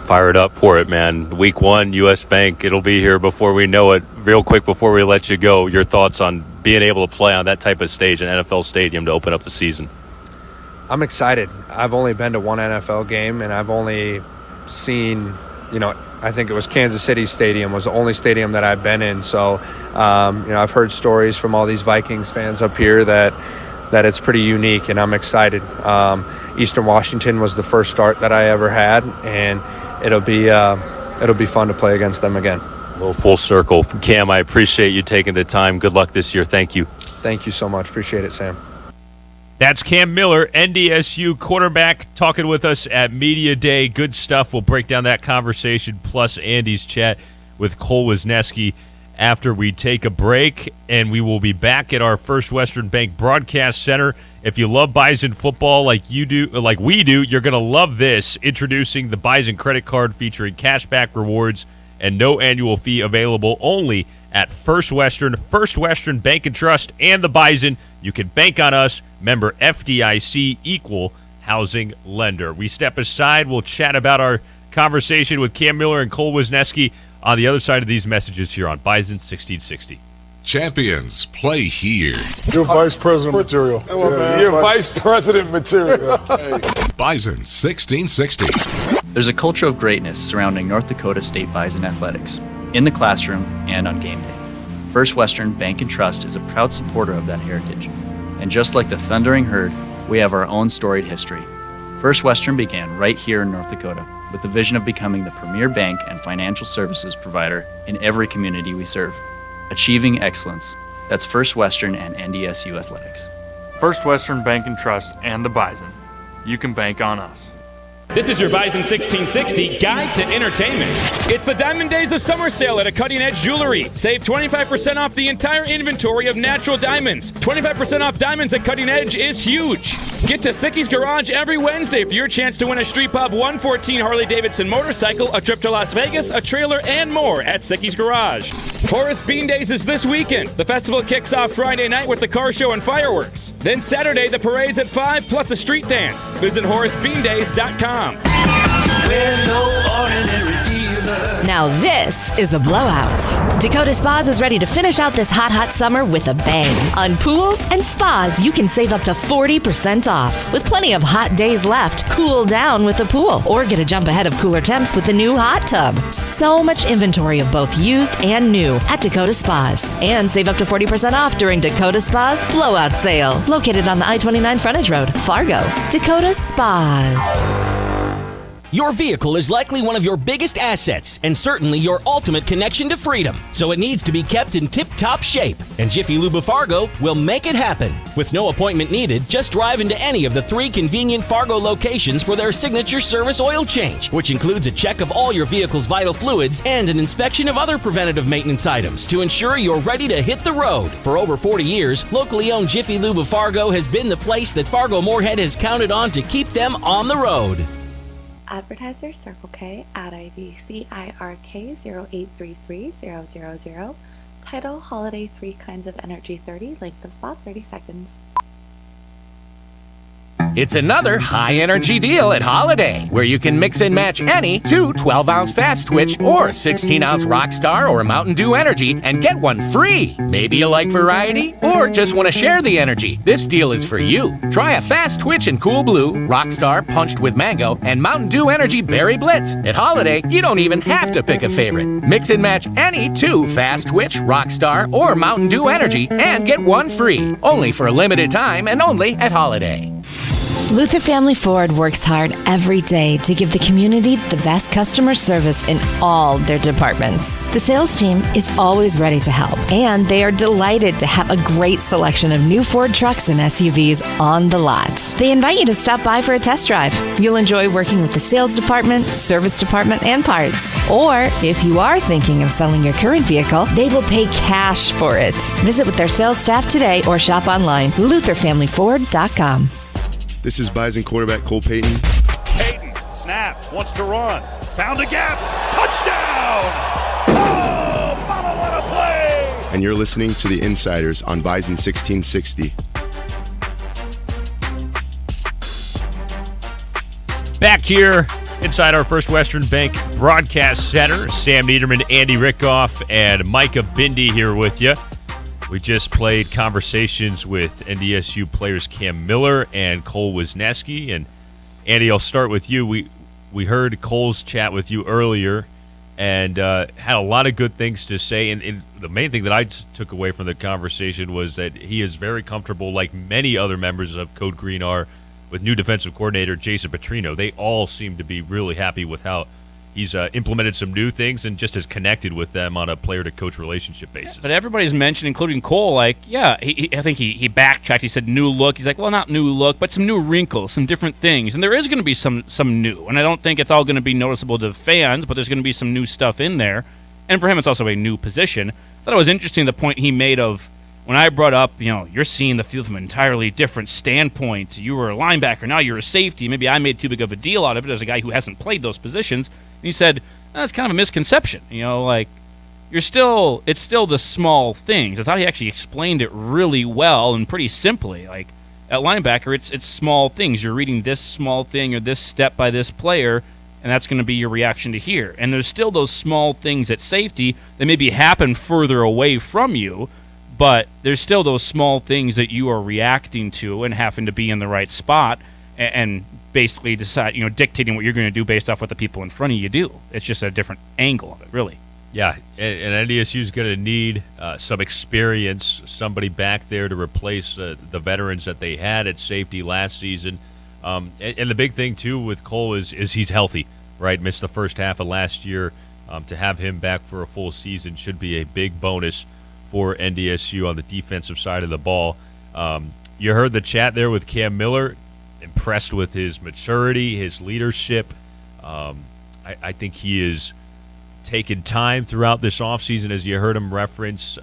Fired up for it, man. Week 1, U.S. Bank, it'll be here before we know it. Real quick before we let you go, your thoughts on being able to play on that type of stage, an NFL stadium, to open up the season? I'm excited. I've only been to one NFL game, and I've only seen, I think it was Kansas City Stadium was the only stadium that I've been in. So, I've heard stories from all these Vikings fans up here that it's pretty unique, and I'm excited. Eastern Washington was the first start that I ever had, and it'll be fun to play against them again. A little full circle. Cam, I appreciate you taking the time. Good luck this year. Thank you. Thank you so much. Appreciate it, Sam. That's Cam Miller, NDSU quarterback, talking with us at Media Day. Good stuff. We'll break down that conversation, plus Andy's chat with Cole Wisniewski after we take a break, and we will be back at our First Western Bank Broadcast Center. If you love Bison football like we do, you're going to love this. Introducing the Bison credit card featuring cashback rewards and no annual fee, available only at First Western Bank and Trust, and the Bison. You can bank on us. Member FDIC, equal housing lender. We step aside. We'll chat about our conversation with Cam Miller and Cole Wisniewski on the other side of these messages here on Bison 1660. Champions play here. You're vice president material. You're vice president material. Bison 1660. There's a culture of greatness surrounding North Dakota State Bison athletics, in the classroom and on game day. First Western Bank and Trust is a proud supporter of that heritage. And just like the Thundering Herd, we have our own storied history. First Western began right here in North Dakota, with the vision of becoming the premier bank and financial services provider in every community we serve. Achieving excellence. That's First Western and NDSU Athletics. First Western Bank and Trust and the Bison. You can bank on us. This is your Bison 1660 Guide to Entertainment. It's the Diamond Days of Summer Sale at a Cutting Edge Jewelry. Save 25% off the entire inventory of natural diamonds. 25% off diamonds at Cutting Edge is huge. Get to Sicky's Garage every Wednesday for your chance to win a Street Pub 114 Harley-Davidson motorcycle, a trip to Las Vegas, a trailer, and more at Sicky's Garage. Forest Bean Days is this weekend. The festival kicks off Friday night with the car show and fireworks. Then Saturday, the parade's at 5, plus a street dance. Visit HoraceBeanDays.com. We're no ordinary dealer. Now this is a blowout. Dakota Spas is ready to finish out this hot summer with a bang. On pools and spas, you can save up to 40% off. With plenty of hot days left, cool down with the pool, or get a jump ahead of cooler temps with the new hot tub. So much inventory of both used and new at Dakota Spas. And save up to 40% off during Dakota Spas Blowout Sale. Located on the I-29 frontage road, Fargo. Dakota Spas. Your vehicle is likely one of your biggest assets and certainly your ultimate connection to freedom, so it needs to be kept in tip-top shape. And Jiffy Lube of Fargo will make it happen. With no appointment needed, just drive into any of the 3 convenient Fargo locations for their signature service oil change, which includes a check of all your vehicle's vital fluids and an inspection of other preventative maintenance items to ensure you're ready to hit the road. For over 40 years, locally owned Jiffy Lube of Fargo has been the place that Fargo Moorhead has counted on to keep them on the road. Advertiser Circle K at IVCIRK 0833-000. Title Holiday 3 Kinds of Energy 30. Length of spot 30 seconds. It's another high-energy deal at Holiday, where you can mix and match any 2 12-ounce Fast Twitch or 16-ounce Rockstar or Mountain Dew Energy and get one free. Maybe you like variety or just want to share the energy. This deal is for you. Try a Fast Twitch in Cool Blue, Rockstar Punched with Mango, and Mountain Dew Energy Berry Blitz. At Holiday, you don't even have to pick a favorite. Mix and match any 2 Fast Twitch, Rockstar, or Mountain Dew Energy and get one free. Only for a limited time and only at Holiday. Luther Family Ford works hard every day to give the community the best customer service in all their departments. The sales team is always ready to help, and they are delighted to have a great selection of new Ford trucks and SUVs on the lot. They invite you to stop by for a test drive. You'll enjoy working with the sales department, service department, and parts. Or, if you are thinking of selling your current vehicle, they will pay cash for it. Visit with their sales staff today or shop online, LutherFamilyFord.com. This is Bison quarterback Cole Payton. Payton, snap, wants to run. Found a gap. Touchdown! Oh, mama, what a play! And you're listening to The Insiders on Bison 1660. Back here inside our First Western Bank Broadcast Center, Sam Niederman, Andy Rickoff, and Micah Bindi here with you. We just played conversations with NDSU players Cam Miller and Cole Wisniewski. And Andy, I'll start with you. We heard Cole's chat with you earlier and had a lot of good things to say. And the main thing that I took away from the conversation was that he is very comfortable, like many other members of Code Green are, with new defensive coordinator Jason Petrino. They all seem to be really happy with how he's implemented some new things and just has connected with them on a player-to-coach relationship basis. But everybody's mentioned, including Cole, like, yeah, I think he backtracked. He said new look. He's like, well, not new look, but some new wrinkles, some different things. And there is going to be some new. And I don't think it's all going to be noticeable to fans, but there's going to be some new stuff in there. And for him, it's also a new position. I thought it was interesting the point he made of, when I brought up, you're seeing the field from an entirely different standpoint. You were a linebacker, now you're a safety. Maybe I made too big of a deal out of it as a guy who hasn't played those positions. And he said, that's kind of a misconception. It's still the small things. I thought he actually explained it really well and pretty simply. Like, at linebacker, it's small things. You're reading this small thing or this step by this player, and that's going to be your reaction to here. And there's still those small things at safety that maybe happen further away from you, but there's still those small things that you are reacting to and having to be in the right spot and basically decide, dictating what you're going to do based off what the people in front of you do. It's just a different angle of it, really. Yeah, and NDSU is going to need some experience, somebody back there to replace the veterans that they had at safety last season. And the big thing, too, with Cole is he's healthy, right? Missed the first half of last year. To have him back for a full season should be a big bonus for NDSU on the defensive side of the ball. You heard the chat there with Cam Miller. Impressed with his maturity, his leadership. I think he is taken time throughout this offseason, as you heard him reference,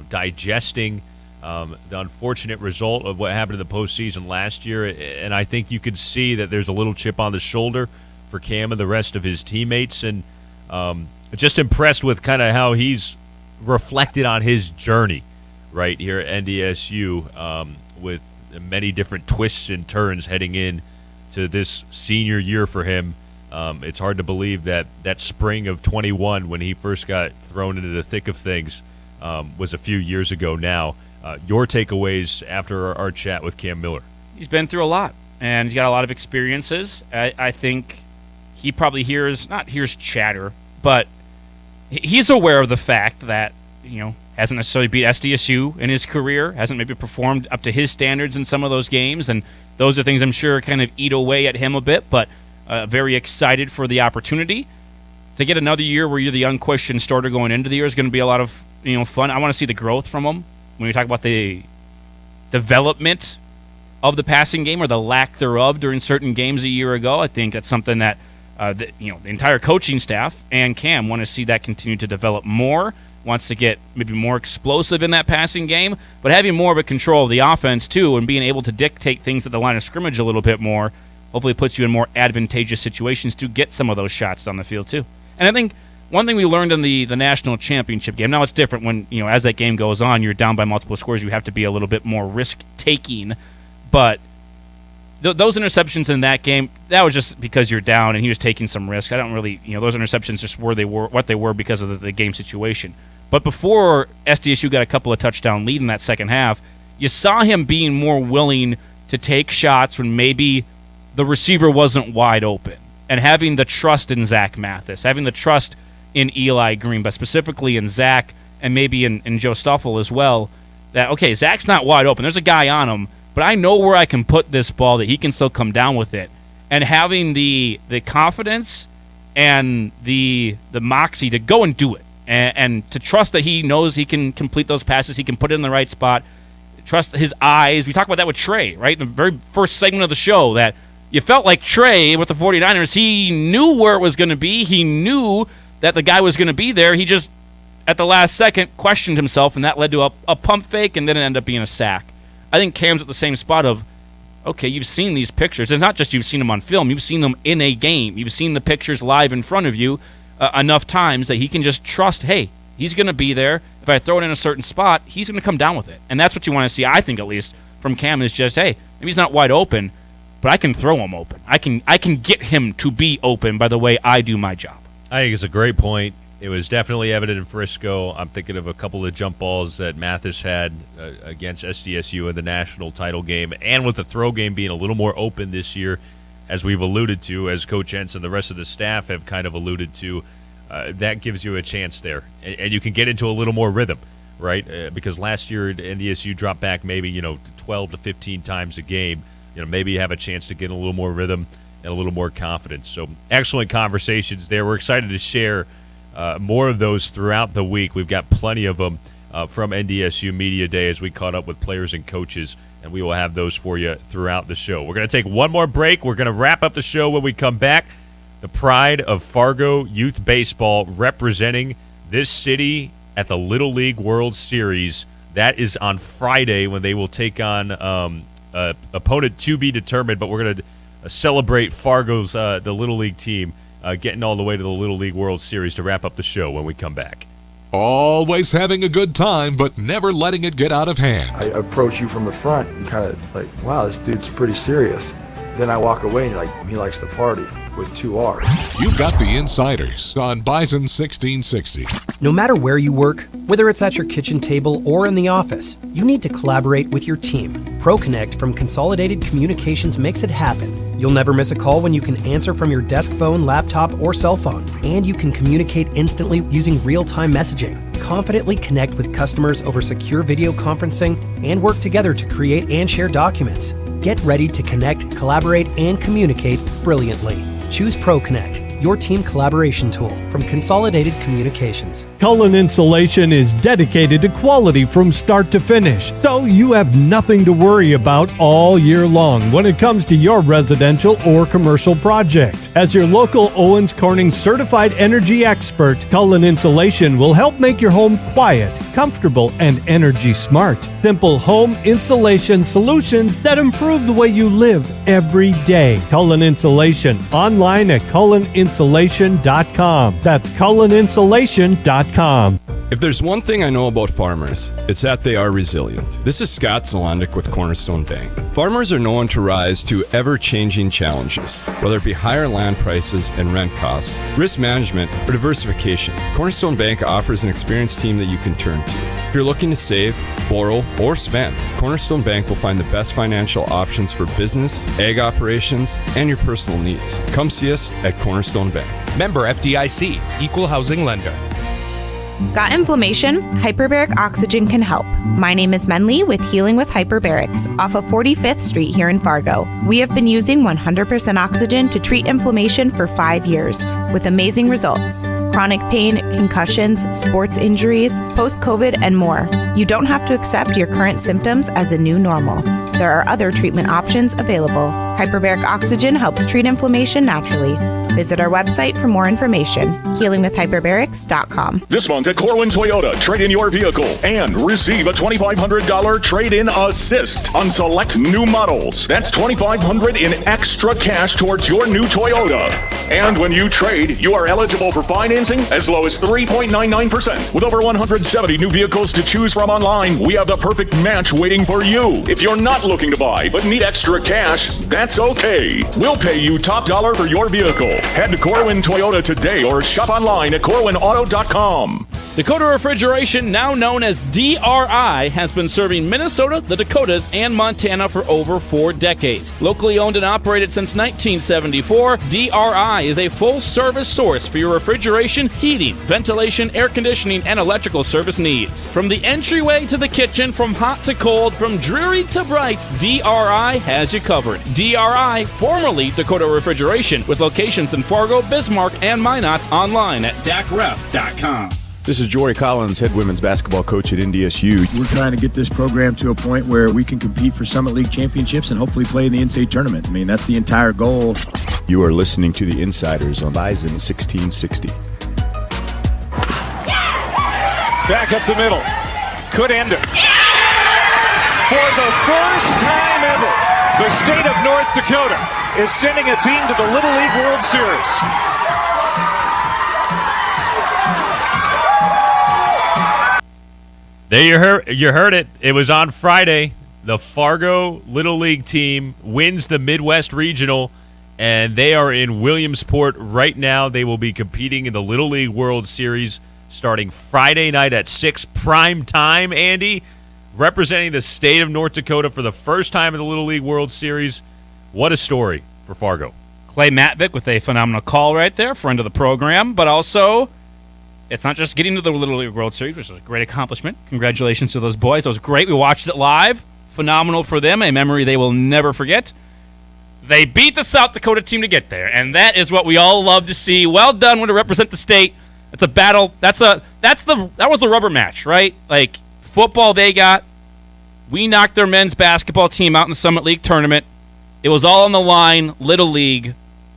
digesting the unfortunate result of what happened in the postseason last year. And I think you could see that there's a little chip on the shoulder for Cam and the rest of his teammates. And just impressed with kind of how he's reflected on his journey right here at NDSU with many different twists and turns heading in to this senior year for him. It's hard to believe that spring of 21, when he first got thrown into the thick of things, was a few years ago now. Your takeaways after our chat with Cam Miller? He's been through a lot, and he's got a lot of experiences. I think he probably hears chatter, but he's aware of the fact that, hasn't necessarily beat SDSU in his career, hasn't maybe performed up to his standards in some of those games, and those are things I'm sure kind of eat away at him a bit, but very excited for the opportunity. To get another year where you're the unquestioned starter going into the year is going to be a lot of fun. I want to see the growth from him. When we talk about the development of the passing game or the lack thereof during certain games a year ago, I think that's something that the entire coaching staff and Cam want to see that continue to develop more. Wants to get maybe more explosive in that passing game, but having more of a control of the offense too, and being able to dictate things at the line of scrimmage a little bit more, hopefully puts you in more advantageous situations to get some of those shots down the field too. And I think one thing we learned in the national championship game, now it's different when, as that game goes on, you're down by multiple scores, you have to be a little bit more risk-taking, but those interceptions in that game, that was just because you're down and he was taking some risk. I don't really, those interceptions just what they were because of the game situation. But before SDSU got a couple of touchdown lead in that second half, you saw him being more willing to take shots when maybe the receiver wasn't wide open, and having the trust in Zach Mathis, having the trust in Eli Green, but specifically in Zach and maybe in Joe Stoffel as well, that, okay, Zach's not wide open. There's a guy on him. but I know where I can put this ball that he can still come down with it. And having the confidence and the moxie to go and do it, and to trust that he knows he can complete those passes, he can put it in the right spot, trust his eyes. We talked about that with Trey, right? In the very first segment of the show, that you felt like Trey with the 49ers, he knew where it was going to be. He knew that the guy was going to be there. He just, at the last second, questioned himself, and that led to a pump fake, and then it ended up being a sack. I think Cam's at the same spot of, okay, you've seen these pictures. It's not just you've seen them on film. You've seen them in a game. You've seen the pictures live in front of you enough times that he can just trust, hey, he's going to be there. If I throw it in a certain spot, he's going to come down with it. And that's what you want to see, I think, at least, from Cam, is just, hey, maybe he's not wide open, but I can throw him open. I can get him to be open by the way I do my job. I think it's a great point. It was definitely evident in Frisco. I'm thinking of a couple of jump balls that Mathis had against SDSU in the national title game, and with the throw game being a little more open this year, as we've alluded to, as Coach Entz and the rest of the staff have kind of alluded to, that gives you a chance there. And you can get into a little more rhythm, right? Because last year NDSU dropped back maybe 12 to 15 times a game. Maybe you have a chance to get a little more rhythm and a little more confidence. So excellent conversations there. We're excited to share more of those throughout the week. We've got plenty of them from NDSU Media Day as we caught up with players and coaches, and we will have those for you throughout the show. We're going to take one more break. We're going to wrap up the show when we come back. The pride of Fargo Youth Baseball representing this city at the Little League World Series. That is on Friday when they will take on opponent to be determined, but we're going to celebrate Fargo's the Little League team getting all the way to the Little League World Series to wrap up the show when we come back. Always having a good time, but never letting it get out of hand. I approach you from the front and kind of like, wow, this dude's pretty serious. Then I walk away and you're like, he likes to party with 2 R's. You've got the Insiders on Bison 1660. No matter where you work, whether it's at your kitchen table or in the office, you need to collaborate with your team. ProConnect from Consolidated Communications makes it happen. You'll never miss a call when you can answer from your desk phone, laptop, or cell phone. And you can communicate instantly using real-time messaging. Confidently connect with customers over secure video conferencing and work together to create and share documents. Get ready to connect, collaborate, and communicate brilliantly. Choose ProConnect, your team collaboration tool from Consolidated Communications. Cullen Insulation is dedicated to quality from start to finish, so you have nothing to worry about all year long when it comes to your residential or commercial project. As your local Owens Corning certified energy expert, Cullen Insulation will help make your home quiet, comfortable, and energy smart. Simple home insulation solutions that improve the way you live every day. Cullen Insulation, online at culleninsulation.com. That's culleninsulation.com. If there's one thing I know about farmers, it's that they are resilient. This is Scott Zolandic with Cornerstone Bank. Farmers are known to rise to ever-changing challenges, whether it be higher land prices and rent costs, risk management, or diversification. Cornerstone Bank offers an experienced team that you can turn to. If you're looking to save, borrow, or spend, Cornerstone Bank will find the best financial options for business, ag operations, and your personal needs. Come see us at Cornerstone Bank. Member FDIC, Equal Housing Lender. Got inflammation? Hyperbaric Oxygen can help. My name is Menli with Healing with Hyperbarics off of 45th Street here in Fargo. We have been using 100% oxygen to treat inflammation for 5 years with amazing results. Chronic pain, concussions, sports injuries, post-COVID, and more. You don't have to accept your current symptoms as a new normal. There are other treatment options available. Hyperbaric Oxygen helps treat inflammation naturally. Visit our website for more information, healingwithhyperbarics.com. This month at Corwin Toyota, trade in your vehicle and receive a $2,500 trade-in assist on select new models. That's $2,500 in extra cash towards your new Toyota. And when you trade, you are eligible for financing as low as 3.99%. With over 170 new vehicles to choose from online, we have the perfect match waiting for you. If you're not looking to buy but need extra cash, that's okay. We'll pay you top dollar for your vehicle. Head to Corwin Toyota today or shop online at corwinauto.com. Dakota Refrigeration, now known as DRI, has been serving Minnesota, the Dakotas, and Montana for over 4 decades. Locally owned and operated since 1974, DRI is a full-service source for your refrigeration refrigeration, heating, ventilation, air conditioning, and electrical service needs. From the entryway to the kitchen, from hot to cold, from dreary to bright, DRI has you covered. DRI, formerly Dakota Refrigeration, with locations in Fargo, Bismarck, and Minot, online at dacref.com. This is Jory Collins, head women's basketball coach at NDSU. We're trying to get this program to a point where we can compete for Summit League championships and hopefully play in the in-state tournament. I mean, that's the entire goal. You are listening to The Insiders on Bison 1660. Back up the middle. Could end it. For the first time ever, the state of North Dakota is sending a team to the Little League World Series. There you heard it. It was on Friday. The Fargo Little League team wins the Midwest Regional, and they are in Williamsport right now. They will be competing in the Little League World Series starting Friday night at 6 prime time, Andy. Representing the state of North Dakota for the first time in the Little League World Series. What a story for Fargo. Clay Matvick with a phenomenal call right there, friend of the program, but also it's not just getting to the Little League World Series, which was a great accomplishment. Congratulations to those boys. It was great. We watched it live. Phenomenal for them, a memory they will never forget. They beat the South Dakota team to get there, and that is what we all love to see. Well done when to represent the state. It's a battle. That was the rubber match, right? Like football they got. We knocked their men's basketball team out in the Summit League tournament. It was all on the line. Little League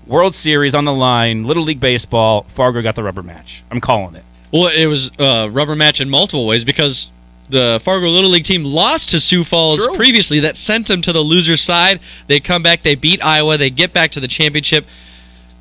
World Series on the line. Little League baseball. Fargo got the rubber match. I'm calling it. Well, it was a rubber match in multiple ways because the Fargo Little League team lost to Sioux Falls previously. That sent them to the loser's side. They come back. They beat Iowa. They get back to the championship.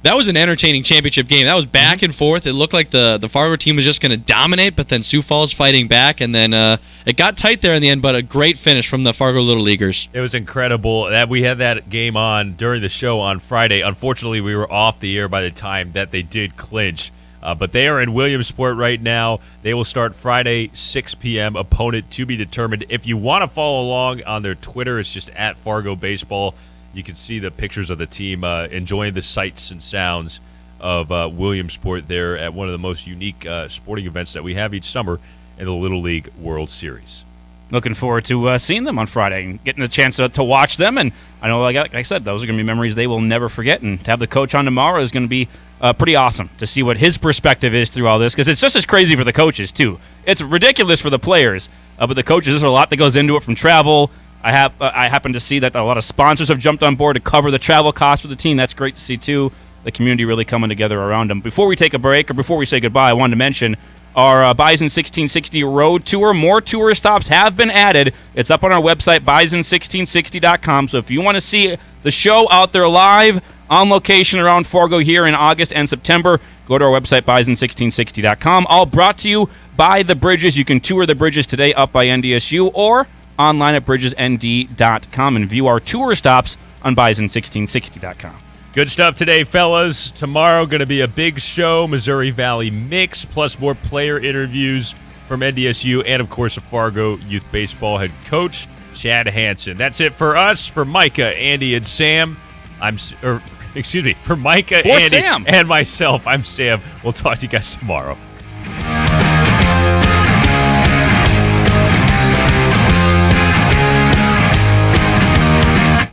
That was an entertaining championship game. That was back and forth. It looked like the Fargo team was just going to dominate, but then Sioux Falls fighting back, and then it got tight there in the end, but a great finish from the Fargo Little Leaguers. It was incredible that we had that game on during the show on Friday. Unfortunately, we were off the air by the time that they did clinch, but they are in Williamsport right now. They will start Friday, 6 p.m., opponent to be determined. If you want to follow along on their Twitter, it's just at Fargo Baseball. You can see the pictures of the team enjoying the sights and sounds of Williamsport there at one of the most unique sporting events that we have each summer in the Little League World Series. Looking forward to seeing them on Friday and getting the chance to watch them. And I know, like I said, those are going to be memories they will never forget. And to have the coach on tomorrow is going to be pretty awesome to see what his perspective is through all this, because it's just as crazy for the coaches, too. It's ridiculous for the players, but the coaches, there's a lot that goes into it, from travel. I happen to see that a lot of sponsors have jumped on board to cover the travel costs for the team. That's great to see, too. The community really coming together around them. Before we take a break, or before we say goodbye, I wanted to mention our Bison 1660 Road Tour. More tour stops have been added. It's up on our website, bison1660.com. So if you want to see the show out there live, on location around Fargo here in August and September, go to our website, bison1660.com. All brought to you by The Bridges. You can tour The Bridges today up by NDSU, or online at bridgesnd.com and view our tour stops on bison1660.com. Good stuff today, fellas. Tomorrow going to be a big show, Missouri Valley Mix, plus more player interviews from NDSU and, of course, a Fargo Youth Baseball head coach, Chad Hansen. That's it for us. For Micah, Andy, and Sam, for Micah, Andy, Sam, and myself, I'm Sam. We'll talk to you guys tomorrow.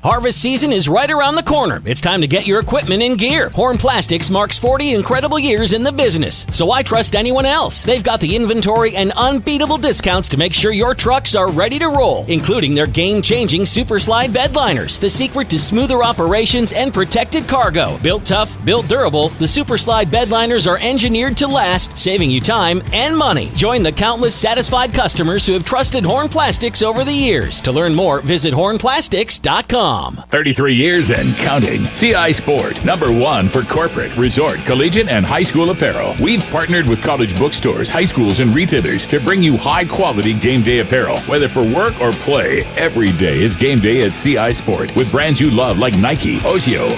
Harvest season is right around the corner. It's time to get your equipment in gear. Horn Plastics marks 40 incredible years in the business, so why trust anyone else? They've got the inventory and unbeatable discounts to make sure your trucks are ready to roll, including their game-changing Super Slide bed liners, the secret to smoother operations and protected cargo. Built tough, built durable, the Super Slide bed liners are engineered to last, saving you time and money. Join the countless satisfied customers who have trusted Horn Plastics over the years. To learn more, visit hornplastics.com. 33 years and counting. CI Sport, #1 for corporate, resort, collegiate, and high school apparel. We've partnered with college bookstores, high schools, and retailers to bring you high-quality game day apparel. Whether for work or play, every day is game day at CI Sport with brands you love like Nike, Ozio,